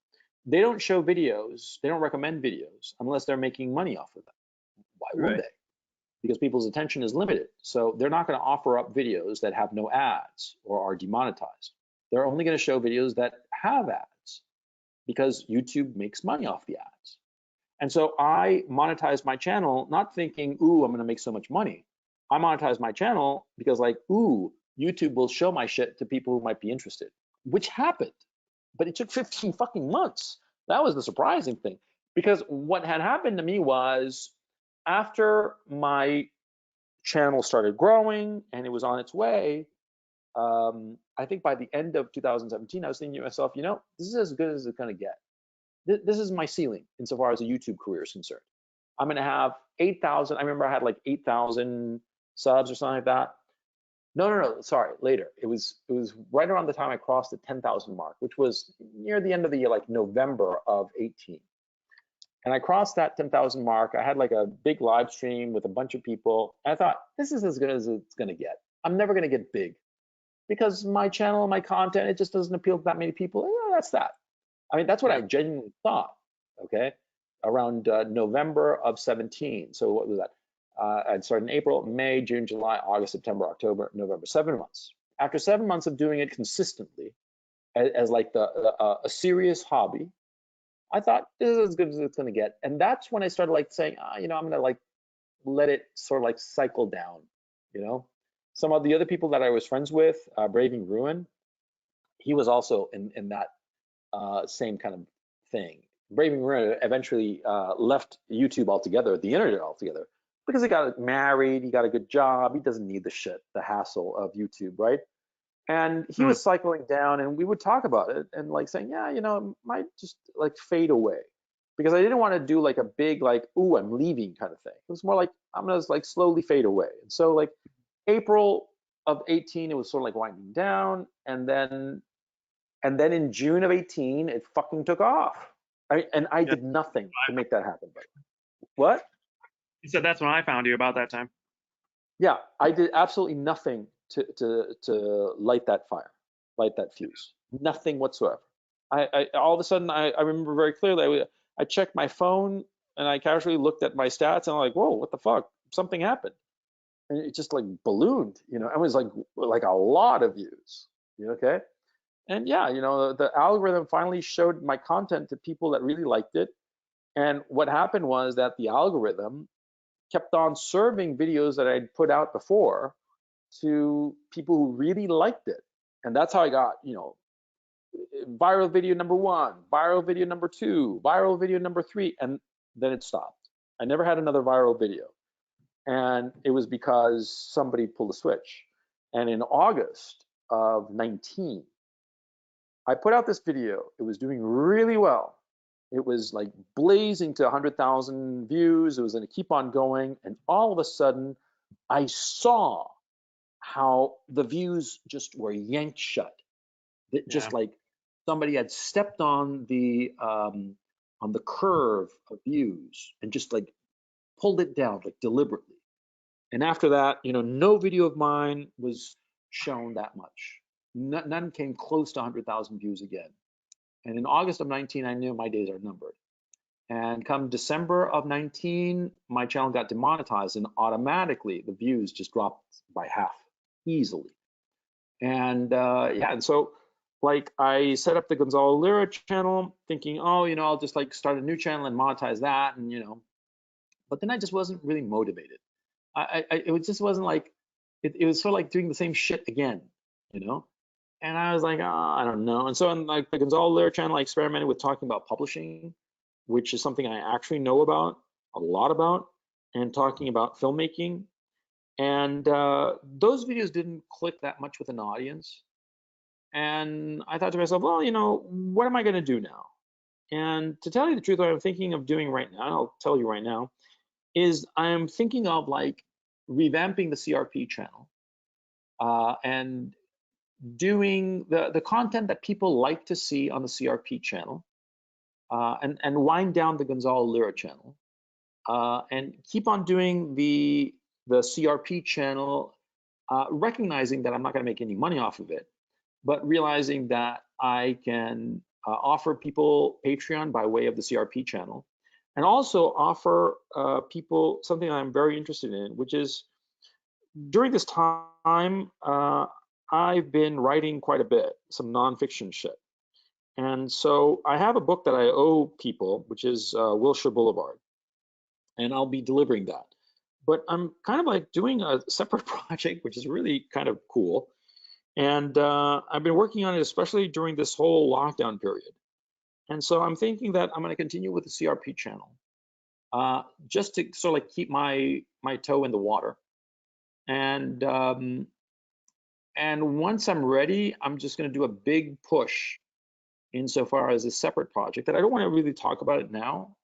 they don't show videos, they don't recommend videos unless they're making money off of them. Why would Right. they? Because people's attention is limited. So they're not going to offer up videos that have no ads or are demonetized. They're only going to show videos that have ads because YouTube makes money off the ads. And so I monetized my channel, not thinking, ooh, I'm going to make so much money. I monetized my channel because, like, ooh, YouTube will show my shit to people who might be interested, which happened. But it took 15 fucking months. That was the surprising thing. Because what had happened to me was after my channel started growing and it was on its way, I think by the end of 2017, I was thinking to myself, this is as good as it's going to get. This is my ceiling insofar as a YouTube career is concerned. I'm going to have 8,000. I remember I had like 8,000 subs or something like that. No, sorry, later. It was right around the time I crossed the 10,000 mark, which was near the end of the year, like November of 18. And I crossed that 10,000 mark. I had like a big live stream with a bunch of people. And I thought, this is as good as it's going to get. I'm never going to get big because my channel, my content, it just doesn't appeal to that many people. That's that. I mean, that's what Yeah. I genuinely thought, okay, around November of 17. So what was that? I'd started in April, May, June, July, August, September, October, November, 7 months. After 7 months of doing it consistently as like a serious hobby, I thought this is as good as it's going to get. And that's when I started like saying, I'm going to like let it sort of like cycle down, you know? Some of the other people that I was friends with, Braving Ruin, he was also in that same kind of thing. Braving Ruin eventually left YouTube altogether, the internet altogether, because he got married, he got a good job, he doesn't need the shit, the hassle of YouTube, right? And he Hmm. was cycling down, and we would talk about it and like saying, yeah, it might just like fade away, because I didn't want to do like a big like, ooh, I'm leaving kind of thing. It was more like I'm gonna like slowly fade away. And so like April of 18, it was sort of like winding down, and then in June of 18, it fucking took off. And I Yeah. did nothing to make that happen. But what? You said that's when I found you about that time. Yeah, I did absolutely nothing to light that fire, light that fuse. Nothing whatsoever. I all of a sudden I remember very clearly. I checked my phone and I casually looked at my stats and I'm like, whoa, what the fuck? Something happened, and it just like ballooned. It was like a lot of views. Okay. And yeah, the algorithm finally showed my content to people that really liked it. And what happened was that the algorithm kept on serving videos that I'd put out before to people who really liked it. And that's how I got, viral video number one, viral video number two, viral video number three, and then it stopped. I never had another viral video. And it was because somebody pulled a switch. And in August of 19, I put out this video. It was doing really well. It was like blazing to 100,000 views. It was going to keep on going. And all of a sudden, I saw how the views just were yanked shut. That Yeah. just like somebody had stepped on the curve of views and just like pulled it down like deliberately. And after that, no video of mine was shown that much. None came close to 100,000 views again. And in August of 19, I knew my days are numbered. And come December of 19, my channel got demonetized, and automatically the views just dropped by half easily. And yeah, and so like I set up the Gonzalo Lira channel thinking, oh, I'll just like start a new channel and monetize that. And, but then I just wasn't really motivated. It just wasn't like, it was sort of like doing the same shit again, you know? And I was like, oh, I don't know. And so on like the Gonzalo Lira channel, I experimented with talking about publishing, which is something I actually know about a lot about, and talking about filmmaking. And those videos didn't click that much with an audience. And I thought to myself, well, what am I going to do now? And to tell you the truth, what I'm thinking of doing right now, and I'll tell you right now, is I'm thinking of like revamping the CRP channel, and doing the content that people like to see on the CRP channel, and wind down the Gonzalo Lira channel, and keep on doing the CRP channel, recognizing that I'm not going to make any money off of it, but realizing that I can offer people Patreon by way of the CRP channel, and also offer people something I'm very interested in, which is during this time, I've been writing quite a bit, some nonfiction shit. And so I have a book that I owe people, which is Wilshire Boulevard, and I'll be delivering that. But I'm kind of like doing a separate project, which is really kind of cool. And I've been working on it, especially during this whole lockdown period. And so I'm thinking that I'm going to continue with the CRP channel, just to sort of like keep my toe in the water. And once I'm ready, I'm just going to do a big push insofar as a separate project that I don't want to really talk about it now,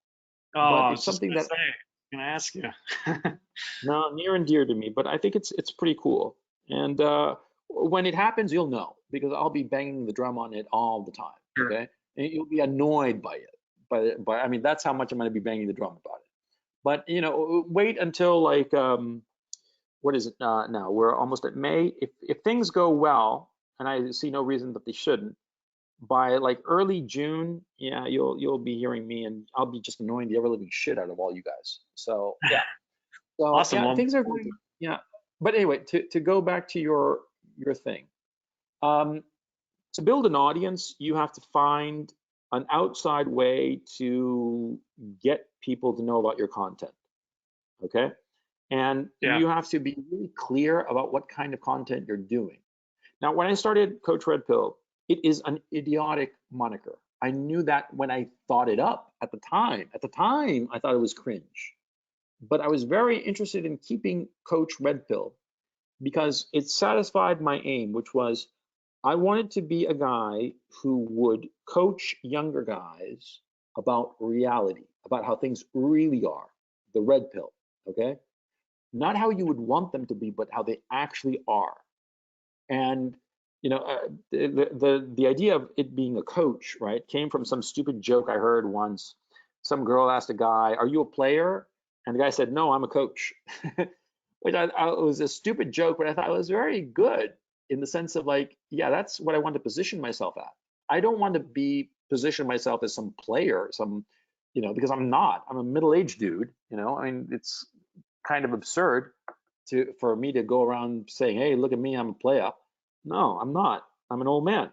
Oh, but I it's was just something gonna that say, gonna ask you. now near and dear to me. But I think it's pretty cool. And when it happens, you'll know because I'll be banging the drum on it all the time. Sure. Okay, and you'll be annoyed by it. But I mean, that's how much I'm going to be banging the drum about it. But wait until like what is it now? We're almost at May. If things go well, and I see no reason that they shouldn't, by like early June, yeah, you'll be hearing me, and I'll be just annoying the ever living shit out of all you guys. So yeah, so Awesome. yeah, Well, things are going, yeah. But anyway, to go back to your thing, um, to build an audience, you have to find an outside way to get people to know about your content. Okay, and yeah, you have to be really clear about what kind of content you're doing. Now, when I started Coach Red Pill, it is an idiotic moniker. I knew that when I thought it up at the time. At the time, I thought it was cringe. But I was very interested in keeping Coach Red Pill because it satisfied my aim, which was I wanted to be a guy who would coach younger guys about reality, about how things really are, the red pill, okay? Not how you would want them to be, but how they actually are. And the idea of it being a coach, right, came from some stupid joke I heard once. Some girl asked a guy, "Are you a player?" And the guy said, "No, I'm a coach," which it was a stupid joke, but I thought it was very good in the sense of like, yeah, that's what I want to position myself at. I don't want to be position myself as some player, because I'm not. I'm a middle-aged dude. I mean, it's kind of absurd for me to go around saying, "Hey, look at me, I'm a player." No, I'm not. I'm an old man,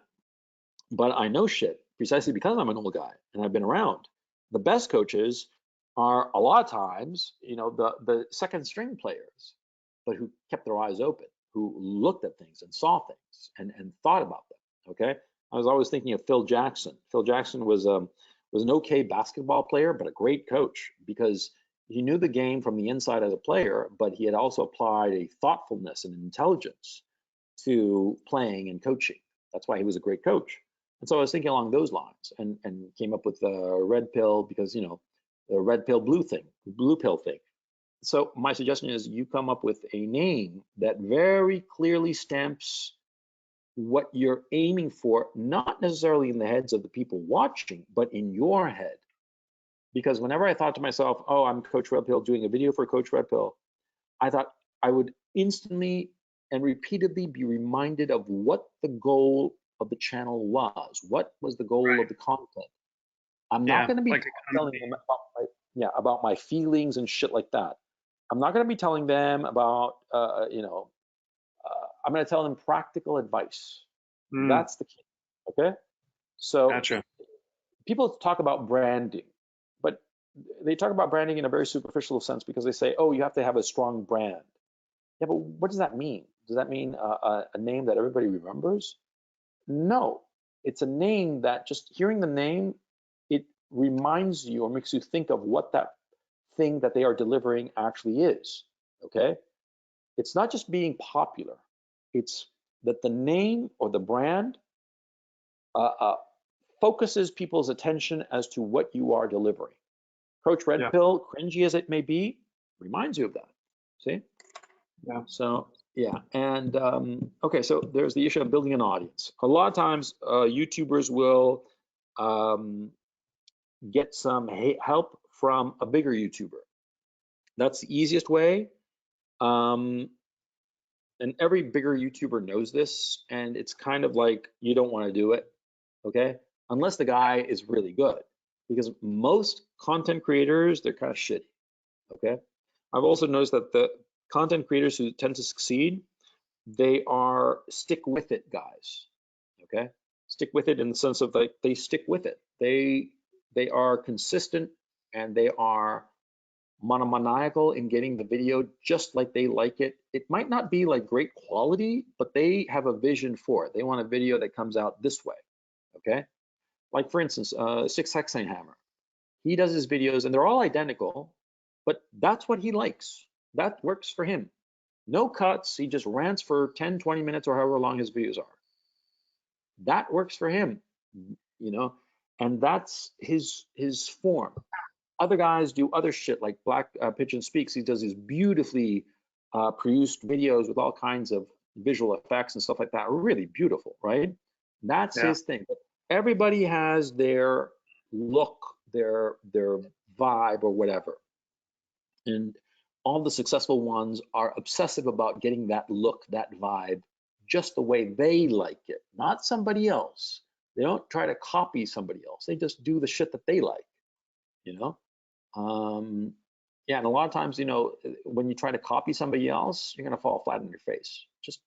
but I know shit precisely because I'm an old guy and I've been around. The best coaches are a lot of times, the second string players, but who kept their eyes open, who looked at things and saw things and thought about them. Okay, I was always thinking of Phil Jackson. Phil Jackson was an okay basketball player, but a great coach because he knew the game from the inside as a player, but he had also applied a thoughtfulness and intelligence to playing and coaching. That's why he was a great coach. And so I was thinking along those lines and came up with the red pill because, the red pill blue pill thing. So my suggestion is you come up with a name that very clearly stamps what you're aiming for, not necessarily in the heads of the people watching, but in your head. Because whenever I thought to myself, oh, I'm Coach Red Pill doing a video for Coach Red Pill, I thought I would instantly and repeatedly be reminded of what the goal of the channel was. What was the goal of right. the content? I'm not Yeah, going to be like a telling company. them about my feelings and shit like that. I'm not going to be telling them about, I'm going to tell them practical advice. Mm, That's the key. Okay. So gotcha. people talk about branding, but they talk about branding in a very superficial sense because they say, oh, you have to have a strong brand. Yeah, but what does that mean? Does that mean a name that everybody remembers? No, it's a name that just hearing the name, it reminds you or makes you think of what that thing that they are delivering actually is. Okay. It's not just being popular. It's that the name or the brand uh, uh, focuses people's attention as to what you are delivering. Coach Red Yeah. Pill, cringy as it may be, reminds you of that. See? Yeah. So yeah, and okay, so there's the issue of building an audience. A lot of times, YouTubers will um, get some help from a bigger YouTuber. That's the easiest way. Um, and every bigger YouTuber knows this, and it's kind of like you don't want to do it, okay? Unless the guy is really good, because most content creators, they're kind of shitty, okay? I've also noticed that the content creators who tend to succeed, they are stick with it guys, okay? Stick with it in the sense of like they stick with it. They are consistent and they are monomaniacal in getting the video just like they like it. It might not be like great quality, but they have a vision for it. They want a video that comes out this way, okay? Like for instance, Six Hexane Hammer. He does his videos and they're all identical, but that's what he likes. That works for him. No cuts, he just rants for 10, 20 minutes or however long his videos are. That works for him, you know, and that's his form. Other guys do other shit like Black Pigeon Speaks. He does these beautifully produced videos with all kinds of visual effects and stuff like that. Really beautiful, right? That's Yeah. his thing. But everybody has their look, their vibe or whatever. And all the successful ones are obsessive about getting that look, that vibe, just the way they like it, not somebody else. They don't try to copy somebody else. They just do the shit that they like, you know? Um, yeah, and a lot of times, you know, when you try to copy somebody else, you're gonna fall flat on your face. Just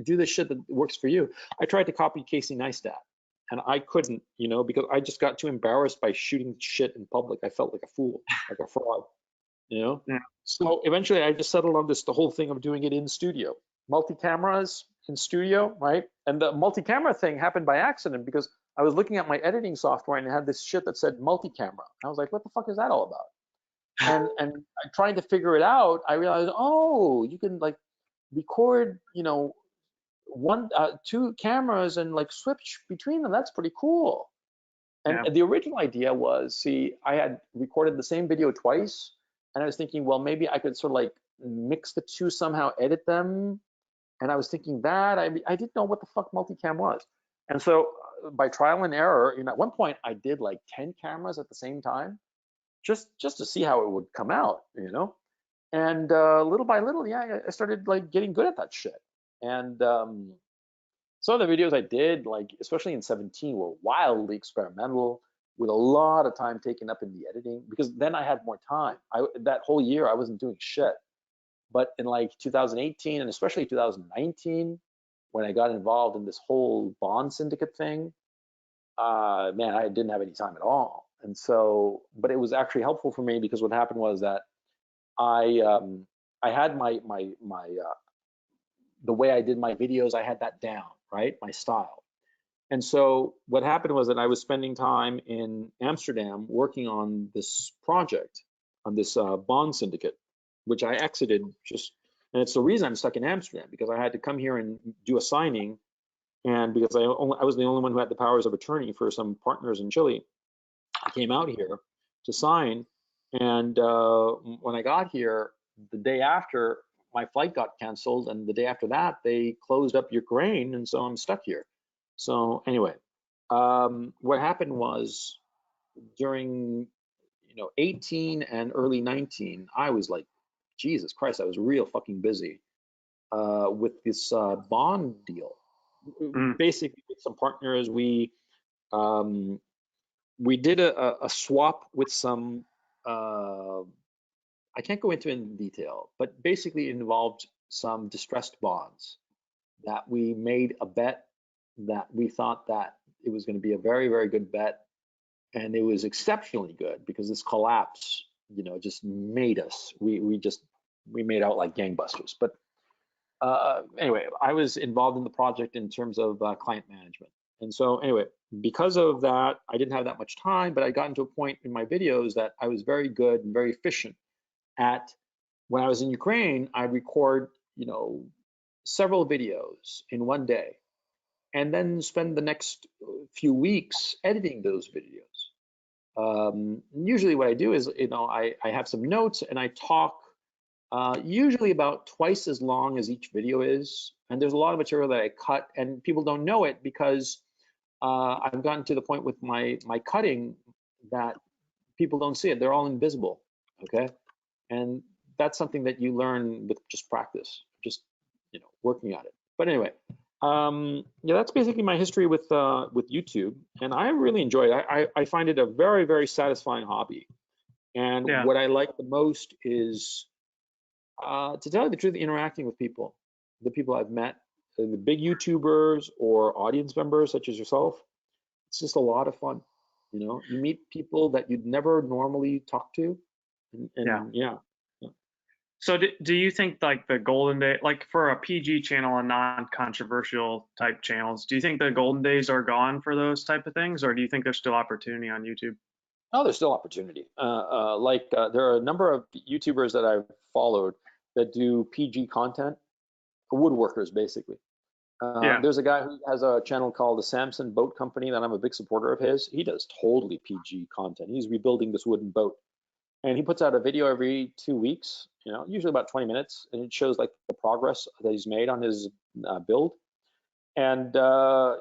do the shit that works for you. I tried to copy Casey Neistat, and I couldn't, you know, because I just got too embarrassed by shooting shit in public. I felt like a fool, like a fraud, you know. Yeah. So eventually, I just settled on this, the whole thing of doing it in studio, multi-cameras in studio, right? And the multi-camera thing happened by accident because I was looking at my editing software and it had this shit that said multi-camera. I was like, what the fuck is that all about? And trying to figure it out, I realized, oh, you can like record, you know, two cameras and like switch between them. That's pretty cool. And Yeah. the original idea was, see, I had recorded the same video twice, and I was thinking, well, maybe I could sort of like mix the two somehow, edit them. And I was thinking that I didn't know what the fuck multicam was. And so by trial and error, you know, at one point I did like 10 cameras at the same time, just to see how it would come out, you know. And little by little, yeah, I started like getting good at that shit. And some of the videos I did, like especially in 17, were wildly experimental, with a lot of time taken up in the editing because then I had more time. That whole year I wasn't doing shit. But in like 2018 and especially 2019, when I got involved in this whole bond syndicate thing, man, I didn't have any time at all. And so, but it was actually helpful for me because what happened was that I I had my the way I did my videos, I had that down, right? My style. And so what happened was that I was spending time in Amsterdam working on this project, on this bond syndicate, which I exited just, and it's the reason I'm stuck in Amsterdam because I had to come here and do a signing, and because I was the only one who had the powers of attorney for some partners in Chile, I came out here to sign, and when I got here, the day after, my flight got canceled, and the day after that, they closed up Ukraine, and so I'm stuck here. So anyway, what happened was during 18 and early 19, I was like, Jesus Christ, I was real fucking busy with this bond deal. Mm. Basically, with some partners, um, we did a swap with some. Uh, I can't go into it in detail, but basically it involved some distressed bonds that we made a bet that we thought that it was going to be a very, very good bet, and it was exceptionally good because this collapse, just made us. We made out like gangbusters. But anyway, I was involved in the project in terms of client management. And so anyway, because of that, I didn't have that much time, but I got into a point in my videos that I was very good and very efficient at. When I was in Ukraine, I'd record, you know, several videos in one day and then spend the next few weeks editing those videos. Usually what I do is, I have some notes and I talk usually about twice as long as each video is. And there's a lot of material that I cut and people don't know it because I've gotten to the point with my cutting that people don't see it. They're all invisible, okay? And that's something that you learn with just practice, just, working at it. But anyway, yeah, that's basically my history with YouTube, and I really enjoy it. I find it a very, very satisfying hobby. And Yeah. what I like the most is, to tell you the truth, interacting with people, the people I've met, the big YouTubers or audience members such as yourself. It's just a lot of fun. You meet people that you'd never normally talk to, Yeah. and yeah. So do you think like the golden day, like for a PG channel and non-controversial type channels, do you think the golden days are gone for those type of things, or do you think there's still opportunity on YouTube? Oh, there's still opportunity. There are a number of YouTubers that I've followed that do PG content, woodworkers basically. Yeah. There's a guy who has a channel called the Samson Boat Company that I'm a big supporter of his. He does totally PG content. He's rebuilding this wooden boat, and he puts out a video every 2 weeks. Usually about 20 minutes, and it shows like the progress that he's made on his build. And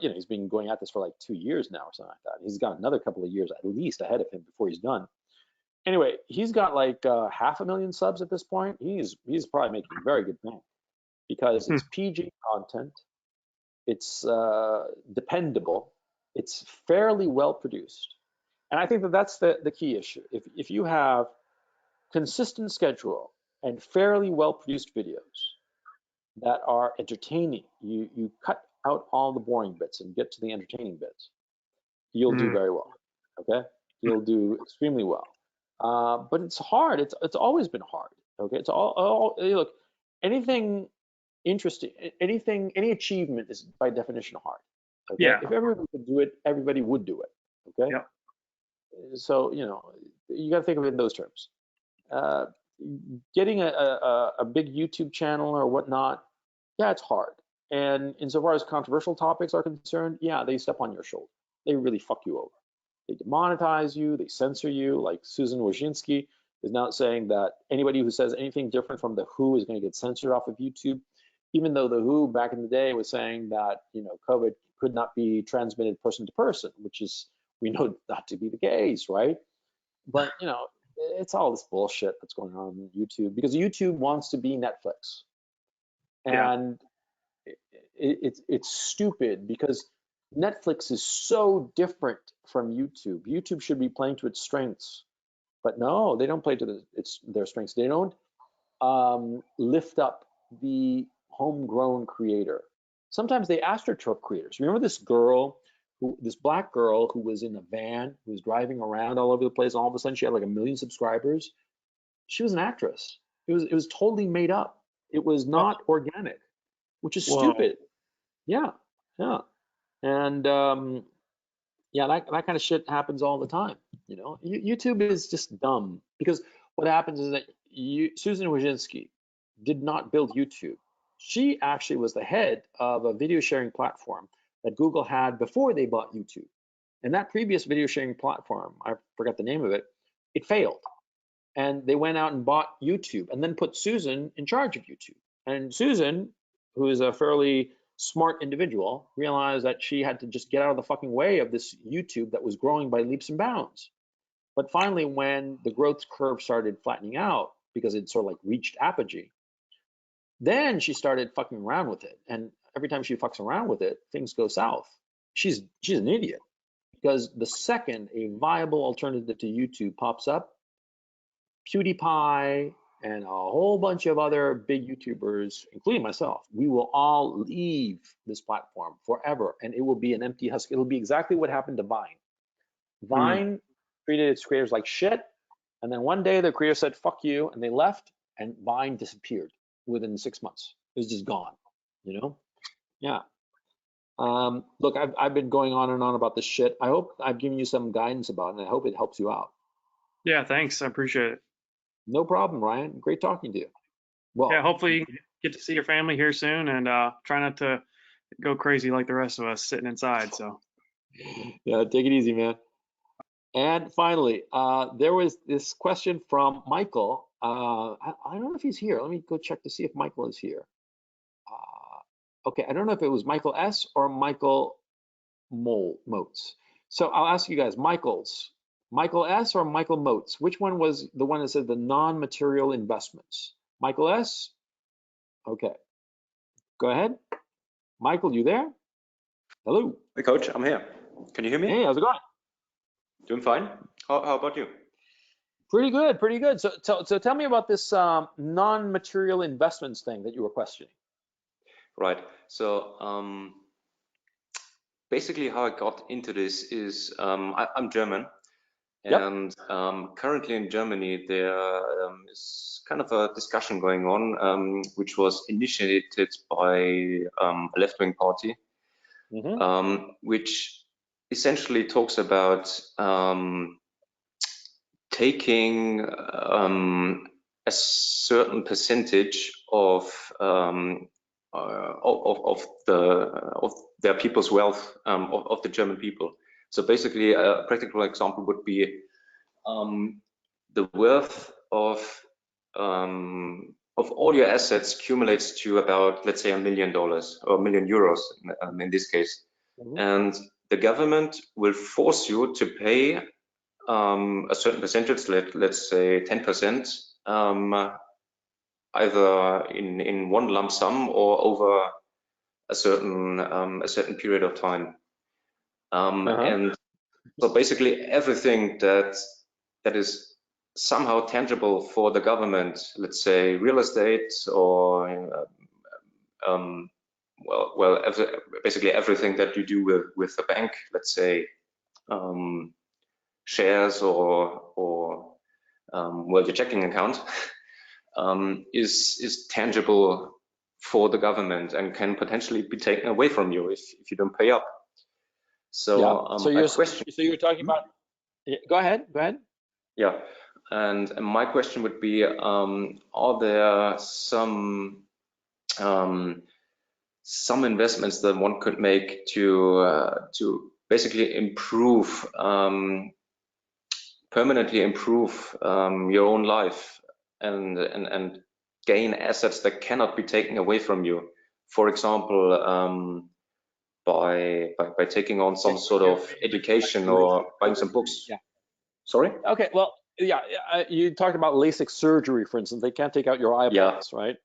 he's been going at this for like 2 years now or something like that. He's got another couple of years at least ahead of him before he's done. Anyway, he's got like 500,000 subs at this point. He's probably making very good money because Hmm. it's PG content. It's dependable. It's fairly well produced, and I think that that's the key issue. If you have consistent schedule and fairly well produced videos that are entertaining, you cut out all the boring bits and get to the entertaining bits, you'll do Hmm. very well. Okay, you'll do extremely well. But it's hard. It's always been hard. Okay, it's all look, anything interesting, any achievement is by definition hard. Okay, Yeah. if everybody could do it, everybody would do it. Okay, Yep. so you got to think of it in those terms. Uh, Getting a big YouTube channel or whatnot, yeah, it's hard. And insofar as controversial topics are concerned, yeah, they step on your shoulder. They really fuck you over. They demonetize you, they censor you. Like Susan Wojcicki is now saying that anybody who says anything different from the WHO is going to get censored off of YouTube, even though the WHO back in the day was saying that COVID could not be transmitted person to person, which is we know not to be the case, right? But it's all this bullshit that's going on YouTube because YouTube wants to be Netflix, Yeah. and it's stupid because Netflix is so different from YouTube. YouTube should be playing to its strengths, but no, they don't play to their strengths. They don't lift up the homegrown creator. Sometimes they astroturf creators. Remember this black girl who was in a van, who was driving around all over the place. All of a sudden, she had like 1 million subscribers. She was an actress. It was totally made up. It was Well, not organic, which is whoa. stupid. Yeah, yeah, and yeah, that kind of shit happens all the time. YouTube is just dumb because what happens is that Susan Wojcicki did not build YouTube. She actually was the head of a video sharing platform that Google had before they bought YouTube. And that previous video sharing platform, I forgot the name of it, it failed. And they went out and bought YouTube and then put Susan in charge of YouTube. And Susan, who is a fairly smart individual, realized that she had to just get out of the fucking way of this YouTube that was growing by leaps and bounds. But finally, when the growth curve started flattening out because it sort of like reached apogee, then she started fucking around with it. And every time she fucks around with it, things go south. She's an idiot because the second a viable alternative to YouTube pops up, PewDiePie and a whole bunch of other big YouTubers, including myself, we will all leave this platform forever, and it will be an empty husk. It'll be exactly what happened to Vine. Hmm. Vine treated its creators like shit, and then one day the creator said, fuck you, and they left, and Vine disappeared within 6 months. It was just gone, you know? Yeah. Look, I've been going on and on about this shit. I hope I've given you some guidance about it, and I hope it helps you out. Yeah. Thanks. I appreciate it. No problem, Ryan. Great talking to you. Yeah. Well, Hopefully get to see your family here soon, and try not to go crazy like the rest of us sitting inside. So Yeah, take it easy, man. And finally, there was this question from Michael. I don't know if he's here. Let me go check to see if Michael is here. Okay, I don't know if it was Michael S. or Michael Motes. So I'll ask you guys, Michael S. or Michael Motes? Which one was the one that said the non-material investments? Michael S. Okay, go ahead. Michael, you there? Hello. Hey, Coach, I'm here. Can you hear me? Hey, how's it going? Doing fine. How about you? Pretty good, pretty good. So tell me about this non-material investments thing that you were questioning. Right. So basically, how I got into this is I'm German, Yep. and currently in Germany there is kind of a discussion going on, which was initiated by a left-wing party, which essentially talks about taking a certain percentage of their people's wealth, of the German people. So basically, a practical example would be the worth of all your assets accumulates to about, let's say, $1 million or €1 million in this case, and the government will force you to pay a certain percentage, let's say 10%, either in one lump sum or over a certain period of time. And so basically everything that is somehow tangible for the government, let's say real estate or basically everything that you do with the bank, let's say shares or your checking account, is tangible for the government and can potentially be taken away from you if you don't pay up. So, yeah. So you're talking about. Go ahead. Yeah, and my question would be: are there some investments that one could make to basically improve, permanently improve your own life and gain assets that cannot be taken away from you? For example, by taking on some sort of education or buying some books. Yeah. Sorry? Okay, well, yeah, you talked about LASIK surgery, for instance. They can't take out your eyeballs, right?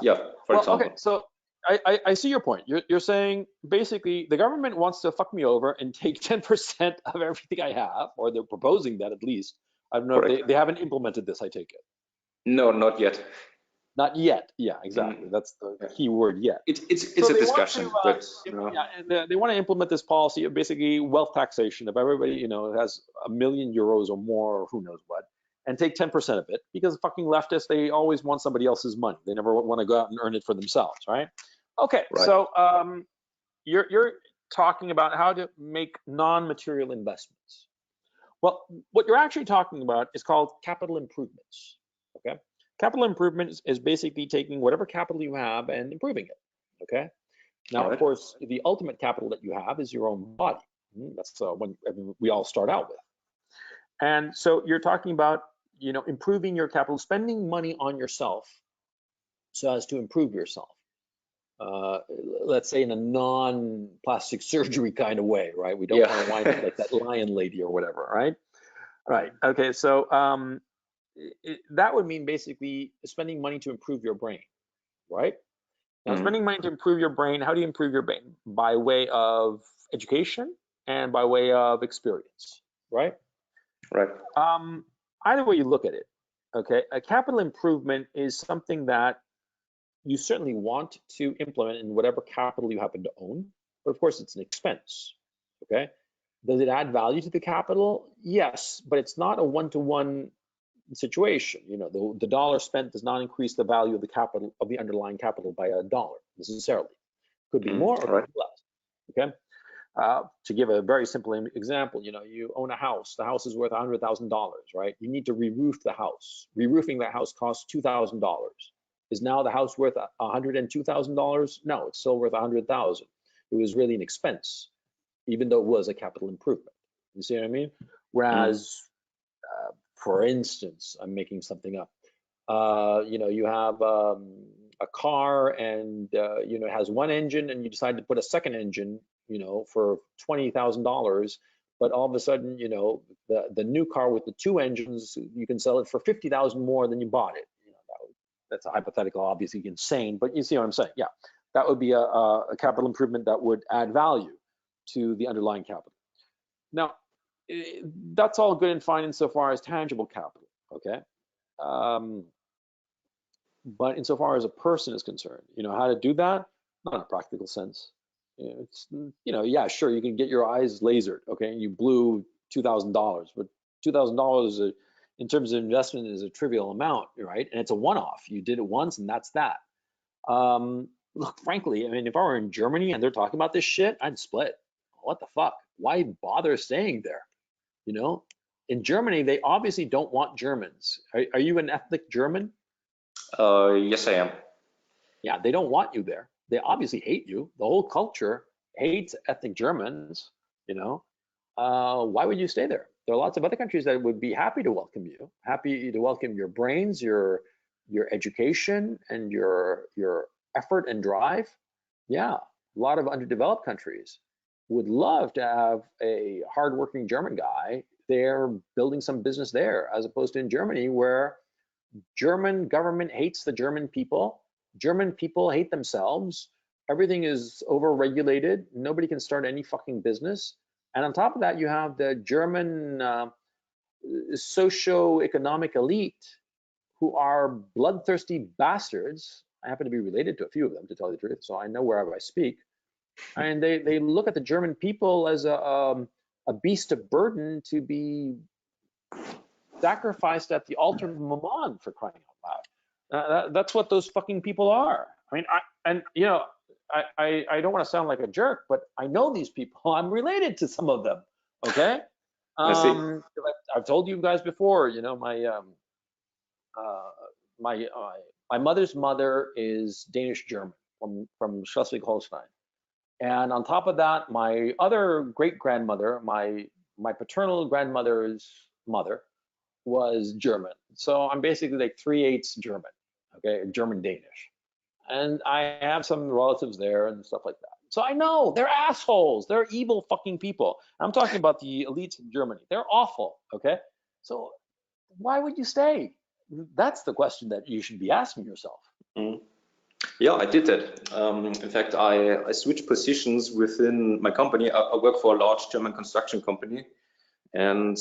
Yeah, for example. Okay, so I see your point. You're saying basically the government wants to fuck me over and take 10% of everything I have, or they're proposing that at least. I don't know if they haven't implemented this, I take it. No, not yet. Not yet. Yeah, exactly. That's the key word, yet. It's a discussion, but yeah, and they want to implement this policy of basically wealth taxation of everybody, has €1 million or more, or who knows what, and take 10% of it, because fucking leftists, they always want somebody else's money. They never want to go out and earn it for themselves, right? Okay, right. So you're talking about how to make non-material investments. Well, what you're actually talking about is called capital improvements. Okay. Capital improvements is basically taking whatever capital you have and improving it. Okay. Now, of course, the ultimate capital that you have is your own body. That's when we all start out with. And so you're talking about, improving your capital, spending money on yourself so as to improve yourself. Let's say in a non-plastic surgery kind of way, right? We don't want to wind up like that lion lady or whatever, right? Right. Okay. So that would mean basically spending money to improve your brain, right? Now, spending money to improve your brain, how do you improve your brain? By way of education and by way of experience, right? Right. Either way you look at it, okay, a capital improvement is something that you certainly want to implement in whatever capital you happen to own, but of course it's an expense, okay? Does it add value to the capital? Yes, but it's not a one-to-one situation. The dollar spent does not increase the value of the capital, of the underlying capital, by $1 necessarily. Could be more or could be less. Okay. To give a very simple example, you own a house. The house is worth $100,000, right? You need to re-roof the house. Re-roofing that house costs $2,000. Is now the house worth $102,000? No, it's still worth $100,000. It was really an expense, even though it was a capital improvement. You see what I mean? Whereas, for instance, I'm making something up. You have a car and it has one engine, and you decide to put a second engine, for $20,000. But all of a sudden, the new car with the two engines, you can sell it for $50,000 more than you bought it. That's a hypothetical, obviously insane, but you see what I'm saying? Yeah, that would be a capital improvement that would add value to the underlying capital. Now, that's all good and fine insofar as tangible capital, okay? But insofar as a person is concerned, how to do that? Not in a practical sense. It's, yeah, sure, you can get your eyes lasered, okay? You blew $2,000, but $2,000 in terms of investment is a trivial amount, right? And it's a one-off. You did it once, and that's that. Look, frankly, I mean, if I were in Germany and they're talking about this shit, I'd split. What the fuck? Why bother staying there? In Germany, they obviously don't want Germans. Are you an ethnic German? Yes, I am. Yeah, they don't want you there. They obviously hate you. The whole culture hates ethnic Germans. Why would you stay there? There are lots of other countries that would be happy to welcome you, happy to welcome your brains, your education, and your effort and drive. Yeah, a lot of underdeveloped countries would love to have a hardworking German guy there building some business there, as opposed to in Germany, where German government hates the German people hate themselves, everything is over-regulated, nobody can start any fucking business. And on top of that, you have the German socio-economic elite, who are bloodthirsty bastards. I happen to be related to a few of them, to tell you the truth, so I know wherever I speak. And they look at the German people as a beast of burden to be sacrificed at the altar of Mammon, for crying out loud. That's what those fucking people are. I mean, I don't want to sound like a jerk, but I know these people. I'm related to some of them. Okay. I've told you guys before. My mother's mother is Danish German from Schleswig-Holstein, and on top of that, my other great grandmother, my paternal grandmother's mother, was German. So I'm basically like 3/8 German. Okay, German Danish. And I have some relatives there and stuff like that. So I know they're assholes. They're evil fucking people. I'm talking about the elites in Germany. They're awful. Okay. So why would you stay? That's the question that you should be asking yourself. Yeah, I did that. In fact, I switched positions within my company. I work for a large German construction company. And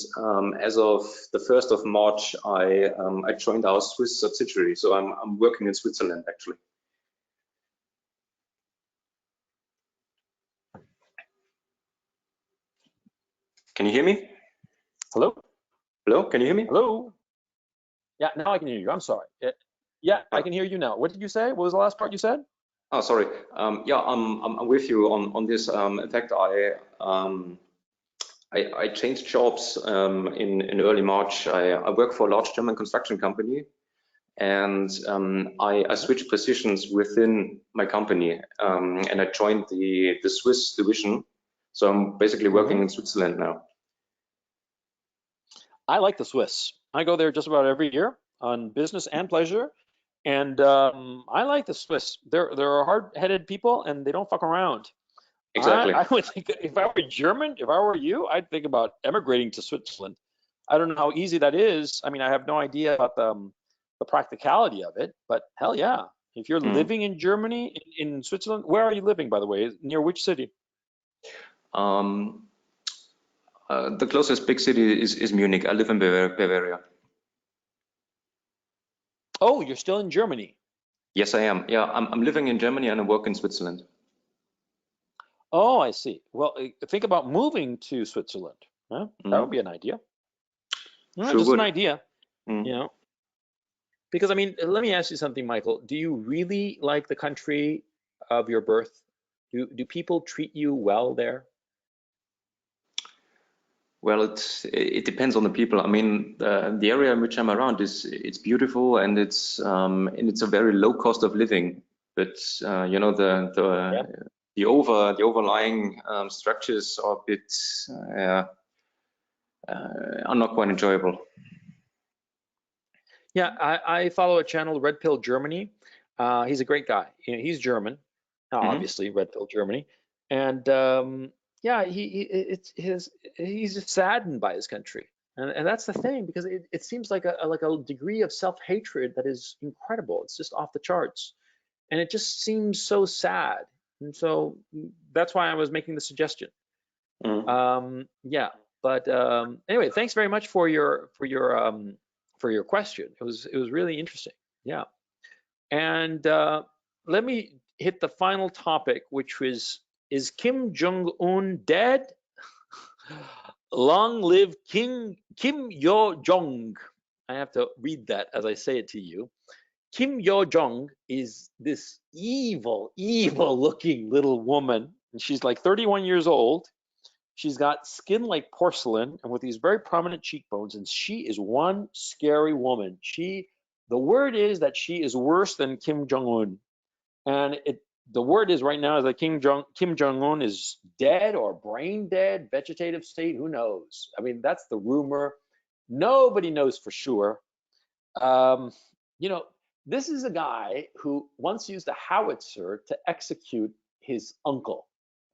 as of the 1st of March, I joined our Swiss subsidiary. So I'm working in Switzerland, actually. Can you hear me? Hello? Hello, can you hear me? Hello? Yeah, now I can hear you. I'm sorry. Yeah, I can hear you now. What did you say? What was the last part you said? Oh, sorry. Yeah, I'm with you on this. In fact, I changed jobs in early March. I work for a large German construction company, and I switched positions within my company, and I joined the Swiss division. So I'm basically working in Switzerland now. I like the Swiss. I go there just about every year on business and pleasure, and I like the Swiss. They're hard-headed people, and they don't fuck around. Exactly. I would think that if I were German, if I were you, I'd think about emigrating to Switzerland. I don't know how easy that is. I mean, I have no idea about the practicality of it, but hell yeah. If you're living in Germany, in Switzerland, where are you living, by the way? Near which city? The closest big city is Munich. I live in Bavaria. Oh, you're still in Germany. Yes, I am. Yeah, I'm living in Germany and I work in Switzerland. Oh, I see. Well, think about moving to Switzerland. Huh? That would be an idea. Sure just would. an idea, Because I mean, let me ask you something, Michael. Do you really like the country of your birth? Do people treat you well there? Well, it depends on the people. I mean, the area in which I'm around it's beautiful, and it's a very low cost of living. But you know, the overlying structures are a bit are not quite enjoyable. Yeah, I follow a channel, Red Pill Germany. He's a great guy. You know, he's German, obviously, Red Pill Germany, and yeah, he's just saddened by his country, and that's the thing, because it seems like a degree of self-hatred that is incredible. It's just off the charts, and it just seems so sad, and so that's why I was making the suggestion. Yeah, but anyway, thanks very much for your question. It was really interesting. Yeah, and let me hit the final topic, which was, is Kim Jong-un dead? Long live Kim Yo-jong. I have to read that as I say it to you. Kim Yo-jong is this evil looking little woman, and she's like 31 years old. She's got skin like porcelain and with these very prominent cheekbones, and she is one scary woman. The word is that she is worse than Kim Jong-un, and the word is right now is that Kim Jong-un is dead or brain dead, vegetative state. Who knows? I mean, that's the rumor. Nobody knows for sure. You know, this is a guy who once used a howitzer to execute his uncle.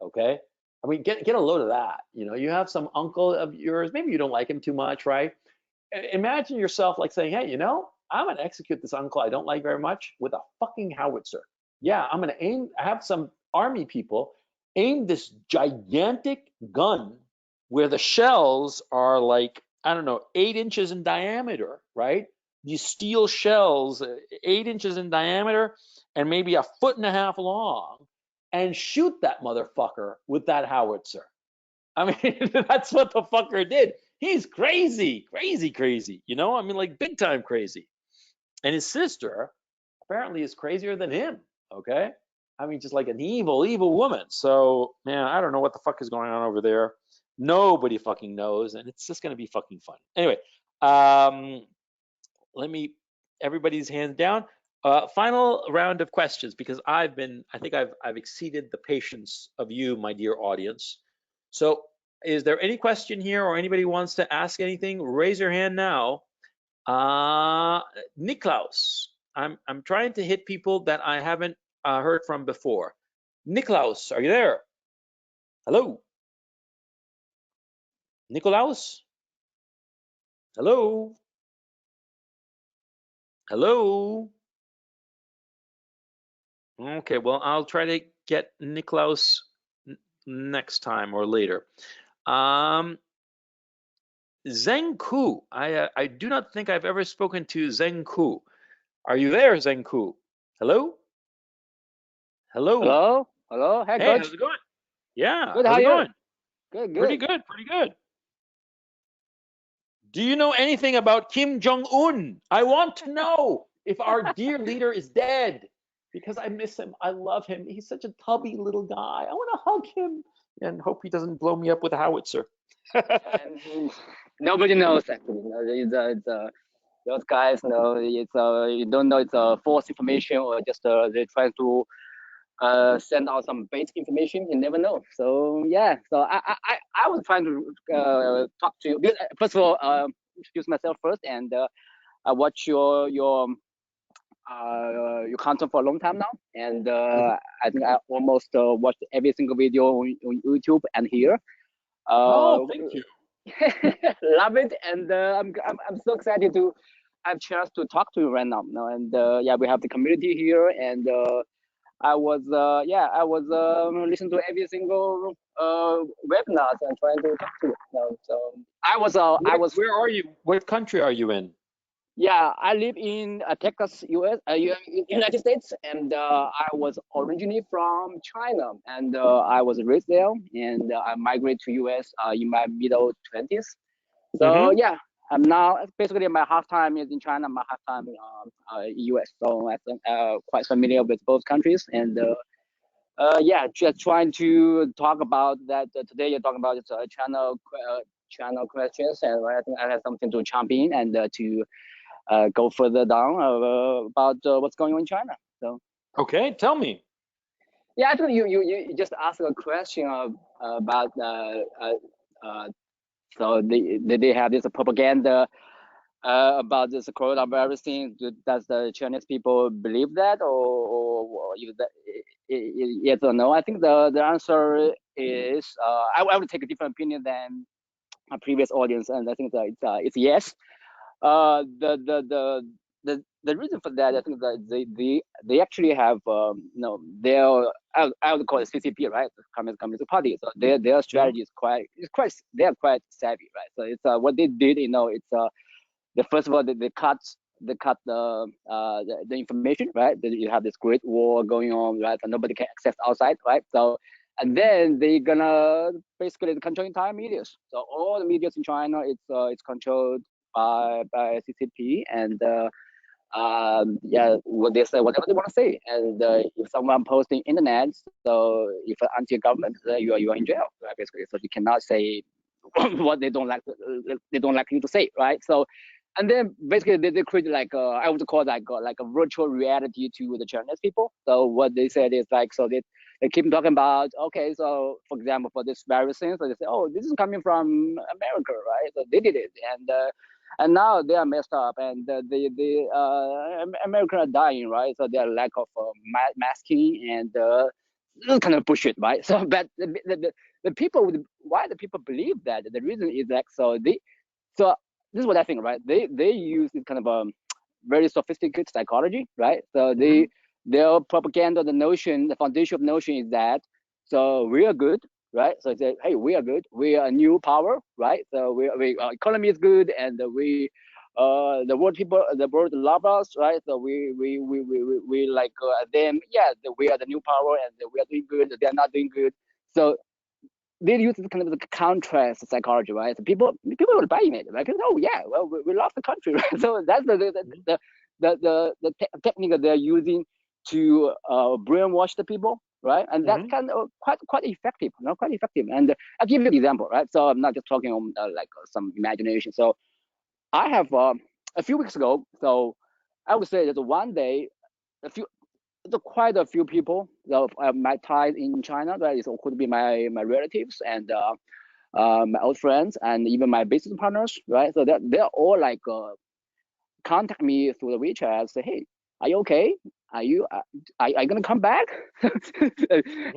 Okay. I mean, get a load of that. You know, you have some uncle of yours, maybe you don't like him too much, right? Imagine yourself like saying, hey, you know, I'm going to execute this uncle I don't like very much with a fucking howitzer. Yeah, I'm going to have some army people aim this gigantic gun where the shells are like, I don't know, 8 inches in diameter, right? These steel shells, 8 inches in diameter and maybe 1.5 feet long, and shoot that motherfucker with that howitzer. I mean, that's what the fucker did. He's crazy, crazy, you know? I mean, like big time crazy. And his sister apparently is crazier than him, okay? I mean, just like an evil woman. So, man, I don't know what the fuck is going on over there. Nobody fucking knows, and it's just gonna be fucking fun. Anyway, everybody's hands down. Final round of questions, because I think I've exceeded the patience of you, my dear audience. So is there any question here, or anybody wants to ask anything? Raise your hand now. Niklaus, I'm trying to hit people that I haven't heard from before. Niklaus, are you there? Hello? Nikolaus? Hello? Hello? Okay, well, I'll try to get Niklaus next time or later. Zengku, I do not think I've ever spoken to Zengku. Are you there, Zengku? Hello? Hello? Hello? Hello? Hey, Coach. How's it going? Yeah, Good, how's how it are you? going? Good, Pretty good, pretty good. Do you know anything about Kim Jong-un? I want to know if our dear leader is dead, because I miss him. I love him. He's such a tubby little guy. I want to hug him and hope he doesn't blow me up with a howitzer. And nobody knows actually. Those guys know you don't know it's false information or just they're trying to send out some basic information. You never know. So yeah. So I was trying to talk to you. First of all, introduce myself first, and I watch your content for a long time now, and I think I almost watched every single video on YouTube and here. Oh, thank you. Love it, and I'm so excited to have a chance to talk to you right now. And yeah, we have the community here, and I was listening to every single webinars and trying to talk to you. So I was. Where are you? What country are you in? Yeah, I live in Texas, United States, and I was originally from China, and I was raised there, and I migrated to US in my middle 20s. So yeah, I'm now basically my half time is in China, my half time in US. So I think quite familiar with both countries, and yeah, just trying to talk about that. Today you're talking about China China questions, and I think I have something to jump in and to go further down about what's going on in China. So Okay, tell me. yeah, I think you just asked a question about so they have this propaganda about this coronavirus thing. Does the Chinese people believe that, or yes or no? I think the answer is I would take a different opinion than a previous audience, and I think that it's yes. The reason for that, I think that they actually have their I would call it CCP, right? The Communist Party. So their strategy is quite they are quite savvy, right? So it's what they did, it's the first of all they cut the information, right? You have this great war going on, right? And nobody can access outside, right? So and then they're gonna basically control entire media. So all the media in China, it's controlled by CCP, and yeah, what they say, whatever they want to say. And if someone posting internet, so if anti-government, you are in jail, right? Basically, so you cannot say what they don't like you to say, right? So, and then basically they create like I would call like a virtual reality to the Chinese people. So what they said is like, so they keep talking about, okay, so for example, for this virus thing, so they say, oh, this is coming from America, right? So they did it, and now they are messed up, and the America are dying, right? So their lack of masking and this kind of bullshit, right? So, but the people why the people believe that, the reason is that so this is what I think, right? They use this kind of very sophisticated psychology, right? So their propaganda, the foundation of notion is that, so we are good, right? So they say, hey, we are good, we are a new power, right? So our economy is good, and the world love us, right? So we like them, yeah, we are the new power, and we are doing good, they are not doing good. So they use this kind of contrast psychology, right? So people are buying it, like, oh yeah, well, we love the country, right? So that's the technique that they're using to brainwash the people, right? And that's kind of quite effective, quite effective. And I'll give you an example, right? So I'm not just talking on like some imagination. So I have a few weeks ago, so I would say that one day, quite a few people that my ties in China, right? So could be my relatives and my old friends and even my business partners, right? So they're all like contact me through the WeChat, say, hey, are you okay? Are you gonna come back?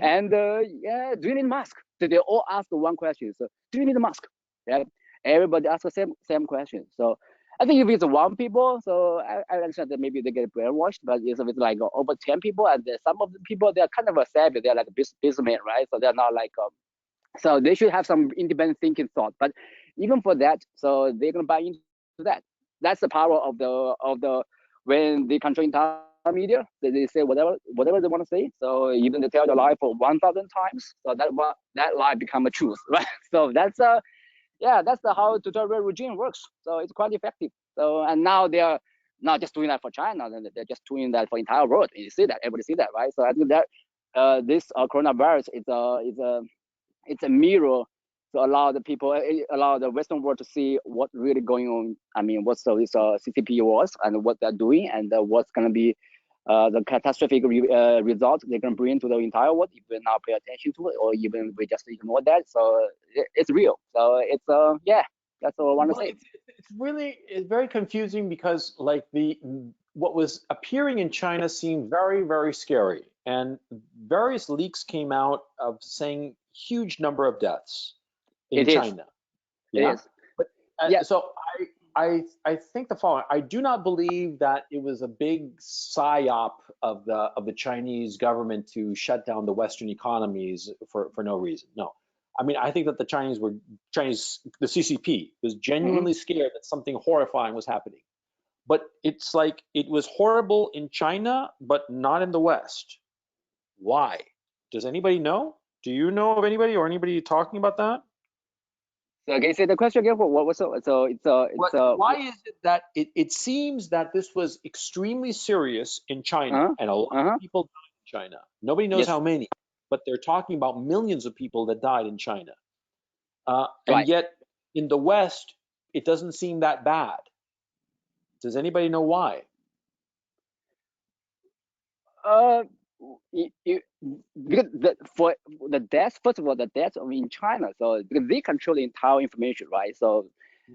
And yeah, do you need a mask? So they all ask the one question. So do you need a mask? Yeah, everybody asks the same question. So I think if it's one people, so I understand that maybe they get brainwashed, but if it's like over 10 people, and some of the people, they're kind of a savvy, they're like businessmen, right? So they're not like so they should have some independent thinking thought. But even for that, so they're gonna buy into that. That's the power of the when they control entire media. They say whatever they want to say. So even they tell the lie for 1,000 times, so that lie become a truth, right? So that's yeah, that's how tutorial regime works. So it's quite effective. So and now they are not just doing that for China, they're just doing that for entire world. You see that, everybody see that, right? So I think that this coronavirus it's a mirror to allow the people, allow the Western world to see what really going on. I mean, what's this CCP was and what they're doing, and what's going to be the catastrophic results they're going to bring to the entire world if we not pay attention to it, or even we just ignore that. So it's real. So it's yeah, that's all I want to say. It's very confusing because like what was appearing in China seemed very, very scary, and various leaks came out of saying huge number of deaths in China. It is. But yeah. So I think the following: I do not believe that it was a big psyop of the Chinese government to shut down the Western economies for no reason. No. I mean, I think that the the CCP was genuinely scared that something horrifying was happening. But it's like it was horrible in China, but not in the West. Why? Does anybody know? Do you know of anybody or anybody talking about that? So can you say the question again? What was so it's why is it that it seems that this was extremely serious in China and a lot of people died in China? Nobody knows how many, but they're talking about millions of people that died in China. And yet In the West, it doesn't seem that bad. Does anybody know why? Because for the deaths, first of all, the deaths in China, so because they control the entire information, right? So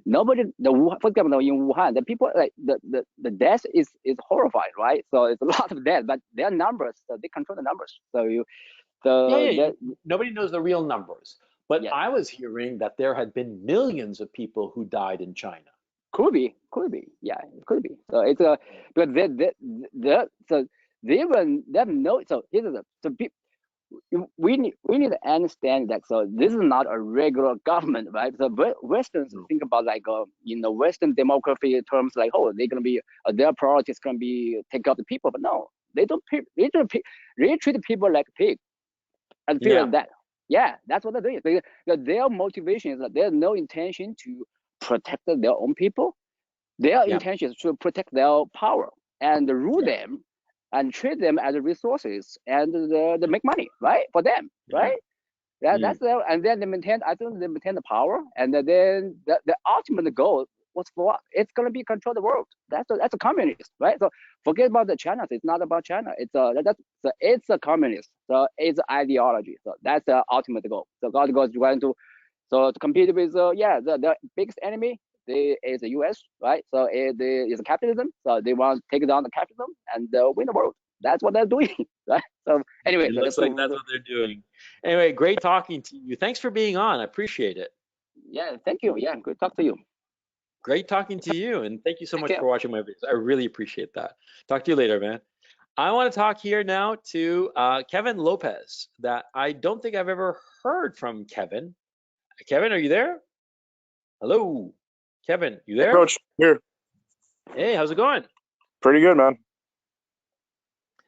nobody, for example, in Wuhan, the people like the death is horrified, right? So it's a lot of death, but their numbers, so they control the numbers. So Nobody knows the real numbers. But yeah, I was hearing that there had been millions of people who died in China. could be, yeah, it could be. So it's a but so they will know. So here's the so we need to understand that. So this is not a regular government, right? So Westerns think about like Western demography terms, like, oh, they're gonna be their priority is gonna be take out the people, but no, they don't. They treat people like pig and feel like that. Yeah, that's what they're doing. Their motivation is that there's no intention to protect their own people. Their intention is to protect their power and rule them and treat them as resources and they make money, right? For them, right? That's their, and then they maintain. I think they maintain the power, and then the ultimate goal was for it's gonna be control the world. That's a communist, right? So forget about the China. It's not about China. It's a communist. So it's ideology. So that's the ultimate goal. So God goes trying to compete with the biggest enemy. Is the U.S., right? So it's capitalism. So they want to take down the capitalism and win the world. That's what they're doing, right? So anyway, it looks like that's what they're doing. Anyway, great talking to you. Thanks for being on. I appreciate it. Yeah, thank you. Yeah, good talk to you. Great talking to you, and thank you so much for watching my videos. I really appreciate that. Talk to you later, man. I want to talk here now to Kevin Lopez. That I don't think I've ever heard from Kevin. Kevin, are you there? Hello, Kevin, you there? Coach, here. Hey, how's it going? Pretty good, man.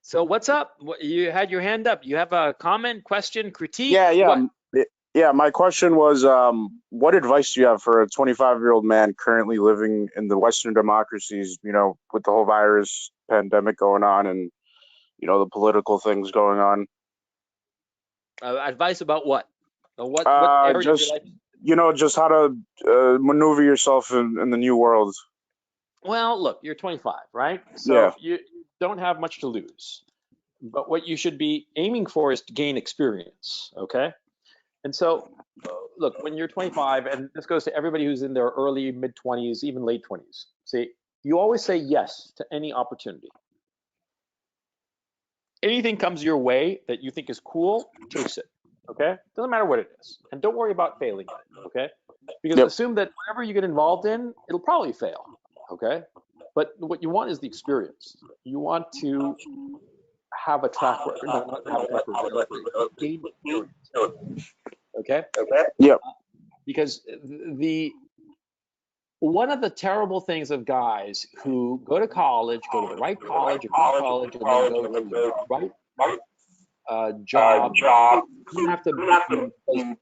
So what's up? You had your hand up. You have a comment, question, critique? Yeah. My question was, what advice do you have for a 25-year-old man currently living in the Western democracies, with the whole virus pandemic going on and, the political things going on? Advice about what? What area of your life? Just how to maneuver yourself in the new world. Well, look, you're 25, right? So you don't have much to lose. But what you should be aiming for is to gain experience, okay? And so, look, when you're 25, and this goes to everybody who's in their early, mid-20s, even late 20s, see, you always say yes to any opportunity. Anything comes your way that you think is cool, chase it, okay? Doesn't matter what it is. And don't worry about failing at it, okay? Because assume that whatever you get involved in, it'll probably fail, okay? But what you want is the experience. You want to have a track record, not have a track record, gain experience, okay? Yep. Because one of the terrible things of guys who go to college, go to the right college, a good college, and then go to the right job, you have to be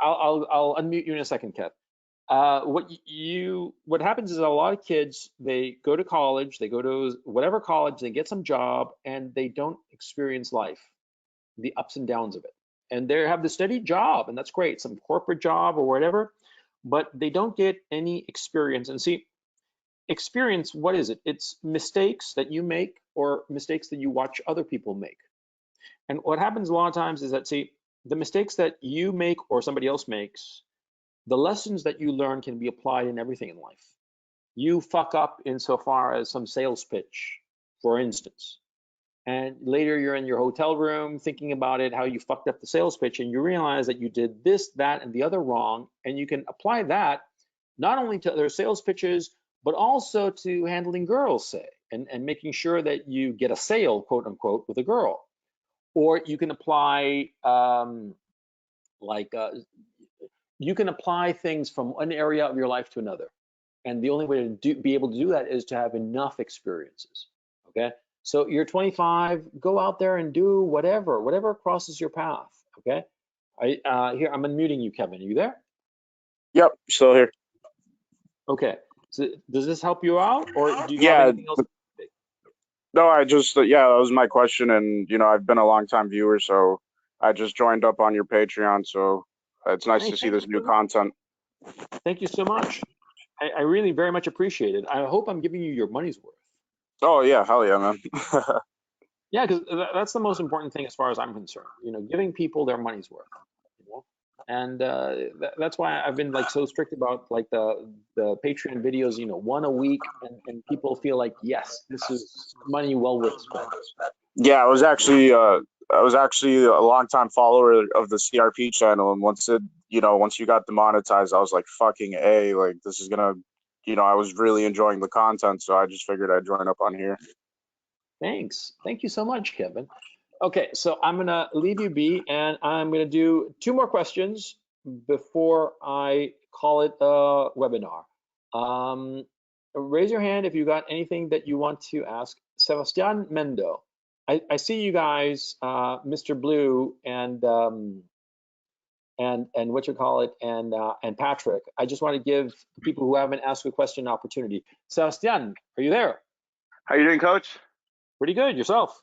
I'll unmute you in a second, Kev. What happens is a lot of kids, they go to college, they go to whatever college, they get some job, and they don't experience life, the ups and downs of it. And they have the steady job, and that's great, some corporate job or whatever, but they don't get any experience. And see, experience, what is it? It's mistakes that you make or mistakes that you watch other people make. And what happens a lot of times is that, see, the mistakes that you make or somebody else makes, the lessons that you learn can be applied in everything in life. You fuck up insofar as some sales pitch, for instance, and later you're in your hotel room thinking about it, how you fucked up the sales pitch, and you realize that you did this, that, and the other wrong, and you can apply that not only to other sales pitches, but also to handling girls, say, and making sure that you get a sale, quote unquote, with a girl. Or you can apply you can apply things from one area of your life to another. And the only way to be able to do that is to have enough experiences, okay? So you're 25, go out there and do whatever crosses your path, okay? Here, I'm unmuting you, Kevin. Are you there? Yep, still here. Okay, so does this help you out, or do you have anything else? No, that was my question, and I've been a long time viewer, so I just joined up on your Patreon, so it's nice to see this new content. Thank you so much. I really very much appreciate it. I hope I'm giving you your money's worth. Oh yeah, hell yeah, man. Yeah, because that's the most important thing as far as I'm concerned. Giving people their money's worth. And that's why I've been like so strict about like the Patreon videos. One a week, and people feel like, yes, this is money well worth spent. Yeah, I was actually a longtime follower of the CRP channel, and once you got demonetized, I was like, fucking A, like this is gonna, I was really enjoying the content, so I just figured I'd join up on here. Thanks. Thank you so much, Kevin. Okay, so I'm gonna leave you be, and I'm gonna do 2 more questions before I call it a webinar. Raise your hand if you got anything that you want to ask. Sebastian Mendo, I see you guys, Mr. Blue and what you call it, and Patrick. I just want to give people who haven't asked a question an opportunity. Sebastian, are you there? How you doing, Coach? Pretty good. Yourself?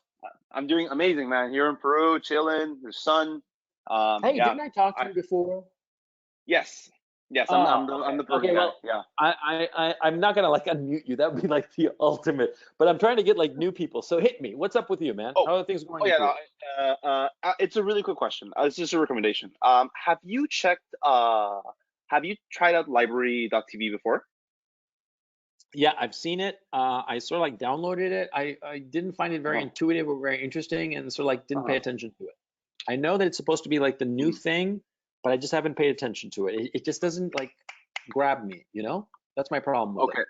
I'm doing amazing, man. Here in Peru, chilling. There's sun. Hey, yeah, didn't I talk to you before? Yes, I'm the Peruvian okay, well, guy. Yeah. I'm not gonna like unmute you. That would be like the ultimate. But I'm trying to get like new people. So hit me. What's up with you, man? How are things going? Oh yeah. It's a really quick question. It's just a recommendation. Have you checked? Have you tried out library.tv before? Yeah, I've seen it. I sort of like downloaded it. I didn't find it very intuitive or very interesting, and sort of like didn't pay attention to it. I know that it's supposed to be like the new thing, but I just haven't paid attention to it. It just doesn't like grab me, That's my problem with it.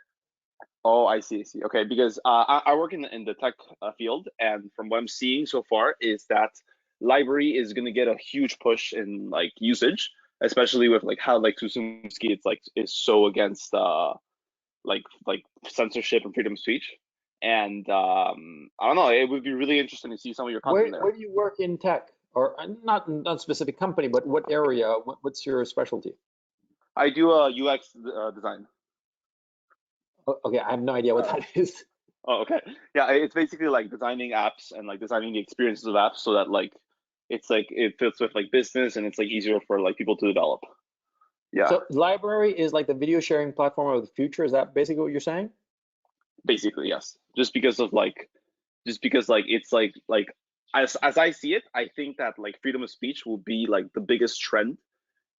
Oh, I see. Okay, because I work in the tech field, and from what I'm seeing so far is that library is going to get a huge push in like usage, especially with like how like Susumski is so against like censorship and freedom of speech. And I don't know, it would be really interesting to see some of your content there. Where do you work in tech? Or not a specific company, but what area? What's your specialty? I do UX design. Okay, I have no idea what that is. Oh, okay. Yeah, it's basically like designing apps and like designing the experiences of apps so that like it's like it fits with like business and it's like easier for like people to develop. Yeah. So library is like the video sharing platform of the future. Is that basically what you're saying? Basically, yes. Just because it's like as I see it, I think that like freedom of speech will be like the biggest trend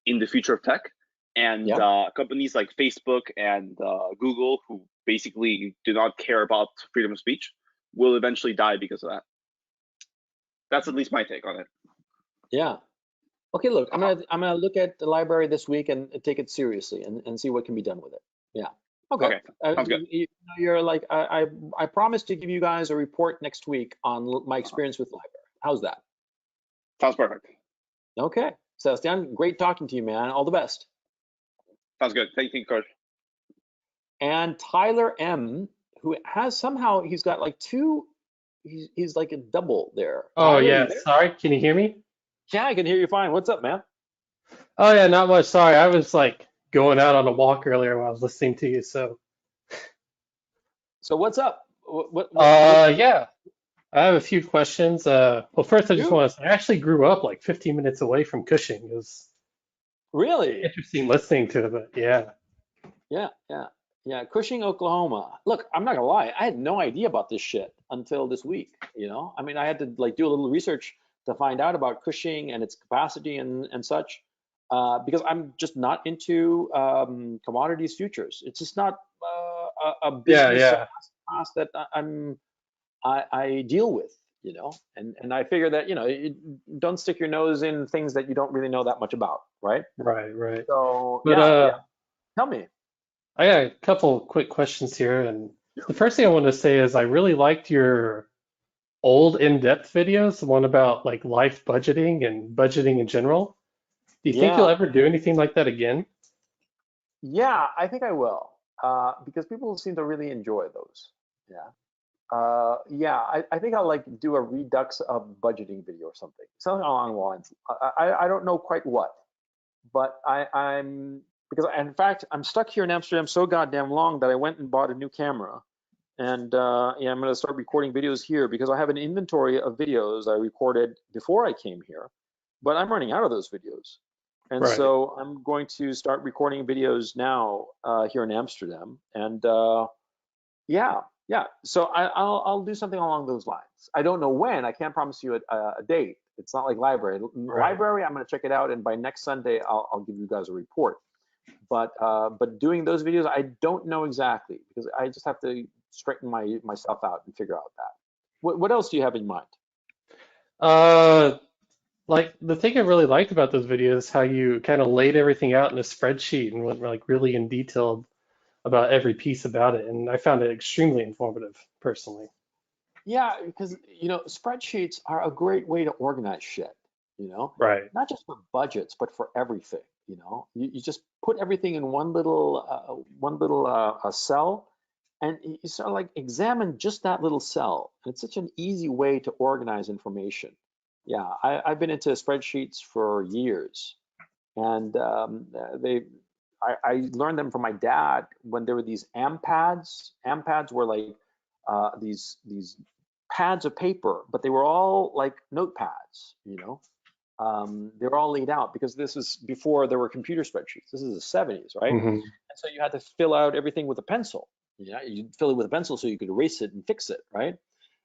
in the future of tech. And companies like Facebook and Google, who basically do not care about freedom of speech, will eventually die because of that. That's at least my take on it. Yeah. Okay, look, I'm gonna look at the library this week and take it seriously and see what can be done with it. Yeah. Okay. Sounds good. You're like I promised to give you guys a report next week on my experience with library. How's that? Sounds perfect. Okay, Sebastian, great talking to you, man. All the best. Sounds good. Thank you, Coach. And Tyler M, who has somehow he's got like two. He's like a double there. Oh Tyler, yeah, sorry. Can you hear me? Yeah, I can hear you fine. What's up, man? Oh yeah, not much. Sorry, I was like going out on a walk earlier while I was listening to you. So what's up? Yeah, I have a few questions. Well, first I just want to say I actually grew up like 15 minutes away from Cushing. It was really interesting listening to it, but yeah. Yeah, Cushing, Oklahoma. Look, I'm not gonna lie, I had no idea about this shit until this week, I mean, I had to like do a little research to find out about Cushing and its capacity and such, because I'm just not into commodities futures. It's just not a business class that I deal with, and I figure that, don't stick your nose in things that you don't really know that much about, right? Right. So, But tell me. I got a couple quick questions here, and the first thing I want to say is I really liked your old in-depth videos, the one about like life budgeting and budgeting in general. Do you think you'll ever do anything like that again? Yeah, I think I will, because people seem to really enjoy those. I think I'll like do a redux of budgeting video or something along the lines. I don't know quite what, but I'm because in fact I'm stuck here in Amsterdam so goddamn long that I went and bought a new camera, and I'm gonna start recording videos here because I have an inventory of videos I recorded before I came here, but I'm running out of those videos. And Right. so I'm going to start recording videos now here in Amsterdam. And yeah, yeah. So I'll do something along those lines. I don't know when. I can't promise you a date. It's not like library. Right. Library, I'm going to check it out, and by next Sunday, I'll give you guys a report. But doing those videos, I don't know exactly because I just have to straighten myself out and figure out that. What else do you have in mind? Uh, like the thing I really liked about those videos is how you kind of laid everything out in a spreadsheet and went like really in detail about every piece about it, and I found it extremely informative personally. Yeah, because spreadsheets are a great way to organize shit, Right. not just for budgets, but for everything. You just put everything in one little cell, and you sort of like examine just that little cell. And it's such an easy way to organize information. Yeah, I've been into spreadsheets for years, and I learned them from my dad when there were these AMPads. AMPads were like these pads of paper, but they were all like notepads. They were all laid out because this is before there were computer spreadsheets. This is the 70s, right? Hmm. And so you had to fill out everything with a pencil. Yeah, you fill it with a pencil so you could erase it and fix it, right?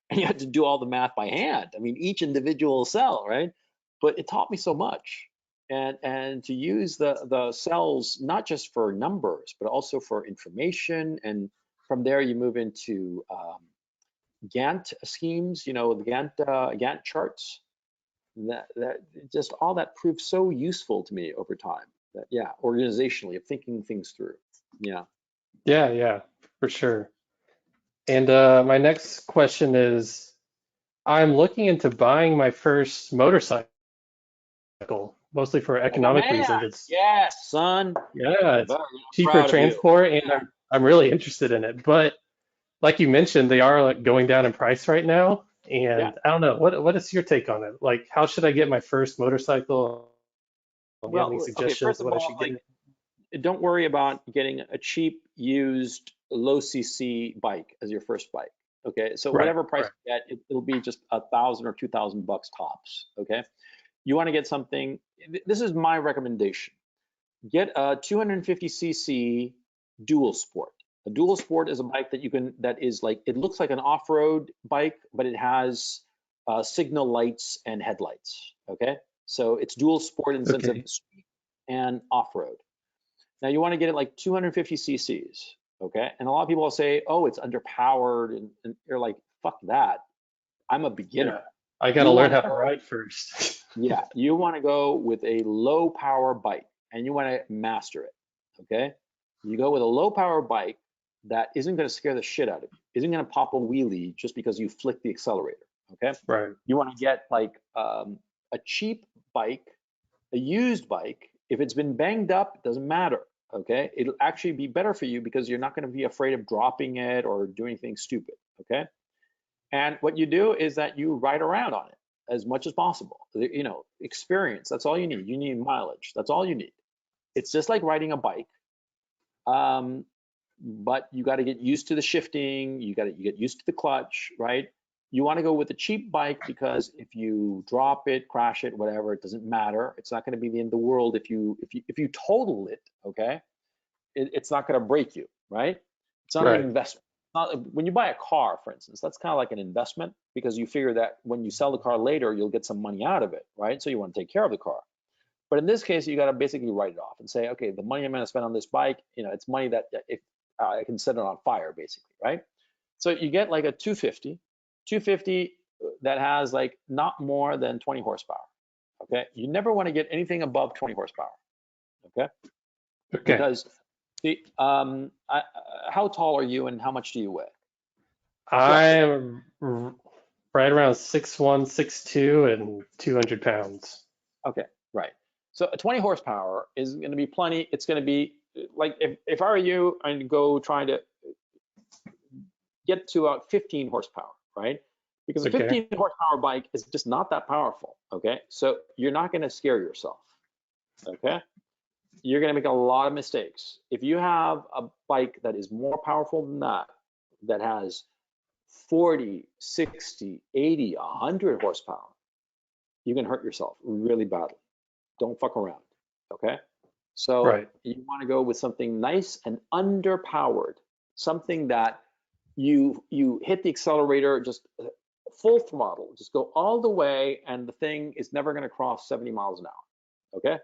And you had to do all the math by hand. I mean, each individual cell, right? But it taught me so much. And to use the cells not just for numbers, but also for information. And from there, you move into Gantt schemes, the Gantt charts. That just all that proved so useful to me over time. That yeah, organizationally of thinking things through. Yeah. Yeah, yeah, for sure. And my next question is, I'm looking into buying my first motorcycle, mostly for Oh my economic man, reasons. It's yes, son. yeah, it's Very cheaper proud of you. transport, and I'm really interested in it. But like you mentioned, they are like going down in price right now, Yeah. and I don't know what is your take on it? Like, how should I get my first motorcycle? Do you have any Well, okay. suggestions First of of what I all, should like, get? don't worry about getting a cheap, used, low CC bike as your first bike. Okay. So Right, whatever price right. you get, it'll be just 1,000 or 2,000 bucks tops. Okay. You want to get something. This is my recommendation. Get a 250cc dual sport. A dual sport is a bike that is like, it looks like an off-road bike, but it has signal lights and headlights. Okay. So it's dual sport in the sense of Okay. street and off-road. Now you want to get it like 250 cc's. Okay. And a lot of people will say, oh, it's underpowered. And you're like, fuck that. I'm a Yeah. beginner. I gotta You learn want to how to go ride first. Yeah, you want to go with a low power bike and you want to master it. Okay. You go with a low power bike that isn't going to scare the shit out of you, isn't going to pop a wheelie just because you flick the accelerator. Okay. Right. You want to get like a cheap bike, a used bike. If it's been banged up, it doesn't matter. Okay. It'll actually be better for you because you're not going to be afraid of dropping it or doing anything stupid. Okay. And what you do is that you ride around on it as much as possible. Experience, that's all you need. You need mileage, that's all you need. It's just like riding a bike. Um, but you got to get used to the shifting, you get used to the clutch, right? You want to go with a cheap bike because if you drop it, crash it, whatever, it doesn't matter. It's not going to be the end of the world if you total it, okay? It's not going to break you, right? It's not an Right. investment. When you buy a car, for instance, that's kind of like an investment because you figure that when you sell the car later, you'll get some money out of it, right? So you want to take care of the car. But in this case, you got to basically write it off and say, okay, the money I'm going to spend on this bike, it's money that if I can set it on fire, basically, right? So you get like a 250 that has like not more than 20 horsepower. Okay, you never want to get anything above 20 horsepower. Okay, Okay. because how tall are you and how much do you weigh? Roughly. I'm right around 6'1", 6'2", and 200 pounds. Okay, right. So a 20 horsepower is going to be plenty. It's going to be like if I were you, I'd go trying to get to about 15 horsepower, right? Because a Okay. 15 horsepower bike is just not that powerful. Okay, so you're not going to scare yourself. Okay, you're going to make a lot of mistakes. If you have a bike that is more powerful than that, that has 40, 60, 80, 100 horsepower, you can hurt yourself really badly. Don't fuck around, okay? So Right. you want to go with something nice and underpowered, something that you hit the accelerator just full throttle, just go all the way, and the thing is never going to cross 70 miles an hour, okay?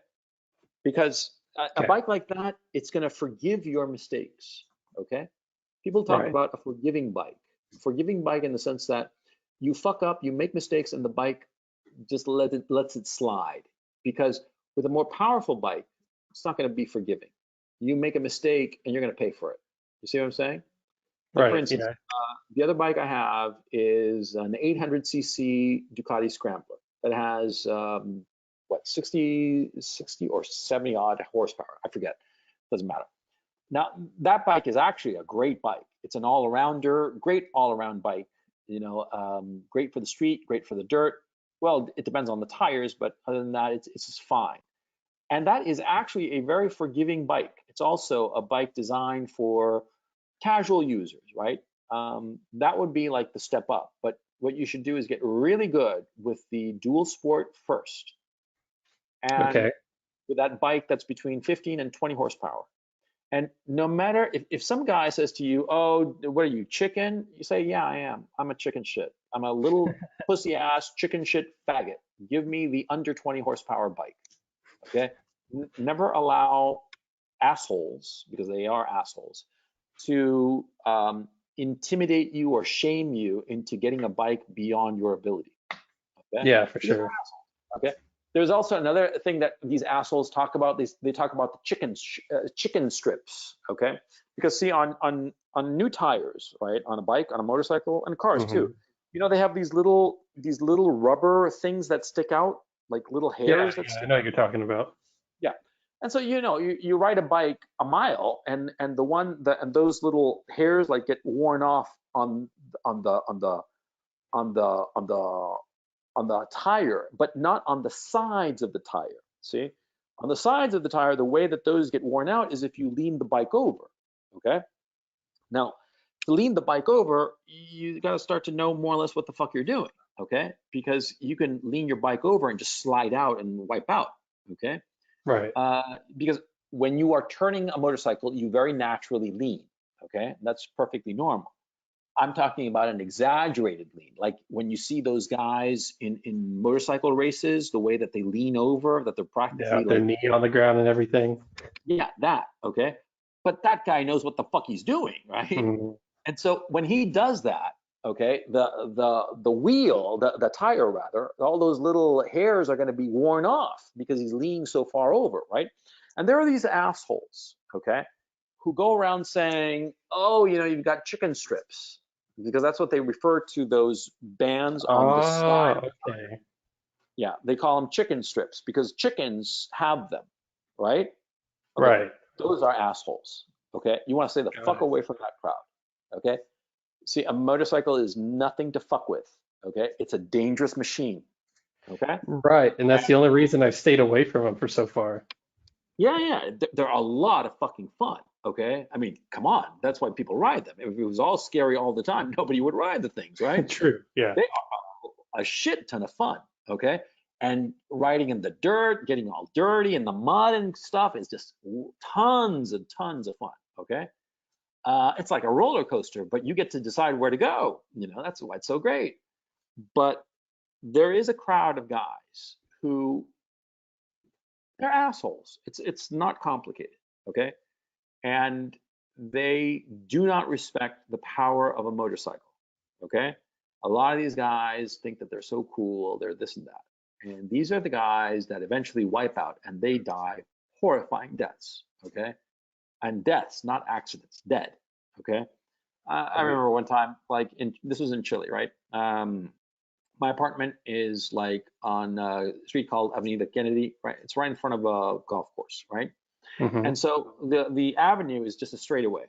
Because a Okay. bike like that, it's going to forgive your mistakes, okay? People talk Right. about a forgiving bike in the sense that you fuck up, you make mistakes, and the bike just lets it slide. Because with a more powerful bike, it's not going to be forgiving. You make a mistake, and you're going to pay for it. You see what I'm saying? Like for Right. instance, Yeah. the other bike I have is an 800cc Ducati Scrambler that has what 60 or 70 odd horsepower. I forget. Doesn't matter. Now that bike is actually a great bike. It's an all-arounder, great all-around bike. You know, great for the street, great for the dirt. Well, it depends on the tires, but other than that, it's just fine. And that is actually a very forgiving bike. It's also a bike designed for casual users, right? That would be like the step up. But what you should do is get really good with the dual sport first. And Okay. with that bike that's between 15 and 20 horsepower. And no matter if some guy says to you, oh, what are you, chicken? You say, yeah, I am. I'm a chicken shit. I'm a little pussy ass chicken shit faggot. Give me the under 20 horsepower bike. Okay? Never allow assholes, because they are assholes, to intimidate you or shame you into getting a bike beyond your ability. Okay? Yeah, for Because they're sure. assholes. Okay? There's also another thing that these assholes talk about. They talk about the chicken strips. Okay? Because see, on new tires, right, on a bike, on a motorcycle, and cars Hmm. too, you know, they have these little rubber things that stick out, like little Yeah. hairs that Yeah. I stick know out. what you're talking about. Yeah. And so, you know, you ride a bike a mile, and those little hairs like get worn off on the on the on the on the on the tire, but not on the sides of the tire. See, on the sides of the tire, the way that those get worn out is if you lean the bike over. Okay. Now, to lean the bike over, you got to start to know more or less what the fuck you're doing. Okay, because you can lean your bike over and just slide out and wipe out. Okay. Right. Because when you are turning a motorcycle, you very naturally lean. Okay, that's perfectly normal. I'm talking about an exaggerated lean, like when you see those guys in motorcycle races, the way that they lean over, that they're Yeah. practically Their like, knee on the ground and everything. yeah, that. Okay, but that guy knows what the fuck he's doing, right? Mhm. And so when he does that, okay, the wheel, the tire rather, all those little hairs are going to be worn off because he's leaning so far over, right? And there are these assholes, okay, who go around saying, oh, you know, you've got chicken strips, because that's what they refer to those bands on the side. Oh, okay. Yeah, they call them chicken strips because chickens have them, right? Okay, Right. those are assholes. Okay, you want to stay the Got fuck it. away from that crowd. Okay, see, a motorcycle is nothing to fuck with. Okay, it's a dangerous machine. Okay, Right. And that's the only reason I've stayed away from them for so far. yeah, they're a lot of fucking fun. Okay, I mean, come on, that's why people ride them. If it was all scary all the time, nobody would ride the things, right? True. Yeah. They are a shit ton of fun. Okay, and riding in the dirt, getting all dirty in the mud and stuff is just tons and tons of fun. Okay, it's like a roller coaster, but you get to decide where to go. You know, that's why it's so great. But there is a crowd of guys who they're assholes. It's not complicated, okay? And they do not respect the power of a motorcycle, okay? A lot of these guys think that they're so cool, they're this and that. And these are the guys that eventually wipe out and they die horrifying deaths, okay? And deaths, not accidents, dead, okay? I Right. remember one time, like this was in Chile, right? My apartment is like on a street called Avenida Kennedy, right? It's right in front of a golf course, right? Hmm. And so the avenue is just a straightaway,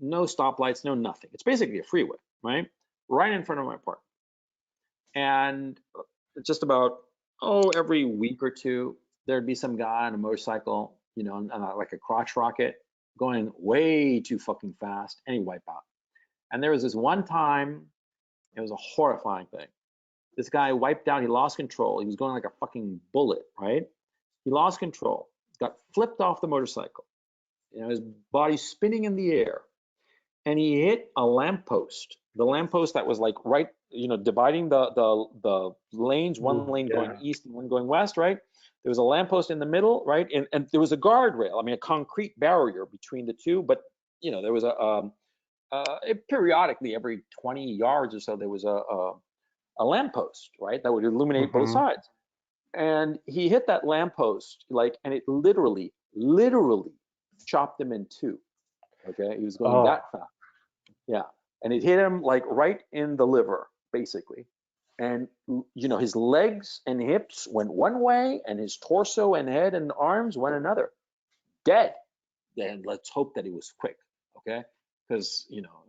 no stoplights, no nothing. It's basically a freeway, right? Right in front of my apartment. And just about every week or two, there'd be some guy on a motorcycle, you know, on like a crotch rocket, going way too fucking fast, and he'd wipe out. And there was this one time, it was a horrifying thing. This guy wiped out, he lost control. He was going like a fucking bullet, right? He lost control, got flipped off the motorcycle. You know, his body spinning in the air. And he hit a lamppost. The lamppost that was like right, you know, dividing the lanes, one lane going east and one going west, right? There was a lamppost in the middle, right? And there was a guardrail, I mean, a concrete barrier between the two, but, you know, there was periodically every 20 yards or so, there was a lamppost, right? That would illuminate both sides. And he hit that lamppost, like, and it literally chopped him in two. Okay, he was going that fast. Yeah, and it hit him like right in the liver, basically. And you know, his legs and hips went one way, and his torso and head and arms went another. Dead. Then let's hope that he was quick. Okay, because you know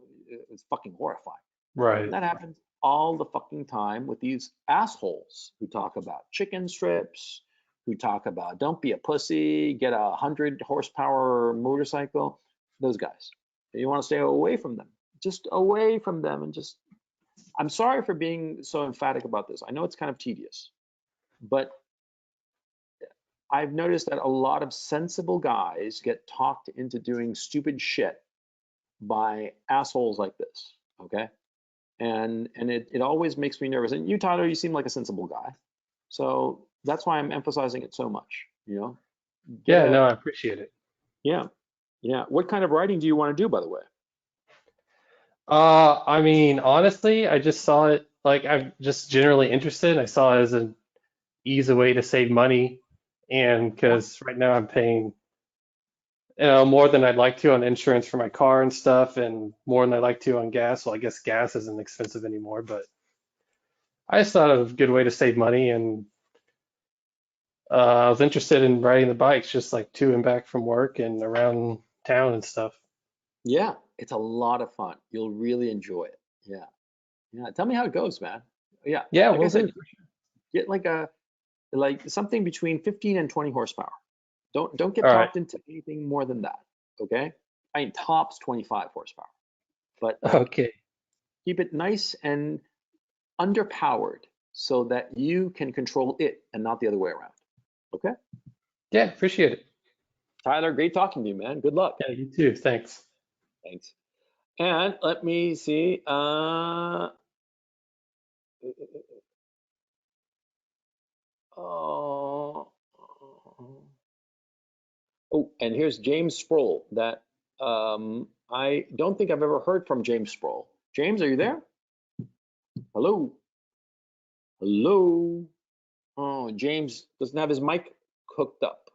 it's fucking horrifying. Right. And that happens all the fucking time with these assholes who talk about chicken strips, who talk about don't be a pussy, get a 100 horsepower motorcycle. Those guys. You want to stay away from them. Just away from them, and just, I'm sorry for being so emphatic about this. I know it's kind of tedious, but I've noticed that a lot of sensible guys get talked into doing stupid shit by assholes like this, okay? And it always makes me nervous. And you, Tyler, you seem like a sensible guy. So that's why I'm emphasizing it so much, you know? Yeah, no, I appreciate it. Yeah, yeah. What kind of writing do you want to do, by the way? I mean, honestly, I just saw it like I'm just generally interested. I saw it as an easy way to save money, and because right now I'm paying, you know, more than I'd like to on insurance for my car and stuff, and more than I'd like to on gas. Well, I guess gas isn't expensive anymore, but I just thought it was a good way to save money, and I was interested in riding the bikes just like to and back from work and around town and stuff. Yeah, it's a lot of fun. You'll really enjoy it. Yeah. Yeah. Tell me how it goes, man. Yeah. Yeah, Like I we'll said, do. get like something between 15 and 20 horsepower. Don't get All right. talked into anything more than that. Okay. I mean, tops 25 horsepower, but like Okay. keep it nice and underpowered so that you can control it and not the other way around. Okay. Yeah, appreciate it. Tyler, great talking to you, man. Good luck. Yeah, you too. Thanks. Thanks. And let me see. Oh, and here's James Sproul. That I don't think I've ever heard from James Sproul. James, are you there? Hello? Hello? Oh, James doesn't have his mic hooked up.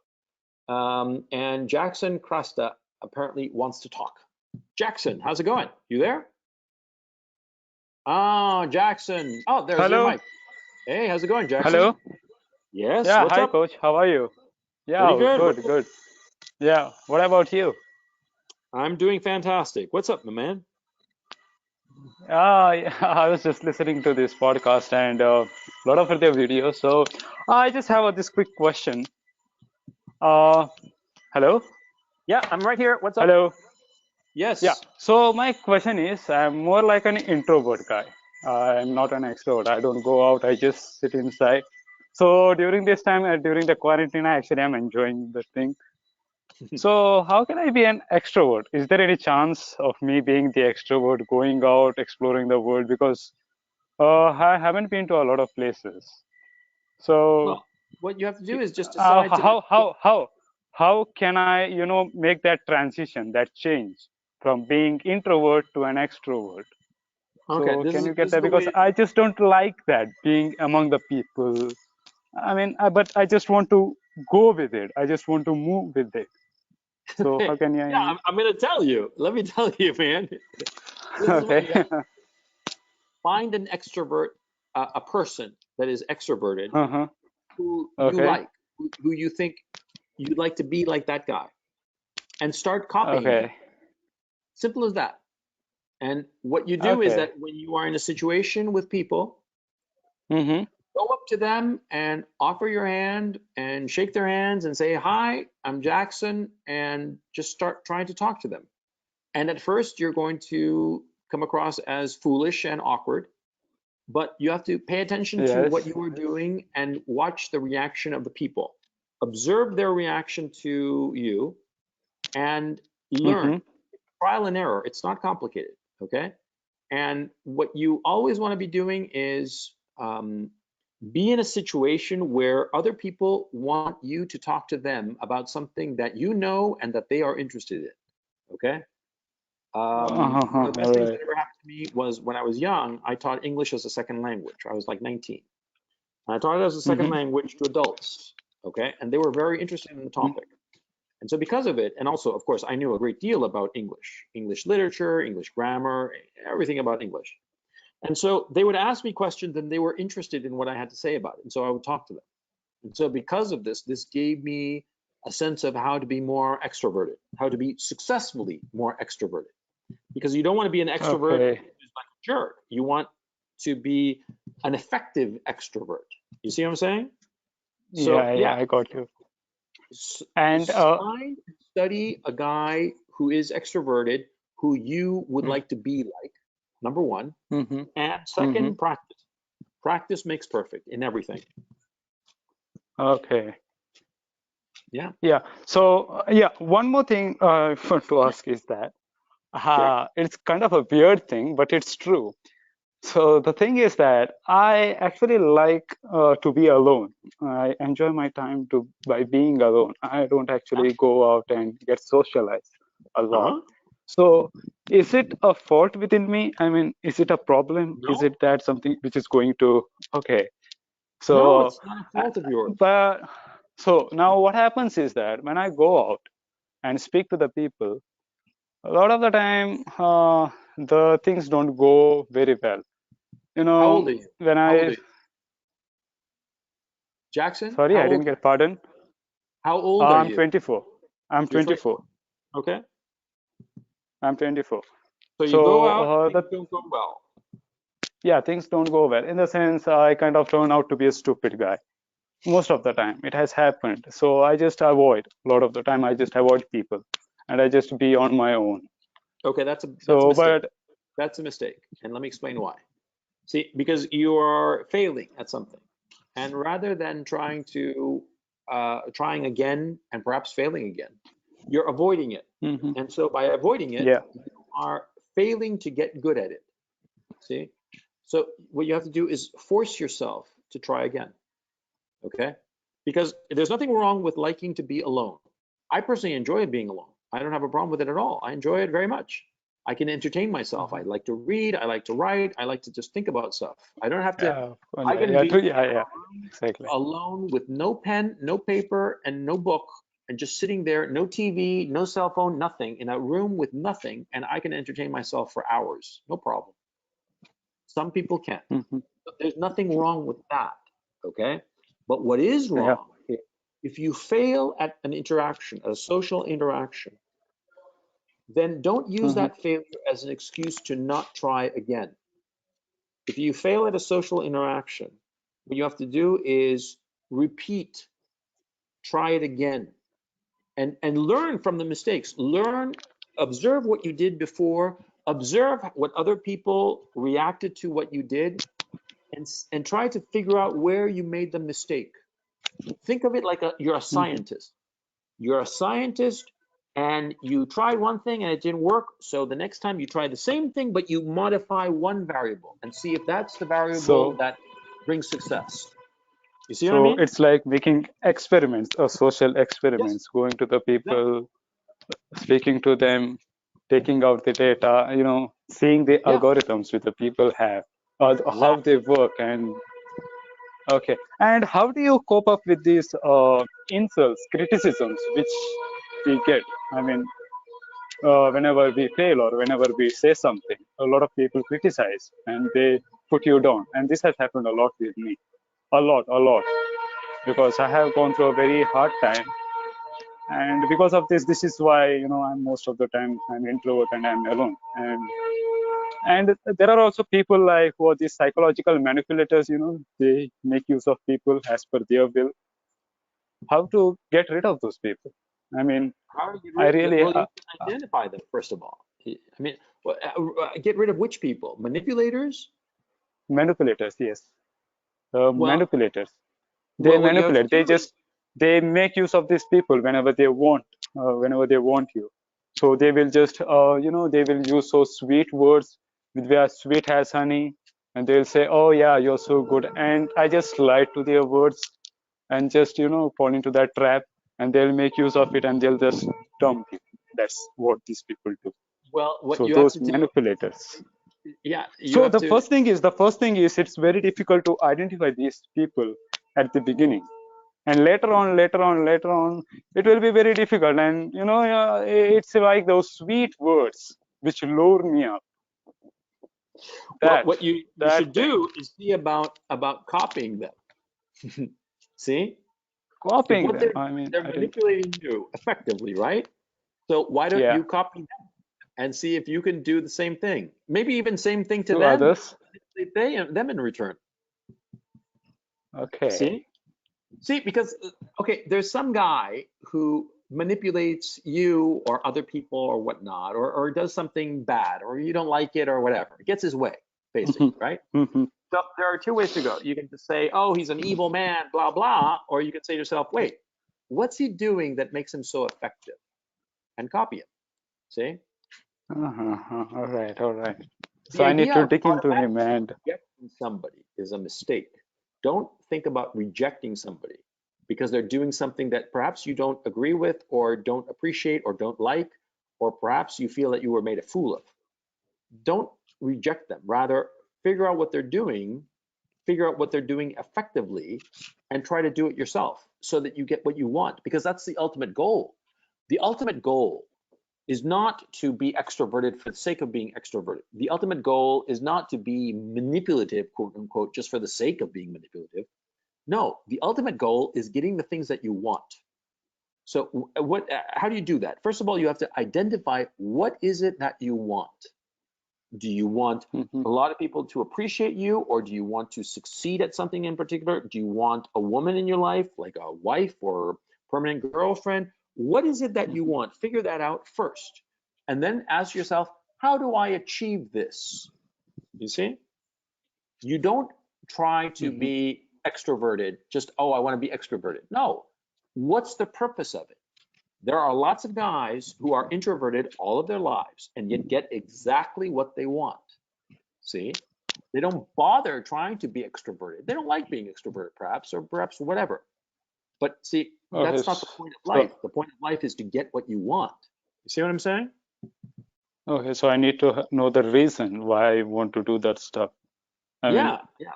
And Jackson Crasta apparently wants to talk. Jackson, how's it going? You there? Oh, Jackson. Oh, there's your Hello. mic. Hey, how's it going, Jackson? Hello. Yes, Yeah, what's hi up? coach. How are you? Yeah, Pretty good. good, good. Yeah. What about you? I'm doing fantastic. What's up, my man? Yeah, I was just listening to this podcast and a lot of other videos. So I just have this quick question. Hello? Yeah, I'm right here. What's up? Hello. Yes. Yeah. So my question is, I'm more like an introvert guy. I'm not an extrovert. I don't go out. I just sit inside. So during this time, during the quarantine, I actually am enjoying the thing. So how can I be an extrovert? Is there any chance of me being the extrovert, going out, exploring the world? Because I haven't been to a lot of places. So Well, what you have to do is just decide to. how can I, make that transition, that change from being introvert to an extrovert? Okay, So this can is you this get is that? the Because way. I just don't like that being among the people. I mean, but I just want to go with it. I just want to move with it. So how can Yeah, I? I'm going to tell you. Let me tell you, man. This is what Okay. you have. Find an extrovert, a person that is extroverted, Uh-huh. who you Okay. like, who you think you'd like to be like that guy, and start copying him. Okay. Simple as that. And what you do is Okay. that when you are in a situation with people, Mm-hmm. go up to them and offer your hand and shake their hands and say, "Hi, I'm Jackson," and just start trying to talk to them. And at first, you're going to come across as foolish and awkward. but you have to pay attention to Yes. what you are doing and watch the reaction of the people. Observe their reaction to you and learn. Mm-hmm. Trial and error. It's not complicated, okay? And what you always want to be doing is be in a situation where other people want you to talk to them about something that you know and that they are interested in, okay? One of the best All things right. that ever happened to me was when I was young, I taught English as a second language. I was like 19. And I taught it as a second Mm-hmm. language to adults, okay? And they were very interested in the topic. And so because of it, and also, of course, I knew a great deal about English, English literature, English grammar, everything about English. And so they would ask me questions and they were interested in what I had to say about it. And so I would talk to them. And so because of this, this gave me a sense of how to be more extroverted, how to be successfully more extroverted. Because you don't want to be an extrovert Okay. who's like a jerk. You want to be an effective extrovert. You see what I'm saying? So Yeah, yeah, I got you. And find, study a guy who is extroverted, who you would like to be like, number one. mm-hmm. And Mm-hmm. second, practice. Practice makes perfect in everything. Okay. Yeah. Yeah. So yeah, one more thing I want to ask is that Sure. it's kind of a weird thing, but it's true. So the thing is that I actually like to be alone. I enjoy my time by being alone. I don't actually go out and get socialized a lot. Uh-huh. So is it a fault within me? I mean, is it a problem? Is No, it that something which is going to, okay. no, So, it's not a fault of yours. but so now what happens is that when I go out and speak to the people, a lot of the time the things don't go very well. You How old are know, you? when How old are I, you? Jackson, sorry, how I old didn't are you? get pardon. How old are I'm you? 24. I'm You're 24. 24. Okay. I'm 24. So you go So out, things don't go well. yeah, things don't go well. In the sense, I kind of turn out to be a stupid guy. Most of the time, it has happened. So I just avoid. A lot of the time, I just avoid people, and I just be on my own. Okay, that's a So, mistake. but That's a mistake. And let me explain why. See, because you are failing at something. And rather than trying again and perhaps failing again, you're avoiding it. mhm. And so by avoiding it, Yeah. you are failing to get good at it. See? So what you have to do is force yourself to try again. Okay? Because there's nothing wrong with liking to be alone. I personally enjoy being alone. I don't have a problem with it at all. I enjoy it very much. I can entertain myself. I like to read. I like to write. I like to just think about stuff. I don't have to, Well, I yeah, can yeah, be true. in Yeah, a yeah, room exactly. alone with no pen, no paper, and no book, and just sitting there, no TV, no cell phone, nothing, in a room with nothing, and I can entertain myself for hours, no problem. Some people can't. Mhm. There's nothing wrong with that, okay? But what is Yeah. wrong, if you fail at an interaction, a social interaction, then don't use Mhm. that failure as an excuse to not try again. If you fail at a social interaction, what you have to do is repeat, try it again, and learn from the mistakes. Learn, observe what you did before, observe what other people reacted to what you did, and try to figure out where you made the mistake. Think of it like you're a Mhm. scientist. You're a scientist and you tried one thing and it didn't work. So the next time you try the same thing, but you modify one variable and see if that's the variable So, that brings success. You see what I so mean? it's like making experiments or social Yes, experiments, going to the exactly. people, speaking to them, taking out the data, seeing the Yeah, algorithms which the people have, or how exactly. they work. And okay, and how do you cope up with these insults, criticisms which we get? I mean, whenever we fail or whenever we say something, a lot of people criticize and they put you down. And this has happened a lot with me, a lot, because I have gone through a very hard time. And because of this, this is why I'm most of the time I'm introvert and I'm alone. And there are also people like who are these psychological manipulators. They make use of people as per their will. How to get rid of those people? I mean, How do you I get rid? really Well, you can identify them first of all. I mean, get rid of which people? Manipulators? Manipulators, yes. Well, Manipulators. They what you have to manipulate. do is, They make use of these people whenever they want you. So they will just, they will use so sweet words with their sweet as honey, and they'll say, "Oh yeah, you're so good," and I just slide to their words and just, fall into that trap, and they'll make use of it, and they'll just dump you. That's what these people do. well, what So you have those to do, manipulators. yeah, you So have the to, first thing is it's very difficult to identify these people at the beginning, and later on, it will be very difficult. And it's like those sweet words which lure me up. well, That what you that should thing, do is see about copying them. See? If copying what them. I mean, they're I don't. manipulating you effectively, right? So why don't Yeah, you copy them and see if you can do the same thing? Maybe even same thing to to them. others. They them in return. Okay. See? See, because okay, there's some guy who manipulates you or other people or whatnot, or does something bad, or you don't like it or whatever. Gets his way, basically, right? So there are two ways to go. You can just say, oh, he's an evil man, blah, blah. Or you can say to yourself, wait, what's he doing that makes him so effective? And copy it. See? All right, all right. So The I need idea to of dig into him, automatically and rejecting somebody is a mistake. Don't think about rejecting somebody because they're doing something that perhaps you don't agree with or don't appreciate or don't like, or perhaps you feel that you were made a fool of. Don't reject them. Rather, figure out what they're doing, figure out what they're doing effectively, and try to do it yourself so that you get what you want, because that's the ultimate goal. The ultimate goal is not to be extroverted for the sake of being extroverted. The ultimate goal is not to be manipulative, quote unquote, just for the sake of being manipulative. No, the ultimate goal is getting the things that you want. So how do you do that? First of all, you have to identify what is it that you want. Do you want a lot of people to appreciate you, or do you want to succeed at something in particular? Do you want a woman in your life, like a wife or permanent girlfriend? What is it that you want? Figure that out first. And then ask yourself, how do I achieve this? You see? You don't try to be extroverted, just, oh, I want to be extroverted. No. What's the purpose of it? There are lots of guys who are introverted all of their lives and yet get exactly what they want. See, they don't bother trying to be extroverted. They don't like being extroverted, perhaps, or perhaps whatever. But see, okay. that's not the point of So life. The point of life is to get what you want. You see what I'm saying? okay, so I need to know the reason why I want to do that stuff. I mean, Yeah.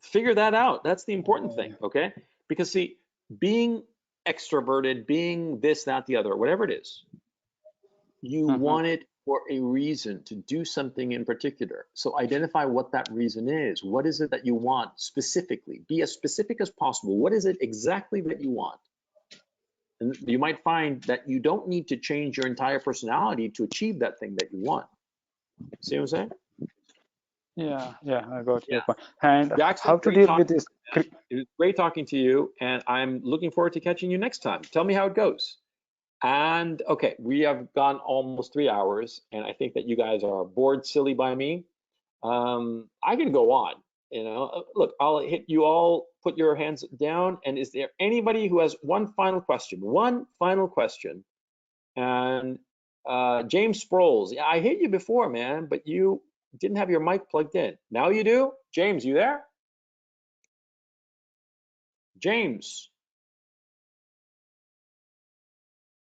Figure that out. That's the important thing, okay? Because see, being extroverted, being this, that, the other, whatever it is, you want it for a reason to do something in particular. So identify what that reason is. What is it that you want specifically? Be as specific as possible. What is it exactly that you want? And you might find that you don't need to change your entire personality to achieve that thing that you want. See what I'm saying? yeah, I got Yeah. your point. And Jackson, how to great deal with talking. this? It was great talking to you, and I'm looking forward to catching you next time. Tell me how it goes. And okay, we have gone almost 3 hours, and I think that you guys are bored silly by me. I can go on, Look, I'll hit you all, put your hands down, and is there anybody who has one final question? One final question. And James Sproles, yeah, I hit you before, man, but you didn't have your mic plugged in. Now you do? James, you there? James.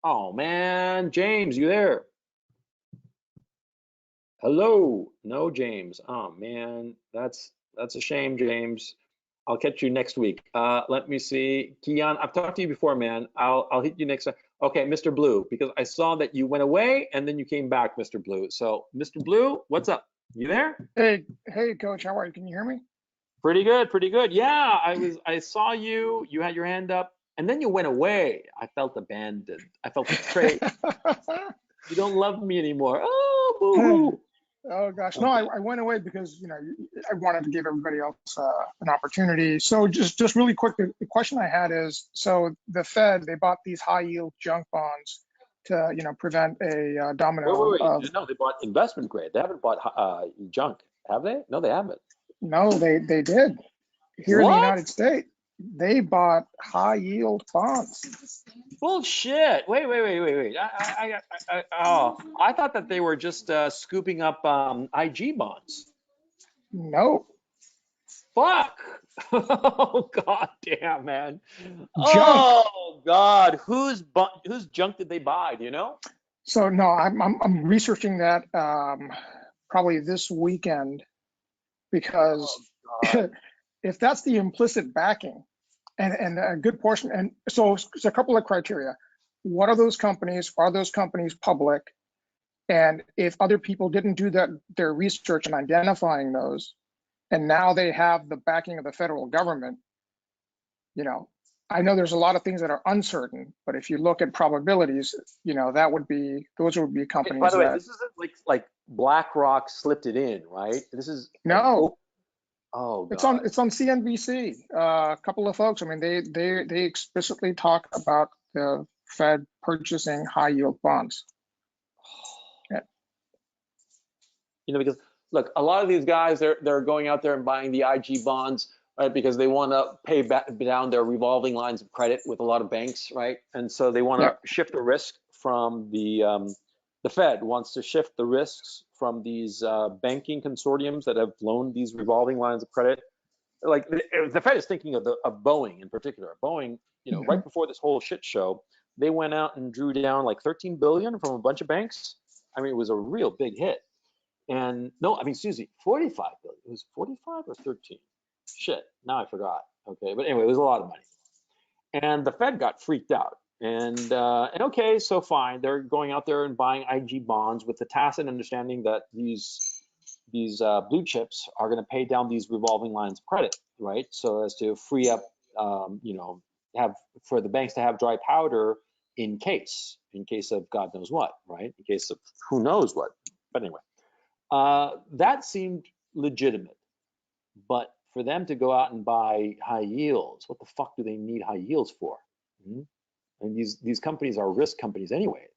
Oh man, James, you there? Hello. No, James. Oh man, that's a shame, James. I'll catch you next week. Let me see. Kian, I've talked to you before, man. I'll hit you next time. Okay, Mr. Blue, because I saw that you went away and then you came back, Mr. Blue. So, Mr. Blue, what's up? You there? Hey, Coach. How are you? Can you hear me? Pretty good, pretty good. Yeah, I saw you. You had your hand up, and then you went away. I felt abandoned. I felt betrayed. You don't love me anymore. Oh, boo-hoo. Oh gosh, no, I went away because I wanted to give everybody else an opportunity. So just really quick, the question I had is, so the Fed, they bought these high yield junk bonds to prevent a domino Wait. of. No, they bought investment grade. They haven't bought junk, have they? No, they haven't. No, they did. Here in the What? United States, they bought high yield bonds. Bullshit. Wait. I thought that they were just scooping up IG bonds. No, Fuck. Oh god damn, man. junk. Oh god, whose junk did they buy? Do you know? So no, I'm researching that probably this weekend because Oh god. if that's the implicit backing and a good portion, and so it's a couple of criteria. What are those companies? Are those companies public? And if other people didn't do their research and identifying those, and now they have the backing of the federal government, you know, I know there's a lot of things that are uncertain, but if you look at probabilities, you know, those would be By companies the way, that, this isn't like BlackRock slipped it in, right? This is like, no, oh it's god. on CNBC. A couple of folks, I mean, they explicitly talk about the Fed purchasing high yield bonds. Yeah. You know, because look, a lot of these guys, they're going out there and buying the IG bonds, right? Because they want to pay back down their revolving lines of credit with a lot of banks, right? And so they want Yeah. to shift the risk from the Fed wants to shift the risks from these banking consortiums that have loaned these revolving lines of credit. Like the Fed is thinking of Boeing in particular. Boeing, you know, right before this whole shit show, they went out and drew down like 13 billion from a bunch of banks. I mean, it was a real big hit. And no, I mean, excuse me, 45 billion. It was 45 or 13. Shit, now I forgot. Okay, but anyway, it was a lot of money. And the Fed got freaked out. And okay, so fine, they're going out there and buying IG bonds with the tacit understanding that these blue chips are going to pay down these revolving lines of credit, right? So as to free up, you know, have for the banks to have dry powder in case of God knows what, right? In case of who knows what. But anyway. That seemed legitimate, but for them to go out and buy high yields, what the fuck do they need high yields for? And these companies are risk companies anyway.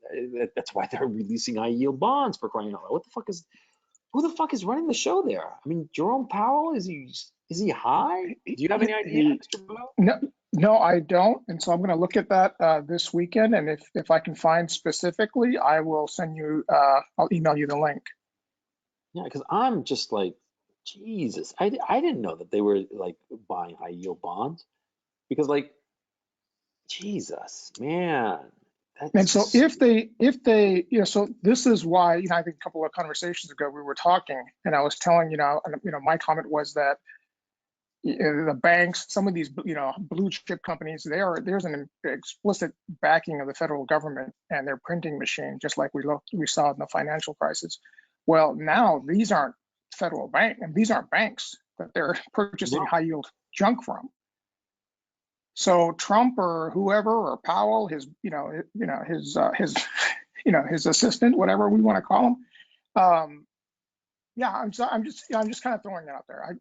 That's why they're releasing high yield bonds, for crying out loud. Who the fuck is running the show there? I mean, Jerome Powell, is he high? Do you have any idea, Mr. Blue? No, I don't. And so I'm going to look at that this weekend. And if I can find specifically, I will send you, I'll email you the link. Yeah, because I'm just like, Jesus, I didn't know that they were like buying high yield bonds, because like, Jesus, man. And so if they, you know, so this is why, you know, I think a couple of conversations ago we were talking, and I was telling, you know, my comment was that the banks, some of these, you know, blue chip companies, there's an explicit backing of the federal government and their printing machine, just like we saw in the financial crisis. Well, now these aren't federal bank, and these aren't banks that they're purchasing high yield junk from. So Trump or whoever, or Powell, his assistant, whatever we want to call him. Yeah, I'm just kind of throwing it out there.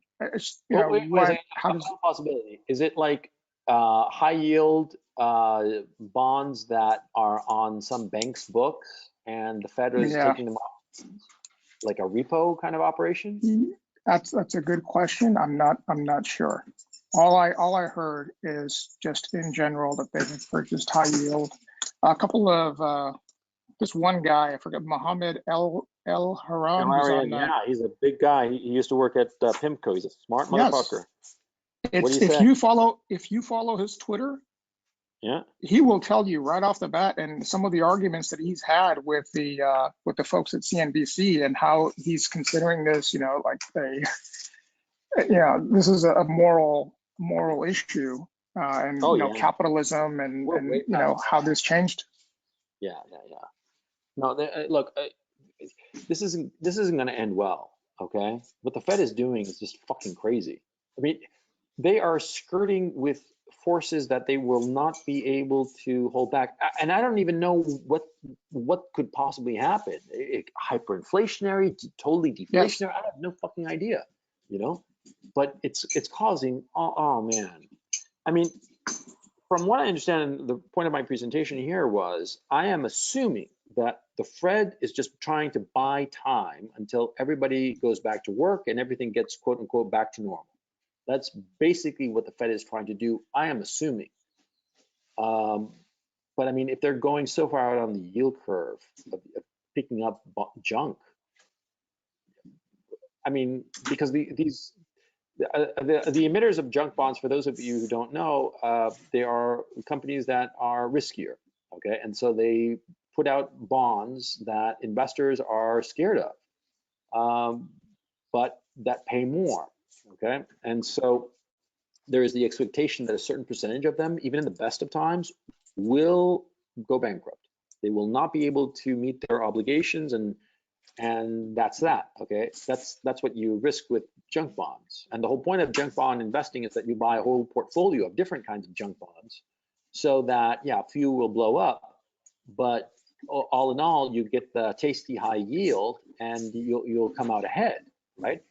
How does possibility? Is it like high yield bonds that are on some bank's books and the Fed is taking them off, like a repo kind of operation? That's a good question. I'm not sure. All I heard is just in general that they've purchased high yield. A couple of this one guy, I forget, Mohammed El Haran. Yeah, he's a big guy. He used to work at PIMCO. He's a smart motherfucker. What do you say? If you follow his Twitter, yeah, he will tell you right off the bat, and some of the arguments that he's had with the folks at CNBC, and how he's considering this, you know, like this is a moral issue, and capitalism, and you know how this changed. Yeah. No, look, this isn't going to end well. Okay, what the Fed is doing is just fucking crazy. I mean, they are skirting with forces that they will not be able to hold back, and I don't even know what could possibly happen. Hyperinflationary, totally deflationary. Yes. I have no fucking idea, you know. But it's causing. Oh man, I mean, from what I understand, the point of my presentation here was I am assuming that the Fed is just trying to buy time until everybody goes back to work and everything gets quote unquote back to normal. That's basically what the Fed is trying to do, I am assuming. But I mean, if they're going so far out on the yield curve of picking up junk, I mean, because the emitters of junk bonds, for those of you who don't know, they are companies that are riskier, okay? And so they put out bonds that investors are scared of, but that pay more, okay? And so there is the expectation that a certain percentage of them, even in the best of times, will go bankrupt. They will not be able to meet their obligations, and that's that, okay? That's what you risk with junk bonds. And the whole point of junk bond investing is that you buy a whole portfolio of different kinds of junk bonds so that, yeah, a few will blow up, but all in all, you get the tasty high yield and you'll come out ahead, right?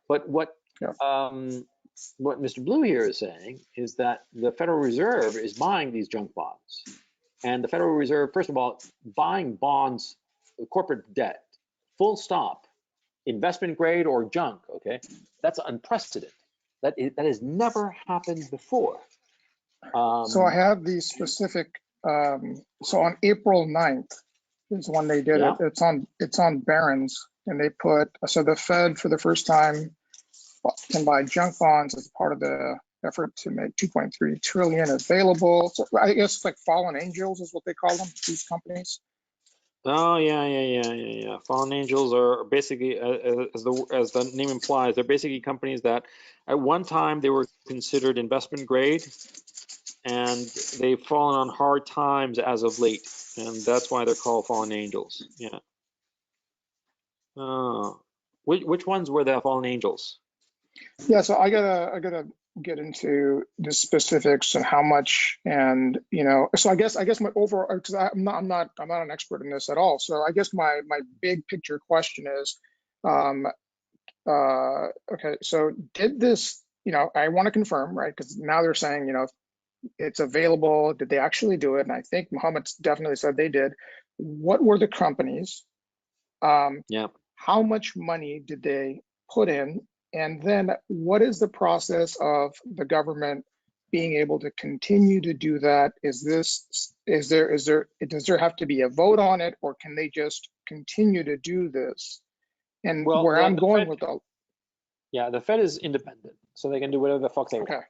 But what Mr. Blue here is saying is that the Federal Reserve is buying these junk bonds. And the Federal Reserve, first of all, buying bonds, corporate debt, full stop, investment grade or junk, okay? That's unprecedented. That has never happened before. So I have the specific, so on April 9th is when they did it. It's on Barron's, and they put, so the Fed for the first time can buy junk bonds as part of the effort to make 2.3 trillion available. So I guess like fallen angels is what they call them, these companies. Oh yeah. Fallen angels are basically, as the name implies, they're basically companies that at one time they were considered investment grade, and they've fallen on hard times as of late, and that's why they're called fallen angels. Yeah. Which ones were the fallen angels? Yeah, so I gotta get into the specifics and how much, and so I guess my overall, because I'm not an expert in this at all. So I guess my big picture question is, okay, so did this, I want to confirm, right? Because now they're saying, it's available. Did they actually do it? And I think Mohammed's definitely said they did. What were the companies? How much money did they put in? And then what is the process of the government being able to continue to do that? Does there have to be a vote on it, or can they just continue to do this? And where I'm going with the Fed is independent, so they can do whatever the fuck they want.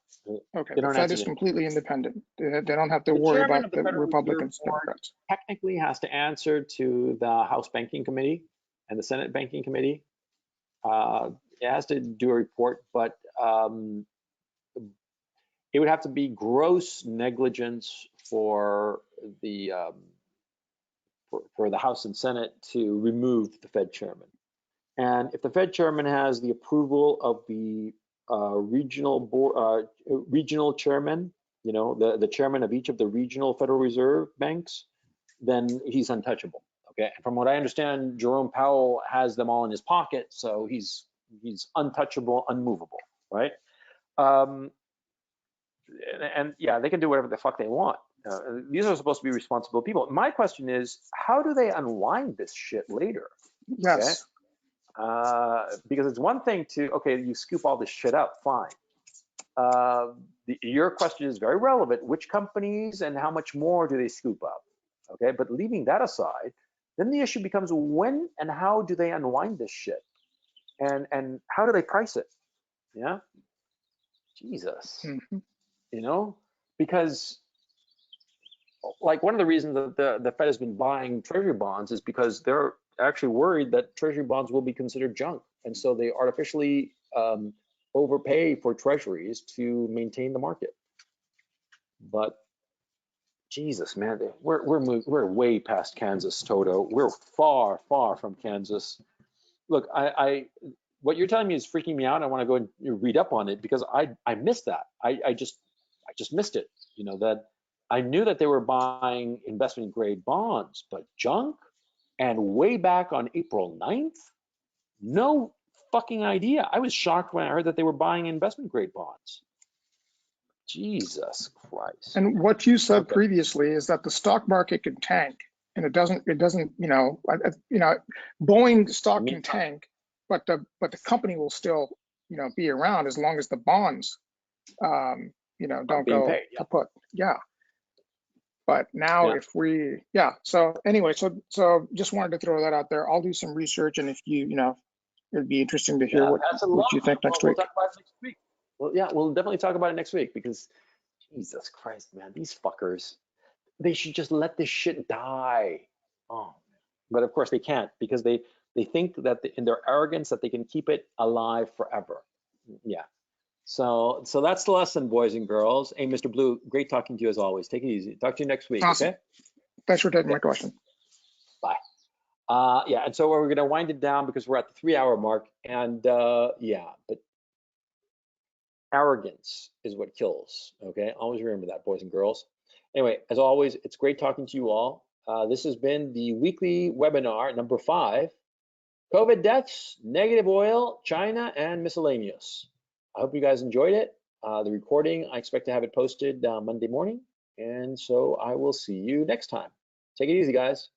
Okay, the Fed is completely independent. They don't have to worry about the Republicans, Democrats. Technically has to answer to the House Banking Committee and the Senate Banking Committee. It has to do a report, but it would have to be gross negligence for the House and Senate to remove the Fed chairman. And if the Fed chairman has the approval of the regional chairman, the chairman of each of the regional Federal Reserve banks, then he's untouchable. Okay, and from what I understand, Jerome Powell has them all in his pocket, so he's untouchable, unmovable, right? And yeah, they can do whatever the fuck they want. These are supposed to be responsible people. My question is, how do they unwind this shit later? Yes. Okay? Because it's one thing to, you scoop all this shit up, fine. Your question is very relevant. Which companies and how much more do they scoop up? Okay, but leaving that aside, then the issue becomes when and how do they unwind this shit? And how do they price it? Yeah, Jesus. Because like one of the reasons that the Fed has been buying treasury bonds is because they're actually worried that treasury bonds will be considered junk, and so they artificially overpay for treasuries to maintain the market. But Jesus, man, we're way past Kansas, Toto. We're far from Kansas. Look, what you're telling me is freaking me out. I want to go and read up on it because I missed that. I just missed it. That I knew that they were buying investment grade bonds, but junk, and way back on April 9th, no fucking idea. I was shocked when I heard that they were buying investment grade bonds. Jesus Christ. And what you said previously is that the stock market can tank and it doesn't, Boeing stock can tank, but the company will still, be around as long as the bonds, don't go kaput. Yeah. But now if we, so anyway, so just wanted to throw that out there. I'll do some research, and if it'd be interesting to hear what you think next week. We'll talk about it next week. Well, yeah, we'll definitely talk about it next week, because Jesus Christ, man, these fuckers, they should just let this shit die. Oh, but of course they can't, because they think that in their arrogance that they can keep it alive forever. Yeah. So that's the lesson, boys and girls. Hey, Mr. Blue, great talking to you as always. Take it easy. Talk to you next week. Awesome. Okay. Thanks for taking my question. Bye. Yeah, and so we're going to wind it down because we're at the 3-hour mark, and yeah, but arrogance is what kills. Okay, always remember that, boys and girls. Anyway, as always, it's great talking to you all. This has been the weekly webinar number 5: COVID deaths, negative oil, China, and miscellaneous. I hope you guys enjoyed it. The recording, I expect to have it posted Monday morning, and so I will see you next time. Take it easy, guys.